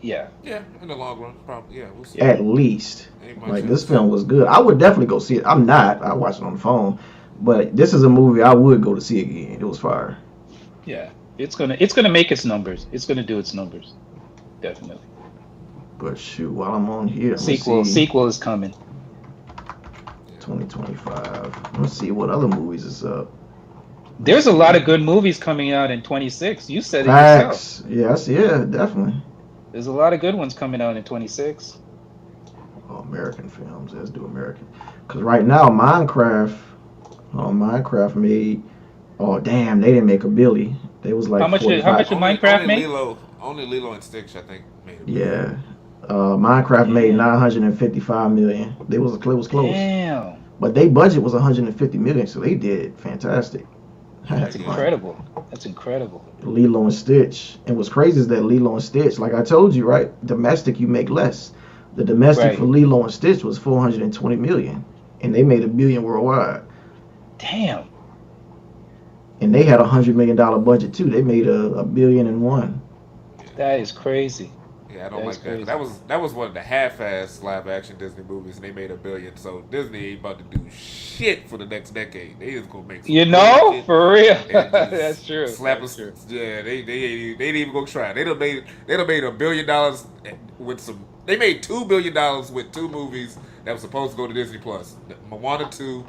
Speaker 3: Yeah.
Speaker 4: yeah in the long run probably we'll see.
Speaker 2: At least.
Speaker 4: Ain't much
Speaker 2: Like
Speaker 4: else.
Speaker 2: this film was good. I would definitely go see it. I'm not. I watched it on the phone, but this is a movie I would go to see again. It was fire.
Speaker 3: Yeah. It's gonna make its numbers. It's gonna do its numbers. Definitely.
Speaker 2: But shoot, while I'm on here, let's see,
Speaker 3: Sequel is coming.
Speaker 2: 2025. Let's see what other movies is up.
Speaker 3: There's a lot of good movies coming out in 26. You said it yourself.
Speaker 2: Facts. Yes, yeah, definitely.
Speaker 3: There's a lot of good ones coming out in 26.
Speaker 2: Oh, American films. Let's do American. Because right now, Minecraft made. Oh damn, they didn't make a billy. They was like
Speaker 3: How much did
Speaker 2: 45.
Speaker 3: Minecraft make?
Speaker 4: Only Lilo and Stitch I think made it.
Speaker 2: Yeah. Minecraft made 955 million. It was close.
Speaker 3: Damn.
Speaker 2: But their budget was 150 million, so they did fantastic.
Speaker 3: That's incredible. That's incredible.
Speaker 2: Lilo and Stitch. And what's crazy is that Lilo and Stitch, like I told you, right? Domestic, you make less. The domestic
Speaker 3: Right.
Speaker 2: for Lilo and Stitch was 420 million, and they made $1 billion worldwide.
Speaker 3: Damn.
Speaker 2: And they had $100 million budget too. They made $1 billion and one.
Speaker 4: Yeah,
Speaker 3: That is crazy.
Speaker 4: Yeah, I don't
Speaker 3: That is
Speaker 4: like that. 'Cause
Speaker 3: crazy.
Speaker 4: that was one of the half-ass live-action Disney movies, and they made $1 billion. So Disney ain't about to do shit for the next decade. They just gonna make some
Speaker 3: You know,
Speaker 4: bullshit
Speaker 3: for real.
Speaker 4: and
Speaker 3: That's
Speaker 4: just
Speaker 3: true.
Speaker 4: slap
Speaker 3: That's
Speaker 4: us.
Speaker 3: true.
Speaker 4: Yeah, they ain't even gonna try. They done made $1 billion with some. They made $2 billion with two movies that was supposed to go to Disney Plus, Moana 2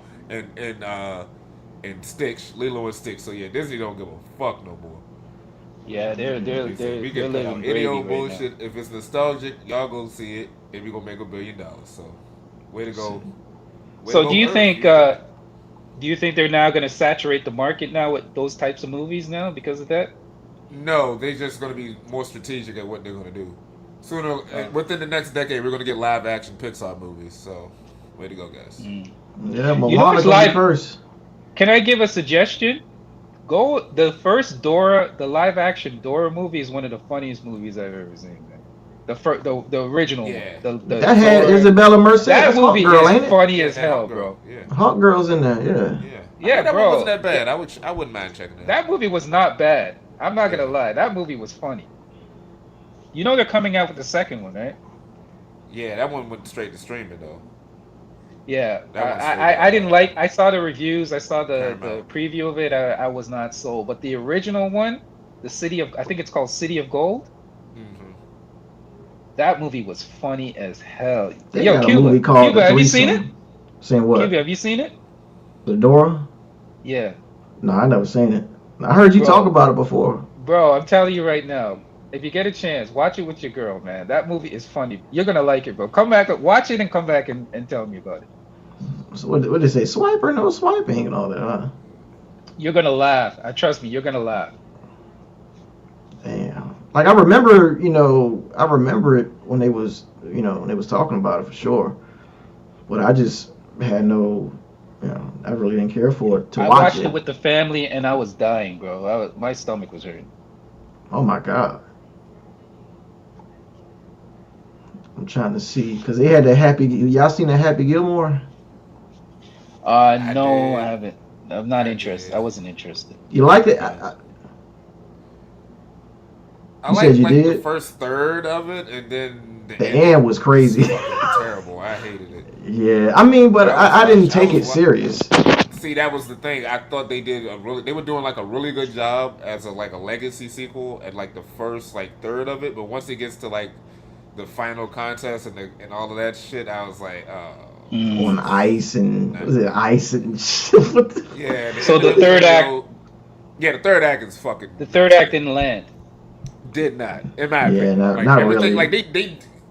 Speaker 4: and Stitch, Lilo and Stitch. So yeah, Disney don't give a fuck no more.
Speaker 3: Yeah,
Speaker 4: They said we
Speaker 3: they're
Speaker 4: can put out
Speaker 3: living
Speaker 4: any
Speaker 3: gravy
Speaker 4: old
Speaker 3: right now.
Speaker 4: bullshit. If it's nostalgic, y'all go see it, and we gonna make $1 billion. So, way to go,
Speaker 3: So
Speaker 4: Earth. You feel me?
Speaker 3: do you think they're now going to saturate the market now with those types of movies now because of that?
Speaker 4: No, they just gonna be more strategic at what they're gonna do. Sooner,
Speaker 3: Uh,
Speaker 4: within the next decade, we're gonna get live action Pixar movies. So, way to go, guys.
Speaker 3: mm.
Speaker 2: Yeah,
Speaker 3: You know
Speaker 2: Moana
Speaker 3: which
Speaker 2: gonna be
Speaker 3: live?
Speaker 2: first.
Speaker 3: Can I give a suggestion? Go the first Dora, the live action Dora movie is one of the funniest movies I've ever seen, man. The original one,
Speaker 4: Yeah,
Speaker 3: the
Speaker 2: That had
Speaker 3: Dora.
Speaker 2: Isabella Merced.
Speaker 3: That
Speaker 2: That's Hawk
Speaker 3: movie
Speaker 2: Girl,
Speaker 3: is
Speaker 2: ain't it?
Speaker 3: funny
Speaker 4: yeah,
Speaker 3: as
Speaker 4: that
Speaker 3: hell,
Speaker 4: Hawk Girl.
Speaker 3: bro.
Speaker 4: Yeah,
Speaker 2: Hawk Girl's in there. Yeah.
Speaker 4: yeah. I
Speaker 3: Yeah,
Speaker 4: heard that one wasn't
Speaker 3: bro.
Speaker 4: that bad. I wouldn't mind checking it out.
Speaker 3: That movie was not bad. I'm not gonna
Speaker 4: Yeah,
Speaker 3: lie. That movie was funny. You know they're coming out with the second one, right?
Speaker 4: yeah. That one went straight to streaming though.
Speaker 3: Yeah.
Speaker 4: That one straight to
Speaker 3: I didn't like. I saw the reviews. I saw the
Speaker 4: Paramount.
Speaker 3: preview of it. I was not sold. But the original one, the City of I think it's called City of Gold.
Speaker 4: Hmm.
Speaker 3: That movie was funny as hell.
Speaker 2: They
Speaker 3: Yo,
Speaker 2: got a movie called
Speaker 3: Cuba,
Speaker 2: The
Speaker 3: have you seen it?
Speaker 2: Threesome. Saying what?
Speaker 3: Cuba, have you seen it?
Speaker 2: The Dora?
Speaker 3: Yeah,
Speaker 2: No, I never seen it. I heard you talk
Speaker 3: bro,
Speaker 2: about it before.
Speaker 3: bro. I'm telling you right now. If you get a chance, watch it with your girl, man. That movie is funny. You're gonna like it, bro. Come back, watch it, and come back and tell me about it.
Speaker 2: So what did they say? Swiper? No swiping and all that, huh?
Speaker 3: You're gonna laugh. Trust me, you're gonna laugh.
Speaker 2: Damn. Like I remember, I remember it when they was, when they was talking about it for sure. But I just had no, I really didn't care for it to
Speaker 3: I
Speaker 2: watch
Speaker 3: watched
Speaker 2: it.
Speaker 3: it with the family, and I was dying, bro. My stomach was hurting.
Speaker 2: Oh my God. I'm trying to see because they had the Happy. Y'all seen the Happy Gilmore?
Speaker 4: I
Speaker 3: No, I
Speaker 4: did.
Speaker 3: haven't. I'm not
Speaker 4: I
Speaker 3: interested.
Speaker 4: did.
Speaker 3: I wasn't interested.
Speaker 2: You liked it?
Speaker 4: Yeah. I
Speaker 2: You said
Speaker 4: like
Speaker 2: you
Speaker 4: the
Speaker 2: did.
Speaker 4: first third of it, and then the
Speaker 2: The end
Speaker 4: ending
Speaker 2: was
Speaker 4: was
Speaker 2: crazy.
Speaker 4: fucking terrible. I hated it.
Speaker 2: Yeah, I mean, but I didn't take it serious.
Speaker 4: See, that was the thing. I thought they were doing like a really good job as a legacy sequel at like the first like third of it, but once it gets to like the final contest and all of that shit, I was like, oh, this
Speaker 2: On
Speaker 3: Mm.
Speaker 2: ice
Speaker 4: is
Speaker 2: and
Speaker 4: not
Speaker 2: was it
Speaker 4: good.
Speaker 2: ice and shit? What the-
Speaker 4: Yeah, the
Speaker 3: So
Speaker 4: end
Speaker 3: the
Speaker 4: of the
Speaker 3: third act,
Speaker 4: video. Yeah, the third act is fucking
Speaker 3: the third
Speaker 4: not
Speaker 3: act
Speaker 4: good.
Speaker 3: didn't land.
Speaker 4: Did not, in my
Speaker 2: Yeah,
Speaker 4: opinion.
Speaker 2: not
Speaker 4: Like
Speaker 2: not
Speaker 4: everything,
Speaker 2: really.
Speaker 4: like they,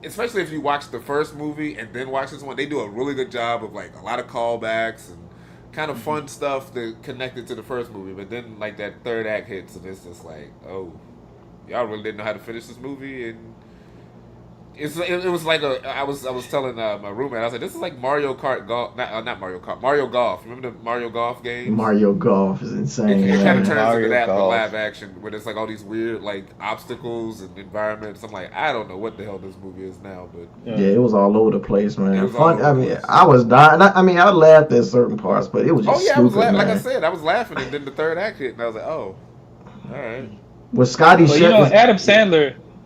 Speaker 4: especially if you watch the first movie and then watch this one, they do a really good job of like a lot of callbacks and kind of
Speaker 3: Hmm.
Speaker 4: fun stuff that connected to the first movie. But then like that third act hits and it's just like, oh, y'all really didn't know how to finish this movie, and it was like I was telling my roommate, I was like, this is like Mario Kart golf, not Mario Kart, Mario Golf. Remember the Mario Golf games?
Speaker 2: Mario Golf is insane,
Speaker 4: It kind of
Speaker 2: man.
Speaker 4: turns into
Speaker 3: Mario
Speaker 4: that, but
Speaker 3: Golf.
Speaker 4: live action, where there's like all these weird like obstacles and environments. I'm like, I don't know what the hell this movie is now, but
Speaker 2: Yeah, it was all over the place,
Speaker 4: it
Speaker 2: man.
Speaker 4: was all
Speaker 2: Fun.
Speaker 4: over
Speaker 2: I
Speaker 4: the
Speaker 2: mean,
Speaker 4: place.
Speaker 2: I was dying. I mean, I laughed at certain parts, but it was
Speaker 4: Oh
Speaker 2: just
Speaker 4: yeah, I was
Speaker 2: stupid,
Speaker 4: like I
Speaker 2: man.
Speaker 4: said, I was laughing, and then the third act hit, and I was like, oh, all right.
Speaker 3: Mm.
Speaker 2: Was Scotty
Speaker 3: But
Speaker 2: Shet?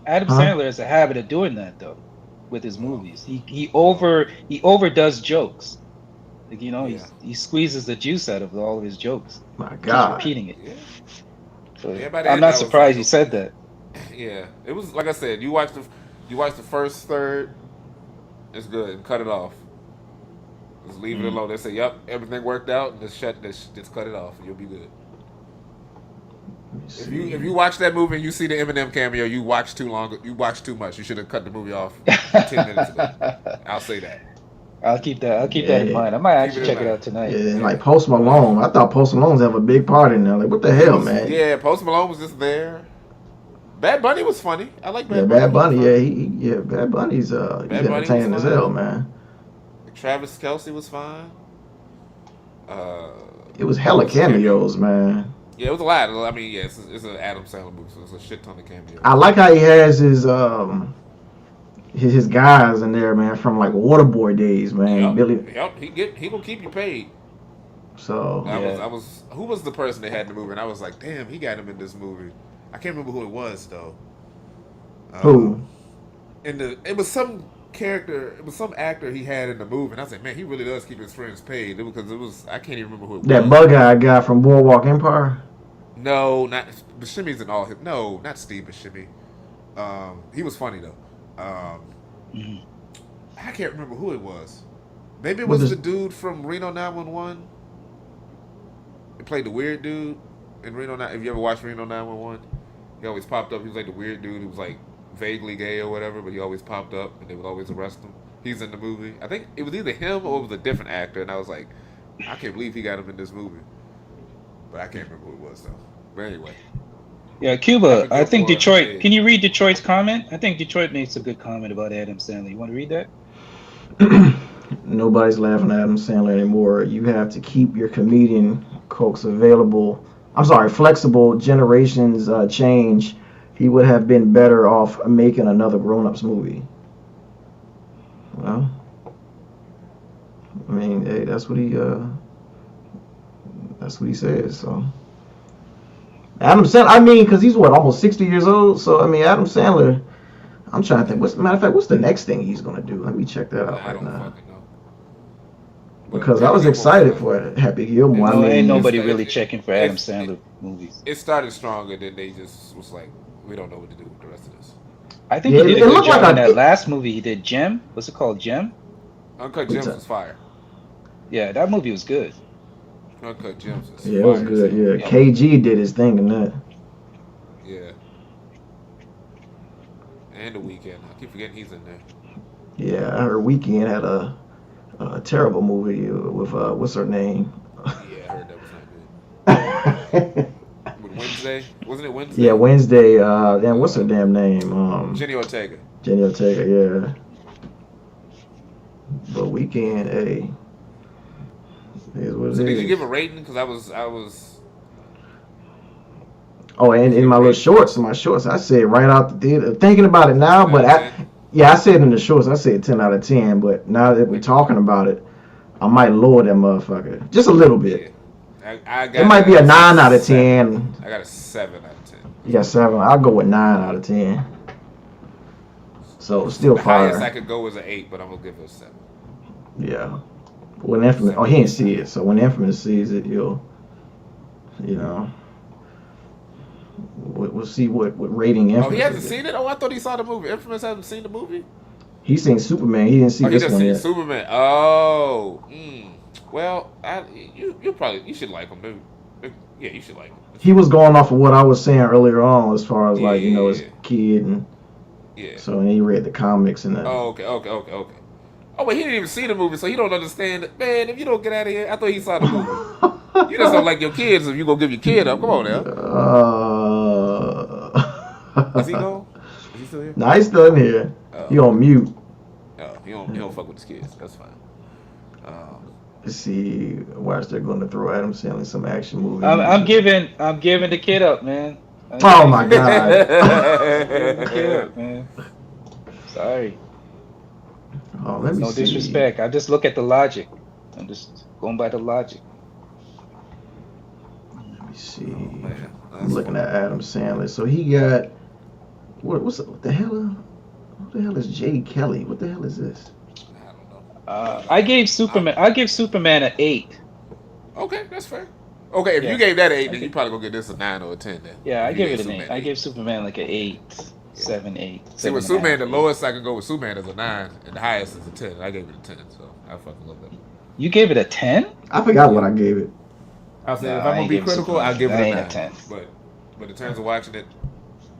Speaker 3: Adam
Speaker 2: Huh?
Speaker 3: Sandler has a habit of doing that though, with his movies. He overdoes jokes. Like
Speaker 4: Yeah,
Speaker 3: he squeezes the juice out of all of his jokes.
Speaker 2: My
Speaker 3: Keeps
Speaker 2: God.
Speaker 3: repeating it.
Speaker 4: yeah,
Speaker 3: So
Speaker 4: yeah. By the
Speaker 3: I'm
Speaker 4: end,
Speaker 3: not
Speaker 4: I was like,
Speaker 3: surprised you said
Speaker 4: okay,
Speaker 3: that.
Speaker 4: yeah. It was like I said, you watch the first third, it's good, and cut it off. Just leave it
Speaker 3: Mm.
Speaker 4: alone. They say, yep, everything worked out, and just cut it off, and you'll be good.
Speaker 2: Let me
Speaker 4: If
Speaker 2: see.
Speaker 4: you watch that movie and you see the Eminem cameo, you watch too long. You watch too much. You should have cut the movie off 10 minutes ago. I'll say that.
Speaker 3: I'll keep that. I'll keep that in
Speaker 2: Yeah,
Speaker 3: mind. I might
Speaker 4: Keep
Speaker 3: actually
Speaker 4: it in
Speaker 3: check it
Speaker 4: mind.
Speaker 3: out tonight.
Speaker 2: yeah, and
Speaker 4: Yeah.
Speaker 2: like Post Malone. I thought Post Malone's have a big part in there. Like, what the
Speaker 4: He
Speaker 2: hell,
Speaker 4: was,
Speaker 2: man?
Speaker 4: yeah. Post Malone was just there. Bad Bunny was funny. I like
Speaker 2: Yeah,
Speaker 4: Bad Bunny.
Speaker 2: Bad
Speaker 4: He was
Speaker 2: Bunny.
Speaker 4: funny.
Speaker 2: Yeah, Bad Bunny's he's
Speaker 4: Bad Bunny was
Speaker 2: entertaining as hell,
Speaker 4: fine.
Speaker 2: man.
Speaker 4: Travis Kelsey was fine. Uh,
Speaker 2: It was
Speaker 4: who
Speaker 2: hella
Speaker 4: else cameo?
Speaker 2: cameos, man.
Speaker 4: Yeah, it was a lot. I mean, yeah, it's an Adam Sandler movie, so it's a shit ton of cameos.
Speaker 2: I like how he has his guys in there, man, from like Waterboy days, man.
Speaker 4: Yep,
Speaker 2: Billy.
Speaker 4: yep. He gonna keep you paid.
Speaker 2: So
Speaker 3: Yeah.
Speaker 4: I was. Who was the person they had in the movie? And I was like, damn, he got him in this movie. I can't remember who it was though.
Speaker 2: Who?
Speaker 4: It was some character, it was some actor he had in the movie, and I said, man, he really does keep his friends paid. Because it was I can't even remember who it
Speaker 2: That
Speaker 4: was.
Speaker 2: bug-eyed guy from Boardwalk Empire?
Speaker 4: No, not Buscemi's in all his. No, not Steve Buscemi. He was funny though. I can't remember who it was. Maybe it was the dude from Reno 911. He played the weird dude in Reno 9. Have you ever watched Reno 911? He always popped up. He was like the weird dude who was like vaguely gay or whatever, but he always popped up and they would always arrest him. He's in the movie. I think it was either him or it was a different actor, and I was like, I can't believe he got him in this movie. But I can't remember who it was though. But anyway.
Speaker 3: Yeah, Cuba. I think Detroit. Can you read Detroit's comment? I think Detroit makes a good comment about Adam Sandler. You want to read that?
Speaker 2: Nobody's laughing at Adam Sandler anymore. You have to keep your comedian cokes available. I'm sorry, flexible. Generations change. He would have been better off making another Grown Ups movie. Well, I mean, hey, that's what he says. So, Adam Sandler. I mean, because he's what, almost 60 years old. So, I mean, Adam Sandler. I'm trying to think. Matter of fact, what's the next thing he's gonna do? Let me check that out right now. Because I was excited for Happy Gilmore.
Speaker 3: No, ain't nobody really checking for Adam Sandler movies.
Speaker 4: It started strong, and then they just was like, we don't know what to do with the rest of this.
Speaker 3: I think he did a good job in that last movie he did, Gem. What's it called, Gem?
Speaker 4: Uncut Gems was fire.
Speaker 3: Yeah, that movie was good.
Speaker 4: Uncut Gems was fire.
Speaker 2: Yeah, it was good. Yeah, KG did his thing in that.
Speaker 4: Yeah. And The Weeknd. I keep forgetting he's in there.
Speaker 2: Yeah, I heard Weeknd had a terrible movie with what's her name?
Speaker 4: Yeah, I heard that was not good. With Wednesday? Wasn't it Wednesday?
Speaker 2: Yeah, Wednesday. Damn, what's her damn name?
Speaker 4: Jenny Ortega.
Speaker 2: Jenny Ortega, yeah. But Weeknd, hey, is what it is.
Speaker 4: So did you give a rating? Because I was.
Speaker 2: Oh, and in my little shorts, I said right out the theater. Thinking about it now, but I said in the shorts, I said 10 out of 10. But now that we're talking about it, I might lower that motherfucker just a little bit.
Speaker 4: Yeah.
Speaker 2: It might be a 9 out of 10.
Speaker 4: I got a 7 out of 10.
Speaker 2: You got 7. I'll go with 9 out of 10. So still fire.
Speaker 4: The highest I could go was an 8, but I'm gonna give it a 7.
Speaker 2: Yeah. When Infamous, he didn't see it, so when Infamous sees it, you'll, we'll see what rating Infamous.
Speaker 4: Oh, he hasn't seen it? Oh, I thought he saw the movie. Infamous hasn't seen the movie?
Speaker 2: He's seen Superman. He didn't see this one yet.
Speaker 4: He just seen Superman. Oh. Well, you should like him, dude. Yeah, you should like him.
Speaker 2: He was going off of what I was saying earlier on, as far as his kid, and so he read the comics and that.
Speaker 4: Oh, okay. Oh, but he didn't even see the movie, so he don't understand it. Man, if you don't get out of here, I thought he saw the movie. You just don't like your kids if you gonna give your kid up. Come on now. Is he gone? Is he still here?
Speaker 2: Nah, he's still in here. He on mute.
Speaker 4: Oh, he don't fuck with his kids. That's fine.
Speaker 2: Let's see, why is they going to throw Adam Sandler some action movie?
Speaker 3: I'm giving the kid up, man.
Speaker 2: Oh my god.
Speaker 3: The kid up, man. Sorry.
Speaker 2: Oh, let me
Speaker 3: no
Speaker 2: see.
Speaker 3: Disrespect. I just look at the logic. I'm just going by the logic.
Speaker 2: Let me see. I'm looking at Adam Sandler. So he got what the hell? What the hell is Jay Kelly? What the hell is this?
Speaker 3: I gave Superman an 8.
Speaker 4: Okay, that's fair. Okay, if you gave that 8, then you probably gonna get this a 9 or a 10 then.
Speaker 3: Yeah, I gave it an 8. I gave Superman like an 8, 7, 8.
Speaker 4: See, with Superman, the lowest I can go with Superman is a 9, and the highest is a 10. I gave it a 10, so I fucking love that.
Speaker 3: You gave it a 10?
Speaker 2: I forgot what I gave it.
Speaker 4: I said if I'm gonna be critical, I'll give it a 9.
Speaker 3: A 10.
Speaker 4: But in terms of watching it,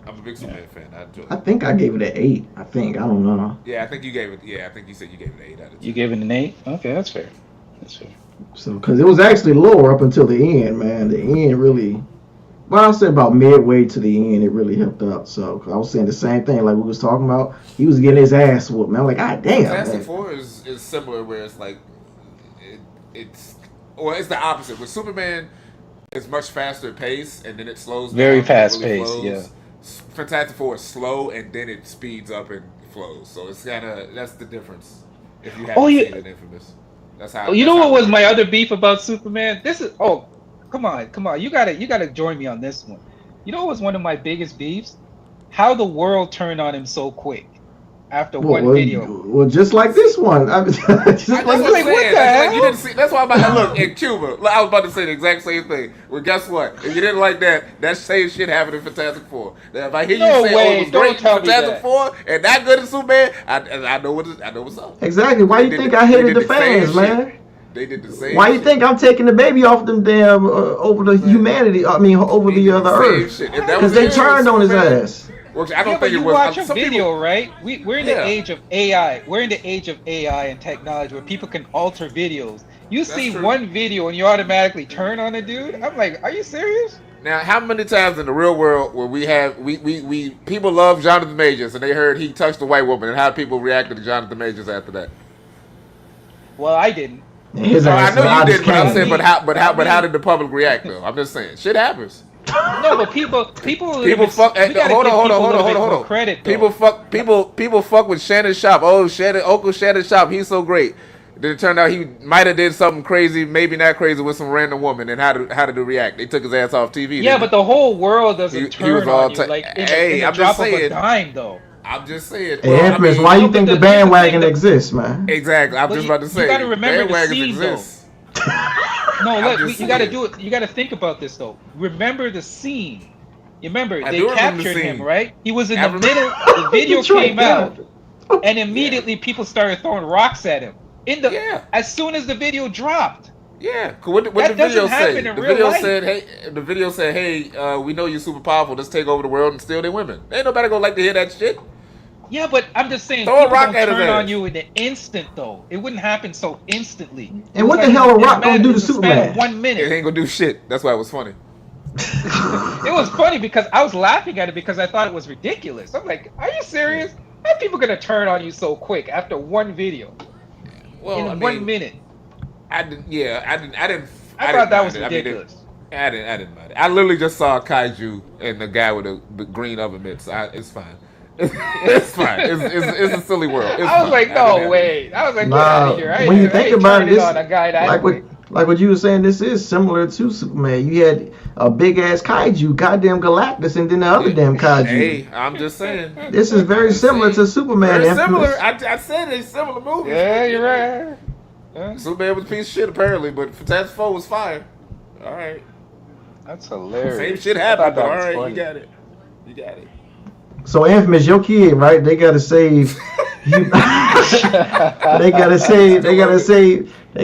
Speaker 4: I'm a big Superman fan. I enjoy it.
Speaker 2: I think I gave it an 8. I don't know.
Speaker 4: Yeah, I think you gave it. Yeah, I think you said you gave it an 8 out of 10.
Speaker 3: You gave it an 8? Okay, that's fair.
Speaker 2: So, because it was actually lower up until the end, man. The end really, well, I'll say about midway to the end, it really helped out. So, I was saying the same thing, like we was talking about. He was getting his ass whooped, man. I'm like, God damn.
Speaker 4: Fantastic Four is similar, where it's like, it's the opposite. With Superman, it's much faster pace, and then it slows down.
Speaker 3: Very fast
Speaker 4: really
Speaker 3: paced,
Speaker 4: flows.
Speaker 3: yeah.
Speaker 4: Fantastic Four is slow, and then it speeds up and flows. So it's that's the difference. If you haven't seen it, Infamous. That's how.
Speaker 3: You know what was my other beef about Superman? Come on, you gotta join me on this one. You know what was one of my biggest beefs? how the world turned on him so quick after
Speaker 2: Well,
Speaker 3: one video.
Speaker 2: well, just like this one. I mean, just
Speaker 4: That's
Speaker 2: like
Speaker 4: what
Speaker 3: was
Speaker 4: I'm
Speaker 3: like, what
Speaker 4: saying.
Speaker 3: the
Speaker 4: Like, you
Speaker 3: hell?
Speaker 4: didn't see. That's why I'm about to look in Cuba. I was about to say the exact same thing. Well, guess what? If you didn't like that same shit happened in Fantastic Four. Now, if I hear
Speaker 3: No
Speaker 4: you say, "Oh,
Speaker 3: way,
Speaker 4: it was
Speaker 3: don't
Speaker 4: great in
Speaker 3: tell me
Speaker 4: Fantastic
Speaker 3: that.
Speaker 4: Four and not good in Superman," I know what's up.
Speaker 2: exactly. Why you think I hated the fans, man?
Speaker 4: They did the same.
Speaker 2: Why you
Speaker 4: shit.
Speaker 2: think I'm taking the baby off them damn over the humanity? I mean, over
Speaker 4: They
Speaker 2: the
Speaker 4: did
Speaker 2: other
Speaker 4: same
Speaker 2: Earth,
Speaker 4: shit. If that
Speaker 2: because
Speaker 4: was
Speaker 2: they
Speaker 4: the
Speaker 2: turned on his
Speaker 4: Superman,
Speaker 2: ass.
Speaker 4: Well, I
Speaker 3: Yeah,
Speaker 4: don't
Speaker 3: but
Speaker 4: think it
Speaker 3: you
Speaker 4: was.
Speaker 3: watch a
Speaker 4: Some
Speaker 3: video,
Speaker 4: people,
Speaker 3: right? We're in the
Speaker 4: yeah,
Speaker 3: age of AI. We're in the age of AI and technology where people can alter videos. You
Speaker 4: that's
Speaker 3: see
Speaker 4: true.
Speaker 3: one video and you automatically turn on a dude. I'm like, are you serious?
Speaker 4: Now, how many times in the real world where we people love Jonathan Majors and they heard he touched a white woman and how people reacted to Jonathan Majors after that?
Speaker 3: Well, I didn't.
Speaker 2: And his
Speaker 4: No, I
Speaker 2: ass
Speaker 4: know you
Speaker 2: loud as
Speaker 4: did, but I'm
Speaker 3: Not
Speaker 2: Kane.
Speaker 4: saying,
Speaker 3: me. Not
Speaker 4: but how
Speaker 3: me.
Speaker 4: did the public react though? I'm just saying, shit happens.
Speaker 3: No, but people a little
Speaker 4: People
Speaker 3: bit.
Speaker 4: fuck.
Speaker 3: We gotta
Speaker 4: Hold
Speaker 3: give
Speaker 4: on, hold on,
Speaker 3: people a
Speaker 4: hold on,
Speaker 3: little
Speaker 4: hold
Speaker 3: bit
Speaker 4: on, hold
Speaker 3: more
Speaker 4: on.
Speaker 3: credit,
Speaker 4: People
Speaker 3: though.
Speaker 4: fuck. People fuck with Shannon Sharp. Oh, Uncle Shannon Sharp. He's so great. Then it turned out he might have did something crazy, maybe not crazy, with some random woman. And how did they react? They took his ass off TV.
Speaker 3: Yeah,
Speaker 4: Didn't
Speaker 3: but the whole world doesn't
Speaker 4: he was
Speaker 3: turn
Speaker 4: all
Speaker 3: on you like in
Speaker 4: hey,
Speaker 3: the
Speaker 4: I'm
Speaker 3: drop
Speaker 4: just
Speaker 3: of a
Speaker 4: saying.
Speaker 3: dime, though.
Speaker 4: I'm just saying.
Speaker 2: Hey,
Speaker 4: Well, I
Speaker 2: Infamous,
Speaker 4: mean,
Speaker 2: why
Speaker 3: No,
Speaker 2: you
Speaker 3: but
Speaker 2: think the
Speaker 3: here's the
Speaker 2: bandwagon
Speaker 3: thing.
Speaker 2: exists, man?
Speaker 4: exactly. I'm
Speaker 3: But
Speaker 4: just about to say.
Speaker 3: you got to remember the
Speaker 4: bandwagons
Speaker 3: scene, though.
Speaker 4: exist.
Speaker 3: No,
Speaker 4: I'm
Speaker 3: look,
Speaker 4: just
Speaker 3: you got to
Speaker 4: saying.
Speaker 3: do it. You got to think about this, though. Remember the scene. You remember
Speaker 4: I
Speaker 3: they
Speaker 4: do remember the
Speaker 3: captured him,
Speaker 4: scene.
Speaker 3: right? He was in
Speaker 4: I
Speaker 3: the
Speaker 4: remember-
Speaker 3: middle. The video
Speaker 2: Detroit,
Speaker 3: came out,
Speaker 2: yeah.
Speaker 3: and immediately people started throwing rocks at him.
Speaker 4: Yeah.
Speaker 3: As soon as the video dropped.
Speaker 4: Yeah, what
Speaker 3: That
Speaker 4: the video
Speaker 3: doesn't happen
Speaker 4: say?
Speaker 3: in
Speaker 4: The
Speaker 3: real
Speaker 4: video
Speaker 3: life.
Speaker 4: said, "Hey, we know you're super powerful. Let's take over the world and steal their women." Ain't nobody gonna like to hear that shit.
Speaker 3: Yeah, but I'm just saying,
Speaker 4: Throw a
Speaker 3: people
Speaker 4: rock
Speaker 3: don't
Speaker 4: at his
Speaker 3: turn on
Speaker 4: ass.
Speaker 3: you in the instant, though. It wouldn't happen so instantly. It
Speaker 2: And
Speaker 3: was
Speaker 2: what the hell a
Speaker 3: in
Speaker 2: rock gonna do to
Speaker 3: in the span
Speaker 2: Superman?
Speaker 3: of 1
Speaker 4: It
Speaker 3: minute.
Speaker 4: ain't gonna do shit. That's why it was funny.
Speaker 3: It was funny because I was laughing at it because I thought it was ridiculous. I'm like, are you serious? How are people gonna turn on you so quick after one video
Speaker 4: Well, I
Speaker 3: in
Speaker 4: mean,
Speaker 3: 1 minute?
Speaker 4: I didn't. Yeah, I didn't.
Speaker 3: I thought that was
Speaker 4: mind it. I mean,
Speaker 3: ridiculous.
Speaker 4: I didn't mind it. I literally just saw a kaiju and the guy with the green oven mitts. It's fine. It's fine. It's a silly world. It's
Speaker 3: I was
Speaker 4: fine.
Speaker 3: like,
Speaker 4: I
Speaker 3: no
Speaker 4: didn't
Speaker 3: way. I was like, get
Speaker 2: Nah,
Speaker 3: out of here.
Speaker 2: when you
Speaker 3: I
Speaker 2: think
Speaker 3: ain't
Speaker 2: about it,
Speaker 3: turning
Speaker 2: this
Speaker 3: on a guy that
Speaker 2: like
Speaker 3: quick.
Speaker 2: what you were saying, this is similar to Superman. You had a big ass kaiju, goddamn Galactus, and then the other damn kaiju.
Speaker 4: Hey, I'm just saying.
Speaker 2: This is very similar to Superman.
Speaker 4: Very
Speaker 2: Infamous.
Speaker 4: similar. I said it's similar movies.
Speaker 3: Yeah, you're right. Yeah,
Speaker 4: Superman was a piece of shit apparently, but Fantastic Four was fire. All right,
Speaker 3: that's hilarious.
Speaker 4: same shit
Speaker 3: I
Speaker 4: happened.
Speaker 3: thought that
Speaker 4: All
Speaker 3: was
Speaker 4: right,
Speaker 3: funny.
Speaker 4: you got it. You got it.
Speaker 2: So Infamous, your kid, right? They gotta save. they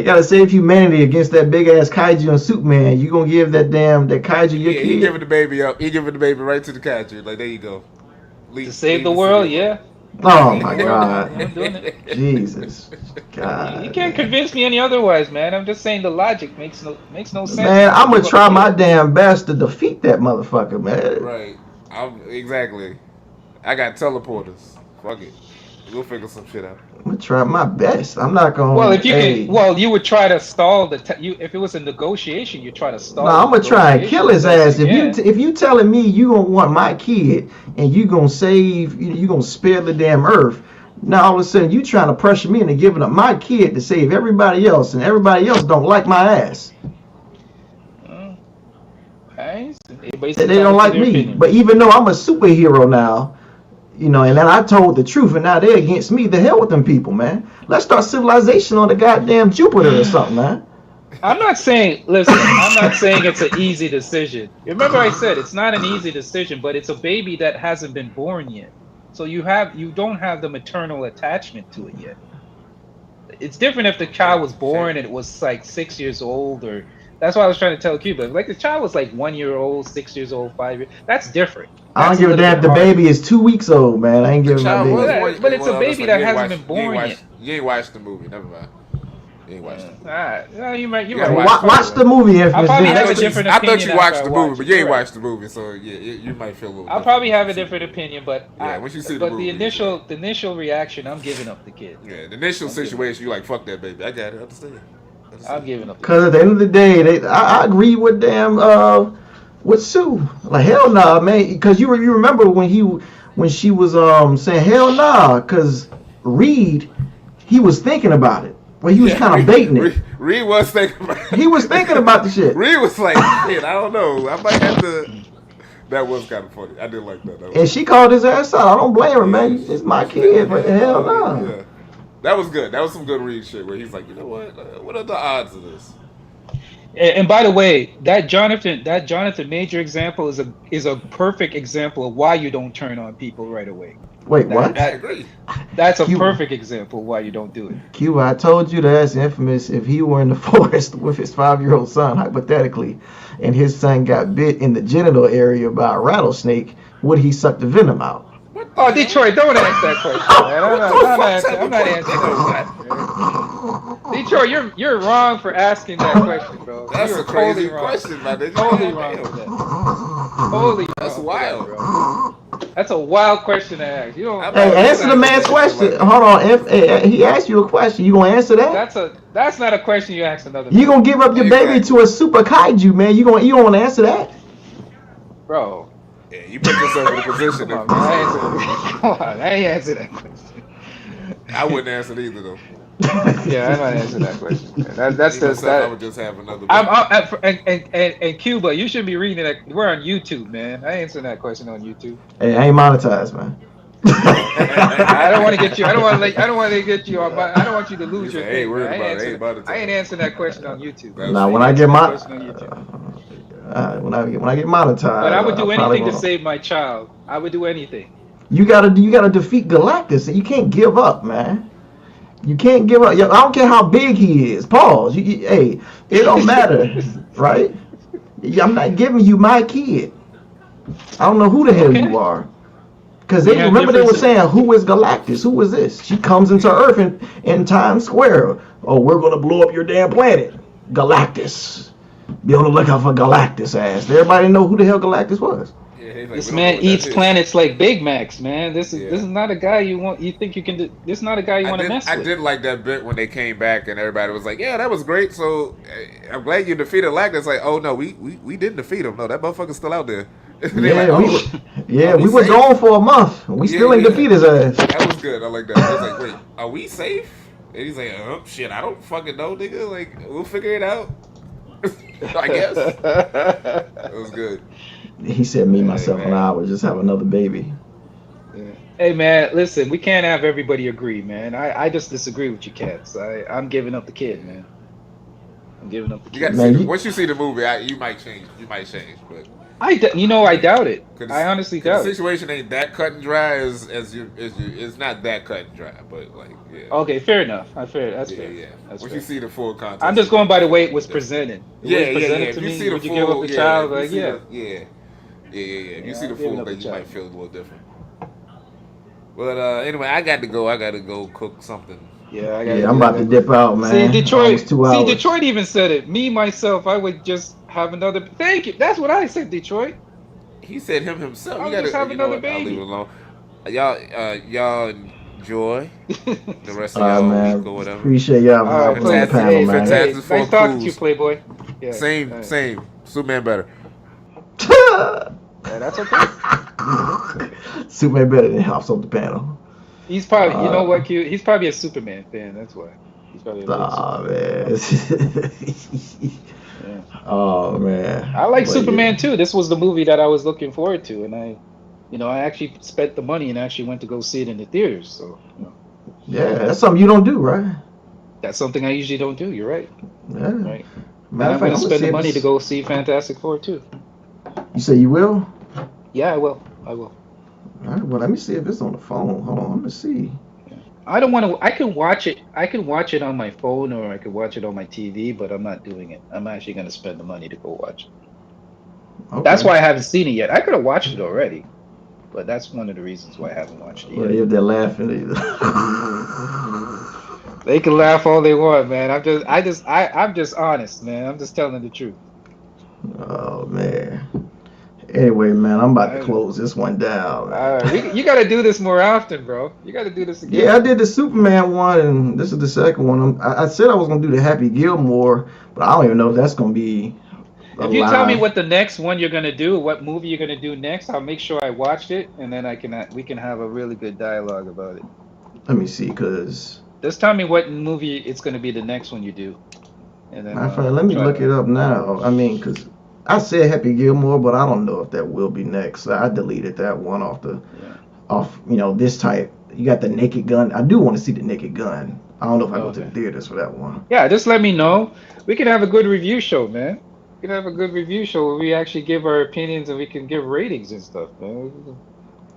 Speaker 2: gotta save humanity against that big ass kaiju and Superman. You gonna give that kaiju your
Speaker 4: Yeah,
Speaker 2: kid?
Speaker 4: he giving the baby up. He giving the baby right to the kaiju. Like there you go.
Speaker 3: To save the world, yeah.
Speaker 2: Oh my God,
Speaker 3: I'm doing it.
Speaker 2: Jesus,
Speaker 3: You
Speaker 2: God.
Speaker 3: can't convince me any otherwise, man. I'm just saying the logic makes no sense.
Speaker 2: Man, I'm gonna try my damn best to defeat that motherfucker, man.
Speaker 4: Right. Exactly. I got teleporters. Fuck it. We'll figure some shit out.
Speaker 2: I'm gonna try my best. I'm not gonna.
Speaker 3: Well, if you
Speaker 2: hey.
Speaker 3: can, well, you would try to stall if it was a negotiation, you try to stall.
Speaker 2: No, I'm gonna try and kill his ass.
Speaker 3: Yeah.
Speaker 2: If you telling me you gonna want my kid and you gonna save, you gonna spare the damn earth. Now all of a sudden you trying to pressure me into giving up my kid to save everybody else, and everybody else don't like my ass. They don't like me.
Speaker 3: Opinion.
Speaker 2: But even though I'm a superhero now, and then I told the truth, and now they're against me. The hell with them people, man. Let's start civilization on the goddamn Jupiter or something, man.
Speaker 3: I'm not saying it's an easy decision. Remember I said it's not an easy decision, but it's a baby that hasn't been born yet. So you don't have the maternal attachment to it yet. It's different if the child was born and it was like 6 years old, or that's why I was trying to tell Cuba. Like the child was like 1 year old, 6 years old, 5 years. That's different.
Speaker 2: I don't give a damn if the baby is 2 weeks old, man. I ain't giving my baby.
Speaker 3: But it's a baby that hasn't been born yet.
Speaker 4: You ain't watched the movie. Never mind. You ain't watched it.
Speaker 3: You might.
Speaker 2: Watch the movie, Infamous.
Speaker 3: I'll probably have a
Speaker 2: Next-
Speaker 3: different
Speaker 4: I thought
Speaker 3: opinion
Speaker 4: you watched
Speaker 3: after
Speaker 4: the
Speaker 3: I
Speaker 4: movie,
Speaker 3: watch
Speaker 4: but
Speaker 3: it.
Speaker 4: you ain't
Speaker 3: Right.
Speaker 4: watched the movie, so yeah, you might feel a little.
Speaker 3: I'll probably have a different opinion, but
Speaker 4: once you see the
Speaker 3: but
Speaker 4: movie,
Speaker 3: the initial reaction, I'm giving up the kid.
Speaker 4: Yeah, the initial situation, you like fuck that baby. I got it. I understand.
Speaker 3: I'm giving up.
Speaker 2: Cause at the end of the day, I agree with with Sue. Like hell nah, man. Cause you remember when she was saying hell nah, cause Reed, he was thinking about it. Well, he was kind of baiting it.
Speaker 4: Reed was thinking about it.
Speaker 2: He was thinking about the shit.
Speaker 4: Reed was like, shit, I don't know. I might have to. That was kind of funny. I did like that.
Speaker 2: And she called his ass out. I don't blame her,
Speaker 4: Yeah,
Speaker 2: man. It's my kid, but hell no.
Speaker 4: Yeah. That was good. That was some good read shit where he's like, you know what are the odds of this?
Speaker 3: And by the way, that Jonathan Major example is a perfect example of why you don't turn on people right away.
Speaker 2: Wait,
Speaker 3: That
Speaker 2: what?
Speaker 4: I
Speaker 3: that
Speaker 4: agree.
Speaker 3: that's a
Speaker 2: Cuba,
Speaker 3: perfect example of why you don't do it.
Speaker 2: Cuba, I told you that's infamous. If he were in the forest with his 5-year-old son, hypothetically, and his son got bit in the genital area by a rattlesnake, would he suck the venom out?
Speaker 4: What the
Speaker 3: Oh,
Speaker 4: hell?
Speaker 3: Detroit, don't ask that question, man.
Speaker 4: What the fuck type
Speaker 3: I'm
Speaker 4: of
Speaker 3: not
Speaker 4: question
Speaker 3: answering that
Speaker 4: is
Speaker 3: question, man. Detroit, you're wrong for asking that question, bro.
Speaker 4: That's
Speaker 3: You're
Speaker 4: a crazy
Speaker 3: totally wrong.
Speaker 4: question, my nigga.
Speaker 3: Totally
Speaker 4: God
Speaker 3: wrong
Speaker 4: damn.
Speaker 3: for that. Totally
Speaker 4: That's
Speaker 3: wrong
Speaker 4: wild.
Speaker 3: for that, bro. That's a wild question to ask. You don't.
Speaker 4: I'm
Speaker 2: Hey,
Speaker 4: not
Speaker 2: answer the
Speaker 4: listening to
Speaker 2: man's
Speaker 4: that shit
Speaker 2: question.
Speaker 4: like that.
Speaker 2: Hold on. If he asked you a question, you gonna answer that?
Speaker 3: That's not a question you ask another
Speaker 2: You
Speaker 3: man,
Speaker 2: gonna give up your baby
Speaker 4: Exactly.
Speaker 2: to a super kaiju, man? You don't want to answer that?
Speaker 3: bro.
Speaker 4: Yeah, you put yourself in a position.
Speaker 3: Come on, man. Come on, I ain't answer that question.
Speaker 4: I wouldn't answer it either though.
Speaker 3: Yeah, I'm not answering that question. Man. That's
Speaker 4: Me
Speaker 3: the
Speaker 4: myself, I
Speaker 3: that.
Speaker 4: would just have another
Speaker 3: I'm
Speaker 4: baby.
Speaker 3: and Cuba. You shouldn't be reading that. We're on YouTube, man. I answering that question on YouTube.
Speaker 2: Hey, I ain't monetized, man.
Speaker 3: I don't want to get you. I don't want to. I don't want to get you on. I don't want you to lose
Speaker 4: He's
Speaker 3: your
Speaker 4: like, I ain't
Speaker 3: thing, man.
Speaker 4: worried about it. I ain't about to
Speaker 3: I ain't
Speaker 4: tell.
Speaker 3: answering that question on YouTube.
Speaker 4: That's
Speaker 2: Now,
Speaker 3: I
Speaker 2: when
Speaker 3: ain't
Speaker 2: I
Speaker 4: fine.
Speaker 2: get
Speaker 3: answering that
Speaker 2: my
Speaker 3: question on YouTube.
Speaker 2: when I get monetized,
Speaker 3: But I would do
Speaker 2: I'm probably
Speaker 3: anything to
Speaker 2: gonna.
Speaker 3: save my child. I would do anything.
Speaker 2: You gotta defeat Galactus. You can't give up, man. You can't give up. I don't care how big he is. Pause. Hey, it don't matter, right? I'm not giving you my kid. I don't know who the hell you
Speaker 3: Okay.
Speaker 2: are. Because
Speaker 3: We
Speaker 2: they
Speaker 3: have
Speaker 2: remember they were
Speaker 3: differences.
Speaker 2: saying, who is Galactus? Who is this? She comes into
Speaker 4: Yeah.
Speaker 2: Earth in Times Square. Oh, we're gonna blow up your damn planet. Galactus. Be on the lookout for Galactus ass. Everybody know who the hell Galactus was.
Speaker 4: Yeah, he's like, we
Speaker 3: This
Speaker 4: don't know
Speaker 3: man
Speaker 4: what that
Speaker 3: eats
Speaker 4: is.
Speaker 3: planets like Big Macs, man. This
Speaker 4: Yeah.
Speaker 3: is not a guy you want. You think you can do? This is not a guy you want to mess
Speaker 4: I
Speaker 3: with.
Speaker 4: did like that bit when they came back and everybody was like, "Yeah, that was great." So I'm glad you defeated Galactus. Like, oh no, we didn't defeat him. No, that motherfucker's still out there. They're like,
Speaker 2: Yeah,
Speaker 4: oh, are we
Speaker 2: we were
Speaker 4: safe?
Speaker 2: gone for a month. We
Speaker 4: Yeah,
Speaker 2: still ain't
Speaker 4: yeah.
Speaker 2: defeat his ass.
Speaker 4: That was good. I like that. It's like, wait, are we safe? And he's like, oh shit, I don't fucking know, nigga. Like, we'll figure it out. I guess that was good.
Speaker 2: He said, me,
Speaker 3: Hey
Speaker 2: myself, and I
Speaker 3: man.
Speaker 2: would just have another baby.
Speaker 3: Yeah. Hey man, listen, we can't have everybody agree, man. I just disagree with you cats. I'm giving up the kid, man. I'm giving up the
Speaker 4: You got to
Speaker 3: kid.
Speaker 4: see
Speaker 2: Man,
Speaker 4: the
Speaker 2: you,
Speaker 4: once you see the movie, you might change. You might change, but
Speaker 3: I doubt it. I
Speaker 4: because
Speaker 3: honestly
Speaker 4: the
Speaker 3: doubt it.
Speaker 4: situation ain't that cut and dry as it's not that cut and dry, but like yeah,
Speaker 3: Okay, fair enough. That's
Speaker 4: yeah,
Speaker 3: fair.
Speaker 4: yeah.
Speaker 3: That's
Speaker 4: Once you
Speaker 3: fair.
Speaker 4: see the full context,
Speaker 3: I'm
Speaker 4: it
Speaker 3: just going
Speaker 4: might
Speaker 3: by the
Speaker 4: feel a
Speaker 3: way it
Speaker 4: little
Speaker 3: was
Speaker 4: different.
Speaker 3: presented. The way
Speaker 4: Yeah,
Speaker 3: it's
Speaker 4: yeah, yeah.
Speaker 3: presented
Speaker 4: If
Speaker 3: to
Speaker 4: you
Speaker 3: me,
Speaker 4: see the
Speaker 3: would you give up
Speaker 4: full,
Speaker 3: the
Speaker 4: yeah,
Speaker 3: child?
Speaker 4: if you
Speaker 3: Like,
Speaker 4: see
Speaker 3: yeah.
Speaker 4: the, yeah. If you
Speaker 3: Yeah,
Speaker 4: see
Speaker 3: I'm
Speaker 4: the
Speaker 3: giving
Speaker 4: full
Speaker 3: up the
Speaker 4: thing, you might
Speaker 3: child.
Speaker 4: feel a little different. But anyway, I got to go. I got to go cook something.
Speaker 3: Yeah, I gotta
Speaker 2: yeah, I'm
Speaker 3: do
Speaker 2: about to
Speaker 3: that.
Speaker 2: dip out,
Speaker 3: See,
Speaker 2: man. Almost 2 hours.
Speaker 3: Detroit even said it. Me, myself, I would just have another. Thank you. That's what I said, Detroit.
Speaker 4: He said him himself.
Speaker 3: I
Speaker 4: You
Speaker 3: would just
Speaker 4: gotta,
Speaker 3: have
Speaker 4: you know
Speaker 3: another
Speaker 4: what? I'll leave it
Speaker 3: baby.
Speaker 4: alone. Y'all enjoy the rest of
Speaker 2: All right,
Speaker 4: y'all week
Speaker 2: man.
Speaker 4: or whatever.
Speaker 2: Appreciate y'all for
Speaker 3: All right,
Speaker 2: hopping on the
Speaker 3: Playboy.
Speaker 4: Fantastic,
Speaker 2: panel,
Speaker 3: Hey,
Speaker 2: man.
Speaker 3: hey,
Speaker 4: Fantastic
Speaker 3: nice
Speaker 4: Four
Speaker 3: talking to you,
Speaker 4: Clues.
Speaker 3: Playboy. Yeah. All
Speaker 4: Same,
Speaker 3: right.
Speaker 4: same. Superman better.
Speaker 3: Yeah, that's okay.
Speaker 2: Superman better than hops off the panel.
Speaker 3: He's probably, you know
Speaker 2: Uh,
Speaker 3: what, Q? He's probably a Superman fan. That's why. He's probably a big
Speaker 2: Aw,
Speaker 3: Superman fan.
Speaker 2: man.
Speaker 3: Yeah.
Speaker 2: Oh, man.
Speaker 3: I like
Speaker 2: But yeah.
Speaker 3: Superman too. This was the movie that I was looking forward to, and I actually spent the money and actually went to go see it in the theaters. So,
Speaker 2: Yeah, that's something you don't do, right?
Speaker 3: that's something I usually don't do. You're right.
Speaker 2: Yeah.
Speaker 3: Right. And
Speaker 2: Matter of
Speaker 3: I'm
Speaker 2: fact,
Speaker 3: going
Speaker 2: I'm
Speaker 3: to
Speaker 2: gonna
Speaker 3: spend
Speaker 2: see
Speaker 3: the
Speaker 2: if
Speaker 3: money to
Speaker 2: it's.
Speaker 3: go see Fantastic Four too.
Speaker 2: You say you will?
Speaker 3: Yeah, I will. I will.
Speaker 2: All right, well, let me see if it's on the phone. Hold on, let me see.
Speaker 3: Yeah. I don't want to. I can watch it. I can watch it on my phone or I can watch it on my TV, but I'm not doing it. I'm actually going to spend the money to go watch it. That's
Speaker 2: Okay.
Speaker 3: why I haven't seen it yet. I could have watched it already, but that's one of the reasons why I haven't watched it
Speaker 2: Well,
Speaker 3: yet.
Speaker 2: if they're laughing either.
Speaker 3: They can laugh all they want, man. I'm just honest, man. I'm just telling the truth.
Speaker 2: Oh, man. Anyway, man, I'm about to
Speaker 3: I,
Speaker 2: close this one down,
Speaker 3: all right,
Speaker 2: man.
Speaker 3: you got to do this more often, bro. You got to do this
Speaker 2: Yeah,
Speaker 3: again.
Speaker 2: I did the Superman one, and this is the second one. I said I was gonna do the Happy Gilmore, but I don't even know if that's gonna be
Speaker 3: If you tell me
Speaker 2: alive.
Speaker 3: what the next one you're gonna do, what movie you're gonna do next, I'll make sure I watched it, and then we can have a really good dialogue about it.
Speaker 2: Let me see, cause
Speaker 3: Just tell me what movie it's gonna be the next one you do, and then
Speaker 2: matter of fact, let me
Speaker 3: try
Speaker 2: look
Speaker 3: to.
Speaker 2: it up now. I mean, cause I said Happy Gilmore, but I don't know if that will be next. I deleted that one
Speaker 3: Yeah.
Speaker 2: off this type. You got the Naked Gun. I do want to see the Naked Gun. I don't know if I go to the
Speaker 3: Okay.
Speaker 2: theaters for that one.
Speaker 3: Yeah, just let me know. We can have a good review show, man. We can have a good review show where we actually give our opinions and we can give ratings and stuff, man.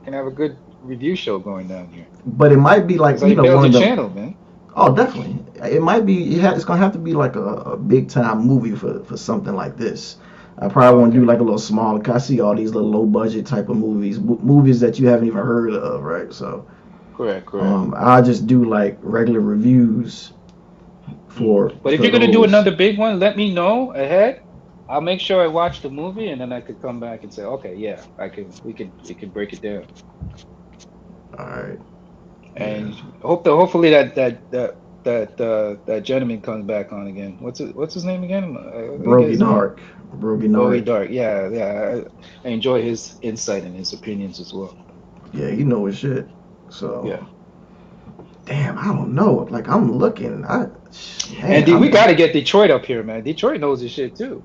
Speaker 3: We can have a good review show going down here.
Speaker 2: But it might be like
Speaker 3: That's how you build
Speaker 2: one
Speaker 3: your
Speaker 2: of them.
Speaker 3: channel, man.
Speaker 2: Oh, definitely. It might be. It's gonna have to be like a big time movie for something like this. I probably want to do
Speaker 3: Okay.
Speaker 2: like a little smaller. 'Cause I see all these little low budget type of movies, movies that you haven't even heard of, right? So,
Speaker 3: Correct, correct.
Speaker 2: I'll just do like regular reviews
Speaker 3: But if
Speaker 2: for
Speaker 3: you're gonna do
Speaker 2: those.
Speaker 3: another big one, let me know ahead. I'll make sure I watch the movie and then I could come back and say, okay, yeah, I can we can break it down.
Speaker 2: All right. Yeah.
Speaker 3: And hopefully that gentleman comes back on again. What's his name again? I get his
Speaker 2: Broken
Speaker 3: name.
Speaker 2: Heart. Broken
Speaker 3: Bowie
Speaker 2: Heart.
Speaker 3: Dark. Yeah, yeah. I enjoy his insight and his opinions as well.
Speaker 2: Yeah, you know his shit. So,
Speaker 3: Yeah.
Speaker 2: damn, I don't know. Like I'm looking.
Speaker 3: And
Speaker 2: Man,
Speaker 3: We got to get Detroit up here, man. Detroit knows his shit too.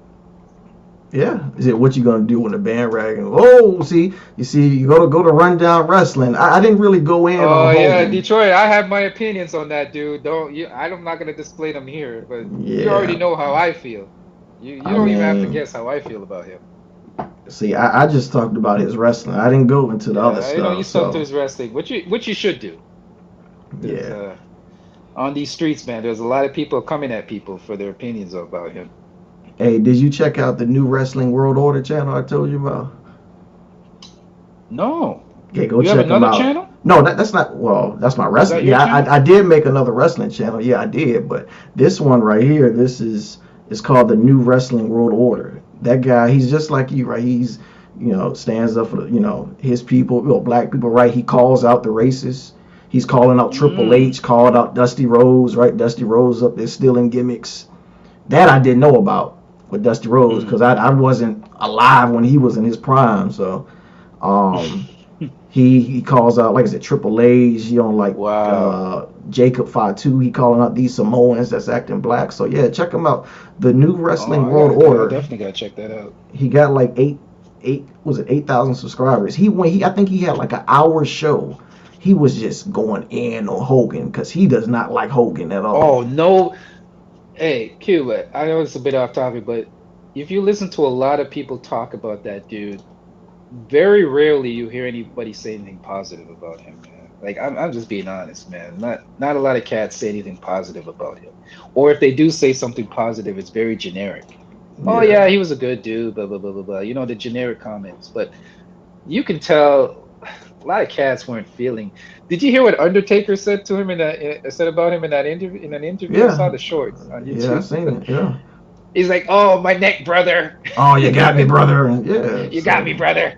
Speaker 2: yeah. Is it what you gonna do when the bandwagon? Oh, see, you go to Rundown Wrestling. I didn't really go in
Speaker 3: Oh
Speaker 2: on
Speaker 3: yeah,
Speaker 2: Hogan.
Speaker 3: Detroit. I have my opinions on that dude. Don't you? I'm not gonna display them here, but you already
Speaker 2: Yeah.
Speaker 3: know how I feel. You
Speaker 2: I
Speaker 3: don't even have to
Speaker 2: mean,
Speaker 3: guess how I feel about him.
Speaker 2: see, I just talked about his wrestling. I didn't go into the other
Speaker 3: Yeah, I know you
Speaker 2: stuff.
Speaker 3: stuck to
Speaker 2: So
Speaker 3: his wrestling, which you should do, because
Speaker 2: yeah.
Speaker 3: on these streets, man, there's a lot of people coming at people for their opinions about him.
Speaker 2: Hey, did you check out the new Wrestling World Order channel I told you about?
Speaker 3: No,
Speaker 2: Yeah, go
Speaker 3: you have
Speaker 2: check them
Speaker 3: another
Speaker 2: out.
Speaker 3: channel?
Speaker 2: No, that's not. Well, that's my
Speaker 3: Is that
Speaker 2: wrestling.
Speaker 3: your
Speaker 2: Yeah,
Speaker 3: channel?
Speaker 2: I did make another wrestling channel. Yeah, I did. But this one right here, this is called the New Wrestling World Order. That guy, he's just like you, right? He's stands up for his people, black people, right? He calls out the racists. He's calling out Triple
Speaker 3: Mm,
Speaker 2: H, called out Dusty Rhodes, right? Dusty Rhodes up there stealing gimmicks. That I didn't know about with Dusty Rhodes
Speaker 3: mm.
Speaker 2: because I wasn't alive when he was in his prime. So um, he calls out, like I said, Triple H. Like
Speaker 3: Wow.
Speaker 2: Jacob Fatu. He calling out these Samoans that's acting black. So yeah, check him out. The New
Speaker 3: Oh,
Speaker 2: Wrestling World
Speaker 3: I
Speaker 2: Order.
Speaker 3: definitely gotta check that out.
Speaker 2: He got like 8,000 subscribers. I think he had like an hour show. He was just going in on Hogan because he does not like Hogan at all.
Speaker 3: Oh no, hey, Cuba, I know it's a bit off topic, but if you listen to a lot of people talk about that dude, very rarely you hear anybody say anything positive about him, man. Like I'm just being honest, man. Not a lot of cats say anything positive about him. Or if they do say something positive, it's very generic. Oh
Speaker 2: Yeah.
Speaker 3: yeah, he was a good dude, blah blah blah blah blah. You know, the generic comments. But you can tell a lot of cats weren't feeling. Did you hear what Undertaker said to him said about him in that interview? In an interview, I
Speaker 2: Yeah.
Speaker 3: saw the shorts on
Speaker 2: Yeah, I
Speaker 3: YouTube.
Speaker 2: seen it. Yeah.
Speaker 3: He's like, "Oh, my neck, brother.
Speaker 2: Oh, you got me, brother. Yeah.
Speaker 3: You got
Speaker 2: So
Speaker 3: me, brother."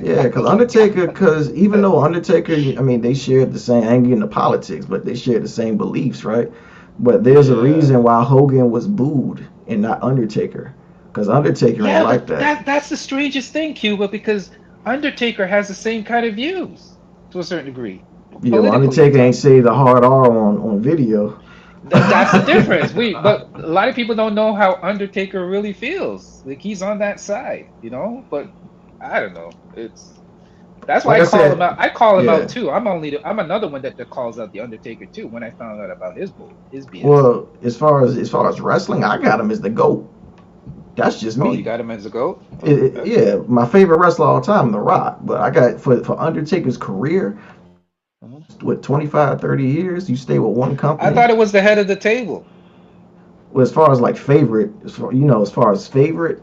Speaker 2: yeah,
Speaker 3: I
Speaker 2: because
Speaker 3: was like,
Speaker 2: Undertaker, because even though Undertaker, I mean, they shared the same. I ain't getting into politics, but they shared the same beliefs, right? But there's a
Speaker 3: yeah,
Speaker 2: reason why Hogan was booed and not Undertaker, because Undertaker ain't
Speaker 3: yeah,
Speaker 2: like
Speaker 3: but
Speaker 2: that.
Speaker 3: that's the strangest thing, Cuba, because Undertaker has the same kind of views to a certain degree,
Speaker 2: Yeah, well,
Speaker 3: politically at
Speaker 2: Undertaker ain't
Speaker 3: times.
Speaker 2: say the hard R on video.
Speaker 3: That's the difference. But a lot of people don't know how Undertaker really feels. Like he's on that side, you know. But I don't know. That's why
Speaker 2: Like
Speaker 3: I
Speaker 2: I
Speaker 3: call him
Speaker 2: said,
Speaker 3: out. I call him out
Speaker 2: yeah.
Speaker 3: too. I'm another one that calls out the Undertaker too. When I found out about his BS.
Speaker 2: Well, as far as wrestling, I got him as the GOAT. That's just
Speaker 3: Oh, you
Speaker 2: me.
Speaker 3: got him as a goat. Oh, okay.
Speaker 2: Yeah, my favorite wrestler all time, The Rock. But I got for Undertaker's career,
Speaker 3: Mhm.
Speaker 2: with 25, 30 years, you stay with one
Speaker 3: I
Speaker 2: company.
Speaker 3: thought it was the head of the table.
Speaker 2: Well, as far as like favorite, as far as favorite,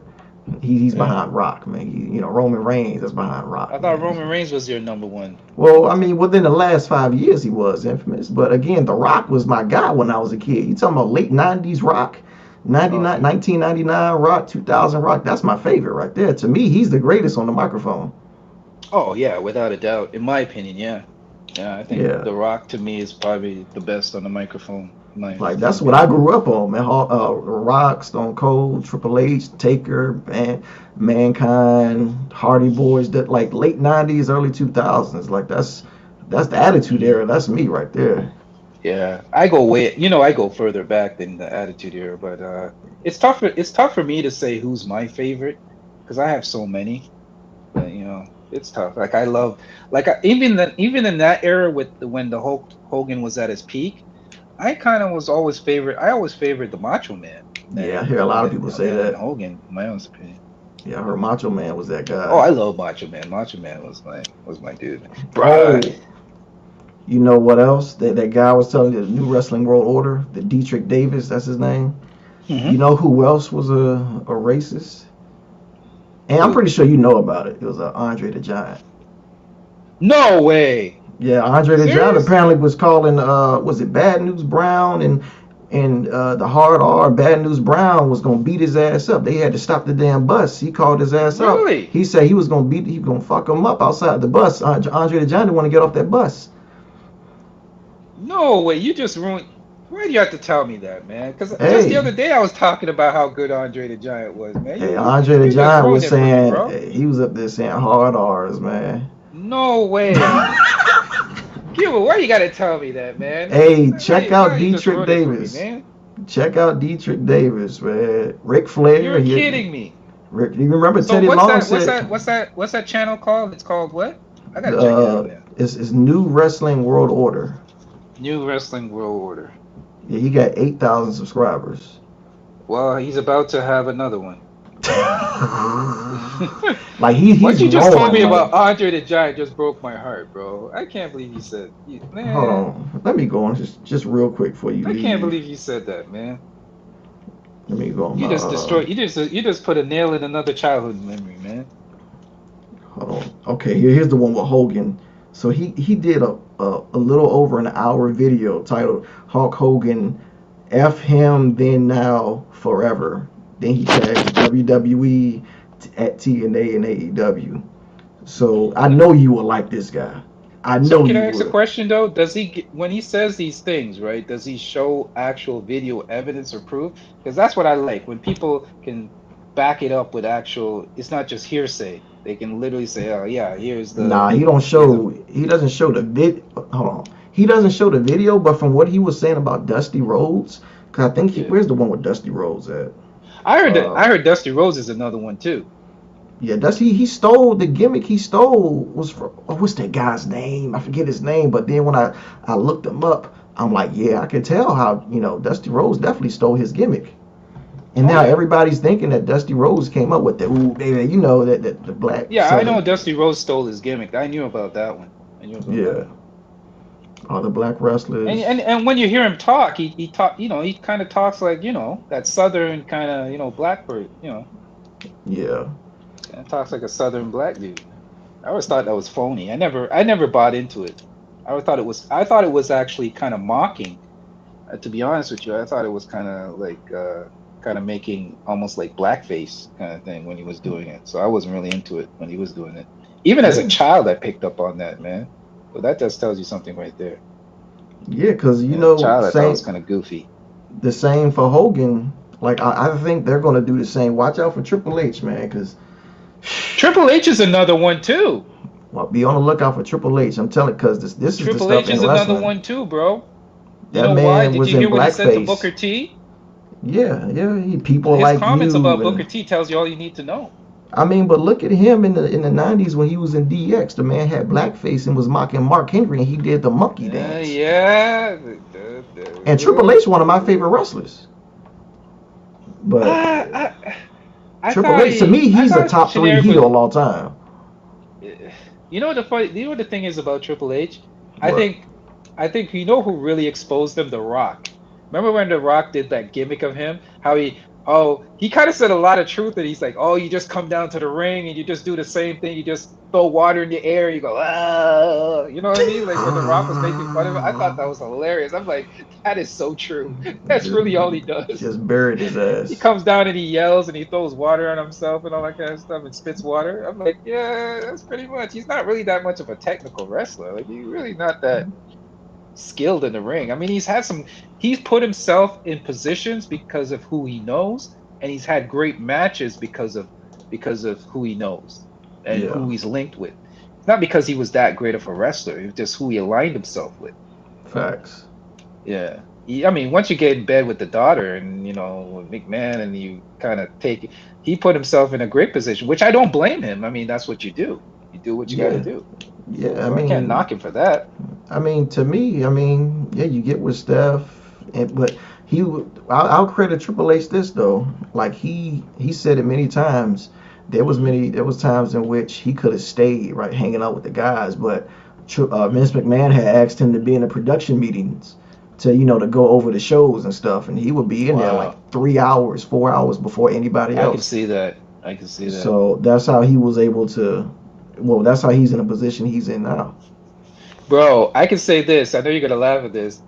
Speaker 2: he's
Speaker 3: Yeah.
Speaker 2: behind Rock, man. Roman Reigns is behind
Speaker 3: I
Speaker 2: Rock,
Speaker 3: thought
Speaker 2: man.
Speaker 3: Roman Reigns was your number one all
Speaker 2: Well,
Speaker 3: the
Speaker 2: I mean,
Speaker 3: time.
Speaker 2: within the last 5 years, he was infamous. But again, The Rock was my guy when I was a kid. You talking about late '90s Rock, 99,
Speaker 3: Okay.
Speaker 2: 1999 Rock, 2000 Rock. That's my favorite right there. To me, he's the greatest on the microphone.
Speaker 3: Oh yeah, without a doubt. In my opinion, yeah. Yeah, I think
Speaker 2: Yeah,
Speaker 3: The Rock to me is probably the best on the microphone,
Speaker 2: like
Speaker 3: my
Speaker 2: that's what I
Speaker 3: opinion.
Speaker 2: grew up on, man. Rock, Stone Cold, Triple H, Taker, man, Mankind, Hardy Boys. That like late '90s, early 2000s. Like that's the Attitude
Speaker 3: Mm.
Speaker 2: Era. That's me right there.
Speaker 3: Yeah, I go way, I go further back than the Attitude Era, but it's tough for me to say who's my favorite because I have so many. It's tough. Like I love, like even in that era with when the Hulk Hogan was at his peak, I kind of was always favorite. I always favored the Macho Man
Speaker 2: Yeah, I
Speaker 3: than
Speaker 2: hear a lot of
Speaker 3: than
Speaker 2: people say
Speaker 3: than
Speaker 2: that.
Speaker 3: Hogan, in my own opinion.
Speaker 2: Yeah, I heard Macho Man was that
Speaker 3: Oh,
Speaker 2: guy.
Speaker 3: I love Macho Man. Macho Man was my dude.
Speaker 2: Oh,
Speaker 3: Bruh.
Speaker 2: you know what else? That guy was telling you, the New Wrestling World Order, the Dietrich Davis, that's his name. You
Speaker 3: Hmm.
Speaker 2: know who else was a racist? And I'm
Speaker 3: Who?
Speaker 2: pretty sure you know about it. It was Andre the Giant.
Speaker 3: No way.
Speaker 2: Yeah, Andre the Giant
Speaker 3: Serious?
Speaker 2: apparently was calling was it Bad News Brown and the Hard R Bad News Brown was gonna beat his ass up. They had to stop the damn bus. He called his ass out.
Speaker 3: Really?
Speaker 2: He said he was gonna fuck him up outside the bus. Andre the Giant didn't want to get off that bus.
Speaker 3: No way. You just ruined. Why do you have to tell me that, man? Because just the
Speaker 2: Hey,
Speaker 3: other day I was talking about how good Andre the Giant was, man.
Speaker 2: hey,
Speaker 3: You
Speaker 2: Andre the
Speaker 3: you just
Speaker 2: Giant
Speaker 3: ruined
Speaker 2: was
Speaker 3: it for me,
Speaker 2: saying
Speaker 3: bro.
Speaker 2: he was up there saying hard R's, man.
Speaker 3: No way. Gilbert, why you gotta tell me that, man?
Speaker 2: Hey,
Speaker 3: Now
Speaker 2: check
Speaker 3: you, now
Speaker 2: out
Speaker 3: you just
Speaker 2: Dietrich
Speaker 3: ruined it for me,
Speaker 2: Davis.
Speaker 3: man.
Speaker 2: Check out Dietrich Davis, man. Ric Flair.
Speaker 3: You're kidding me.
Speaker 2: You remember
Speaker 3: So
Speaker 2: Teddy
Speaker 3: what's
Speaker 2: Long
Speaker 3: that? What's
Speaker 2: said
Speaker 3: that? What's that channel called? It's called what? I gotta check it out
Speaker 2: uh,
Speaker 3: now.
Speaker 2: it's New Wrestling World Order.
Speaker 3: New Wrestling World Order.
Speaker 2: Yeah, he got 8,000 subscribers.
Speaker 3: Well, he's about to have another one.
Speaker 2: Like
Speaker 3: What
Speaker 2: he's
Speaker 3: you just told
Speaker 2: growing.
Speaker 3: me
Speaker 2: Like,
Speaker 3: about Andre the Giant just broke my heart, bro. I can't believe you said,
Speaker 2: hold
Speaker 3: man.
Speaker 2: on, let me go on just real quick before you
Speaker 3: I can't
Speaker 2: leave.
Speaker 3: believe you said that, man.
Speaker 2: Let me go on
Speaker 3: You
Speaker 2: my
Speaker 3: just destroyed. You just put a nail in another childhood memory, man.
Speaker 2: hold on. Okay, here's the one with Hogan. So he did a little over an hour video titled Hulk Hogan F him then now forever. Then he tagged WWE at TNA and AEW. So I know you will like this guy. I
Speaker 3: So
Speaker 2: know
Speaker 3: can
Speaker 2: you
Speaker 3: I ask a
Speaker 2: would.
Speaker 3: question though? When he says these things, right? Does he show actual video evidence or proof? Because that's what I like when people can back it up with actual. It's not just hearsay. They can literally say, "Oh yeah,
Speaker 2: Nah, he don't
Speaker 3: here's a."
Speaker 2: show. He doesn't show the vid. Hold on. He doesn't show the video, but from what he was saying about Dusty Rhodes, cause I think
Speaker 3: Yeah,
Speaker 2: where's the one with Dusty Rhodes at?
Speaker 3: I heard that.
Speaker 2: Uh,
Speaker 3: I heard Dusty Rhodes is another one too.
Speaker 2: yeah, Dusty. He stole the gimmick. He stole was from. Oh, what's that guy's name? I forget his name. But then when I looked him up, I'm like, yeah, I can tell how Dusty Rhodes definitely stole his gimmick. And
Speaker 3: Oh
Speaker 2: now
Speaker 3: yeah,
Speaker 2: everybody's thinking that Dusty Rhodes came up with the ooh baby, that the black
Speaker 3: yeah. I know
Speaker 2: southern,
Speaker 3: Dusty Rhodes stole his gimmick. I knew about that one. I knew about that
Speaker 2: yeah,
Speaker 3: one.
Speaker 2: all the black
Speaker 3: And
Speaker 2: wrestlers,
Speaker 3: and and when you hear him talk, he talk. He kind of talks like that southern kind of black bird.
Speaker 2: yeah,
Speaker 3: Kind of talks like a southern black dude. I always thought that was phony. I never bought into it. I thought it was actually kind of mocking. To be honest with you, I thought it was kind of like kind of making almost like blackface kind of thing when he was doing it. So I wasn't really into it when he was doing it. Even as a
Speaker 2: yeah,
Speaker 3: child, I picked up on that, man. So that just tells you something right there.
Speaker 2: yeah, because
Speaker 3: And as a child, I thought it was
Speaker 2: same
Speaker 3: kind of goofy.
Speaker 2: the same for Hogan. Like I think they're gonna do the same. Watch out for Triple H, man, because
Speaker 3: Triple H is another one too.
Speaker 2: well, be on the lookout for Triple H. I'm telling, because this is the
Speaker 3: Triple
Speaker 2: stuff
Speaker 3: H
Speaker 2: in
Speaker 3: is another
Speaker 2: wrestling.
Speaker 3: one too, bro. You
Speaker 2: That
Speaker 3: know why?
Speaker 2: man
Speaker 3: Did
Speaker 2: was
Speaker 3: you
Speaker 2: in
Speaker 3: hear what he said to
Speaker 2: blackface.
Speaker 3: Booker T?
Speaker 2: Yeah, yeah, people
Speaker 3: His
Speaker 2: like
Speaker 3: comments
Speaker 2: you
Speaker 3: about
Speaker 2: and
Speaker 3: Booker T tells you all you need to know.
Speaker 2: I mean, but look at him in the '90s when he was in DX. The man had blackface and was mocking Mark Henry, and he did the monkey dance.
Speaker 3: Yeah.
Speaker 2: And Triple H, one of my favorite wrestlers. But
Speaker 3: I, I
Speaker 2: Triple
Speaker 3: thought
Speaker 2: H, to me,
Speaker 3: I
Speaker 2: he's a
Speaker 3: thought
Speaker 2: top three
Speaker 3: generic
Speaker 2: heel
Speaker 3: was.
Speaker 2: of all time.
Speaker 3: You know what the thing is about Triple H? I
Speaker 2: What?
Speaker 3: think I think you know who really exposed him? The Rock. Remember when The Rock did that gimmick of him? How he kind of said a lot of truth, and he's like, oh, you just come down to the ring and you just do the same thing. You just throw water in the air. You go, ah, you know what I mean? Like when The Rock was making fun of it, I thought that was hilarious. I'm like, that is so true. That's
Speaker 2: just,
Speaker 3: really all he does.
Speaker 2: just buried his
Speaker 3: He
Speaker 2: ass.
Speaker 3: comes down and he yells and he throws water on himself and all that kind of stuff and spits water. I'm like, yeah, that's pretty much. He's not really that much of a technical wrestler. Like he's really not that skilled in the ring. I mean, he's put himself in positions because of who he knows, and he's had great matches because of who he knows and
Speaker 2: Yeah,
Speaker 3: who he's linked with. It's not because he was that great of a wrestler. It's just who he aligned himself with.
Speaker 2: facts.
Speaker 3: Yeah. I mean, once you get in bed with the daughter and, with McMahon and you kind of he put himself in a great position, which I don't blame him. I mean, that's what you do. You do what you got to
Speaker 2: Yeah,
Speaker 3: do.
Speaker 2: yeah.
Speaker 3: So I can't knock him for that.
Speaker 2: To me, yeah, you get with Steph, but I'll credit Triple H this though. Like he said it many times. There was times in which he could have stayed right hanging out with the guys, but Vince McMahon had asked him to be in the production meetings to to go over the shows and stuff, and he would be in there like
Speaker 3: Wow.
Speaker 2: 3 hours, 4 hours before anybody
Speaker 3: I can
Speaker 2: else.
Speaker 3: see that. I can see that.
Speaker 2: So that's how he was able to. Well, that's how he's in a position he's in now.
Speaker 3: Bro, I can say this. I know you're gonna laugh at this.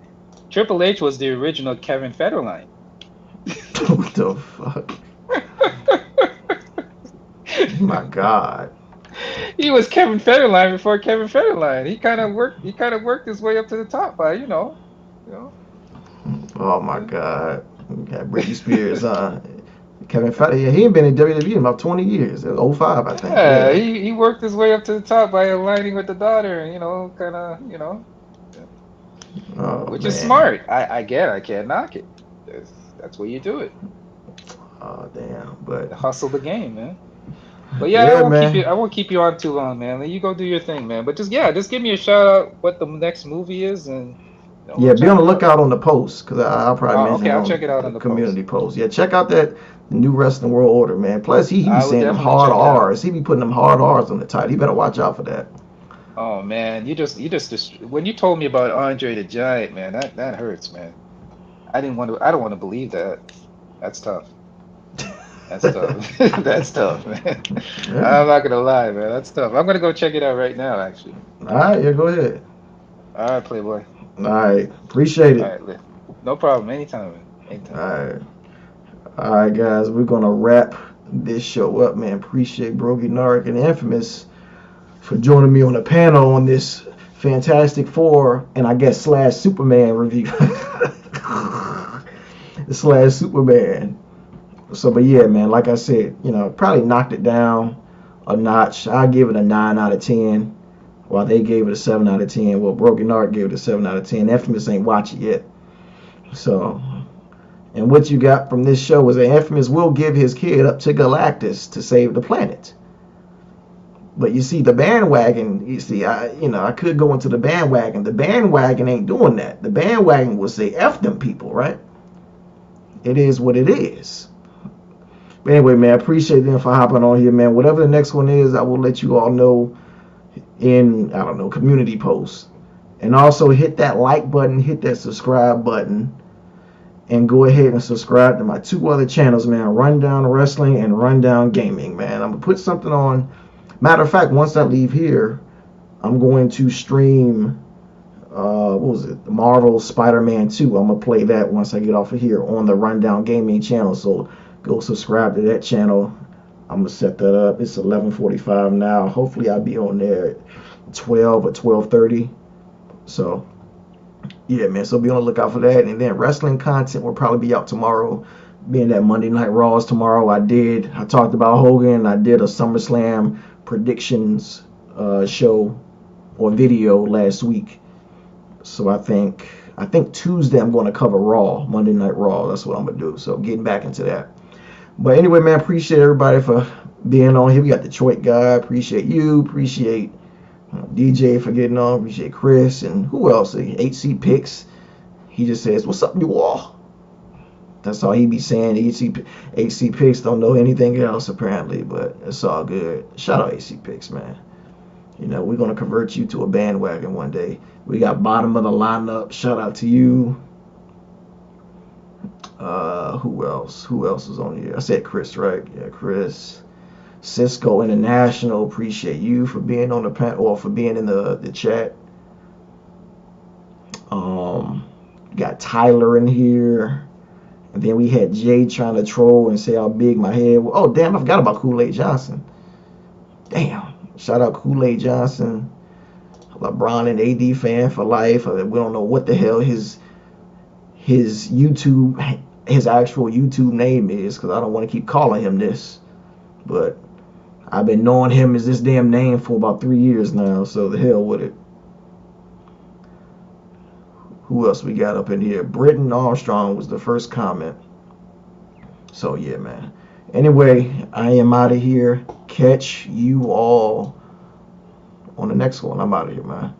Speaker 3: Triple H was the original Kevin Federline.
Speaker 2: What the fuck? My God.
Speaker 3: He was Kevin Federline before Kevin Federline. He kind of worked his way up to the top by, you know.
Speaker 2: Oh my God. Got Britney Spears, Kevin Feige. Yeah, he ain't been in WWE in about 20 years. It was '05, I think.
Speaker 3: Yeah,
Speaker 2: Yeah.
Speaker 3: he worked his way up to the top by aligning with the daughter, and
Speaker 2: Oh
Speaker 3: which is
Speaker 2: man.
Speaker 3: smart. I can't knock it. That's where you do it.
Speaker 2: Oh damn. But
Speaker 3: To hustle the game, man. But yeah, I
Speaker 2: yeah,
Speaker 3: won't keep you.
Speaker 2: man.
Speaker 3: I won't keep you on too long, man. Let you go do your thing, man. But just give me a shout out what the next movie is, and we'll
Speaker 2: Yeah, be on
Speaker 3: chop
Speaker 2: the
Speaker 3: it up.
Speaker 2: lookout on the post because I'll probably
Speaker 3: Okay,
Speaker 2: mention it
Speaker 3: I'll
Speaker 2: on
Speaker 3: check it out
Speaker 2: the
Speaker 3: on the post.
Speaker 2: community post. Yeah, check out that new Wrestling World Order, man. Plus, he be
Speaker 3: I will
Speaker 2: saying them
Speaker 3: definitely
Speaker 2: hard
Speaker 3: check it out.
Speaker 2: R's. He be putting them hard R's on the title. You better watch out for that.
Speaker 3: Oh man, when you told me about Andre the Giant, man, that hurts, man. I don't want to believe that. That's tough. That's tough. That's tough, man.
Speaker 2: Yeah.
Speaker 3: I'm not gonna lie, man. That's tough. I'm gonna go check it out right now, actually.
Speaker 2: All right, yeah, go ahead.
Speaker 3: All right, Playboy.
Speaker 2: All right, appreciate
Speaker 3: All
Speaker 2: it.
Speaker 3: right, no problem. Anytime, man.
Speaker 2: All
Speaker 3: Anytime.
Speaker 2: right. All right, guys, we're gonna wrap this show up, man. Appreciate Brogy Nark and Infamous for joining me on the panel on this Fantastic Four and I guess slash Superman review. Slash Superman. So, but yeah, man, like I said, probably knocked it down a notch. I give it a 9 out of 10, while they gave it a 7 out of 10. Well, Broken Art gave it a 7 out of 10. Infamous ain't watch it yet. So, and what you got from this show is that Infamous will give his kid up to Galactus to save the planet. But you see, the bandwagon, I could go into the bandwagon. The bandwagon ain't doing that. The bandwagon will say, F them people, right? It is what it is. But anyway, man, I appreciate them for hopping on here, man. Whatever the next one is, I will let you all know in, I don't know, community posts. And also hit that like button, hit that subscribe button, and go ahead and subscribe to my two other channels, man. Rundown Wrestling and Rundown Gaming, man. I'm going to put something on. Matter of fact, once I leave here, I'm going to stream, what was it? Marvel Spider-Man 2. I'm going to play that once I get off of here on the Rundown Gaming channel. So go subscribe to that channel. I'm going to set that up. It's 11:45 now. Hopefully I'll be on there at 12 or 12:30. So, yeah, man. So be on the lookout for that. And then wrestling content will probably be out tomorrow. Being that Monday Night Raw is tomorrow, I talked about Hogan. I did a SummerSlam predictions show or video last week. So I think Tuesday I'm going to cover Raw, Monday Night Raw. That's what I'm going to do. So getting back into that. But anyway, man, appreciate everybody for being on here. We got Detroit Guy. Appreciate you. Appreciate DJ for getting on. Appreciate Chris. And who else? HC Picks. He just says, what's up, you all? That's all he be saying. HC Picks don't know anything else, apparently. But it's all good. Shout out HC Picks, man. We're going to convert you to a bandwagon one day. We got bottom of the lineup. Shout out to you. Who else? Who else is on here? I said Chris, right? Yeah, Chris. Cisco International. Appreciate you for being on the panel or for being in the chat. Got Tyler in here. And then we had Jay trying to troll and say how big my head was. Oh, damn, I forgot about Kool-Aid Johnson. Damn. Shout out Kool-Aid Johnson. LeBron and AD fan for life. We don't know what the hell his actual YouTube name is because I don't want to keep calling him this. But I've been knowing him as this damn name for about 3 years now, so the hell with it. Who else we got up in here? Britton Armstrong was the first comment. So yeah, man. Anyway, I am out of here. Catch you all on the next one. I'm out of here, man.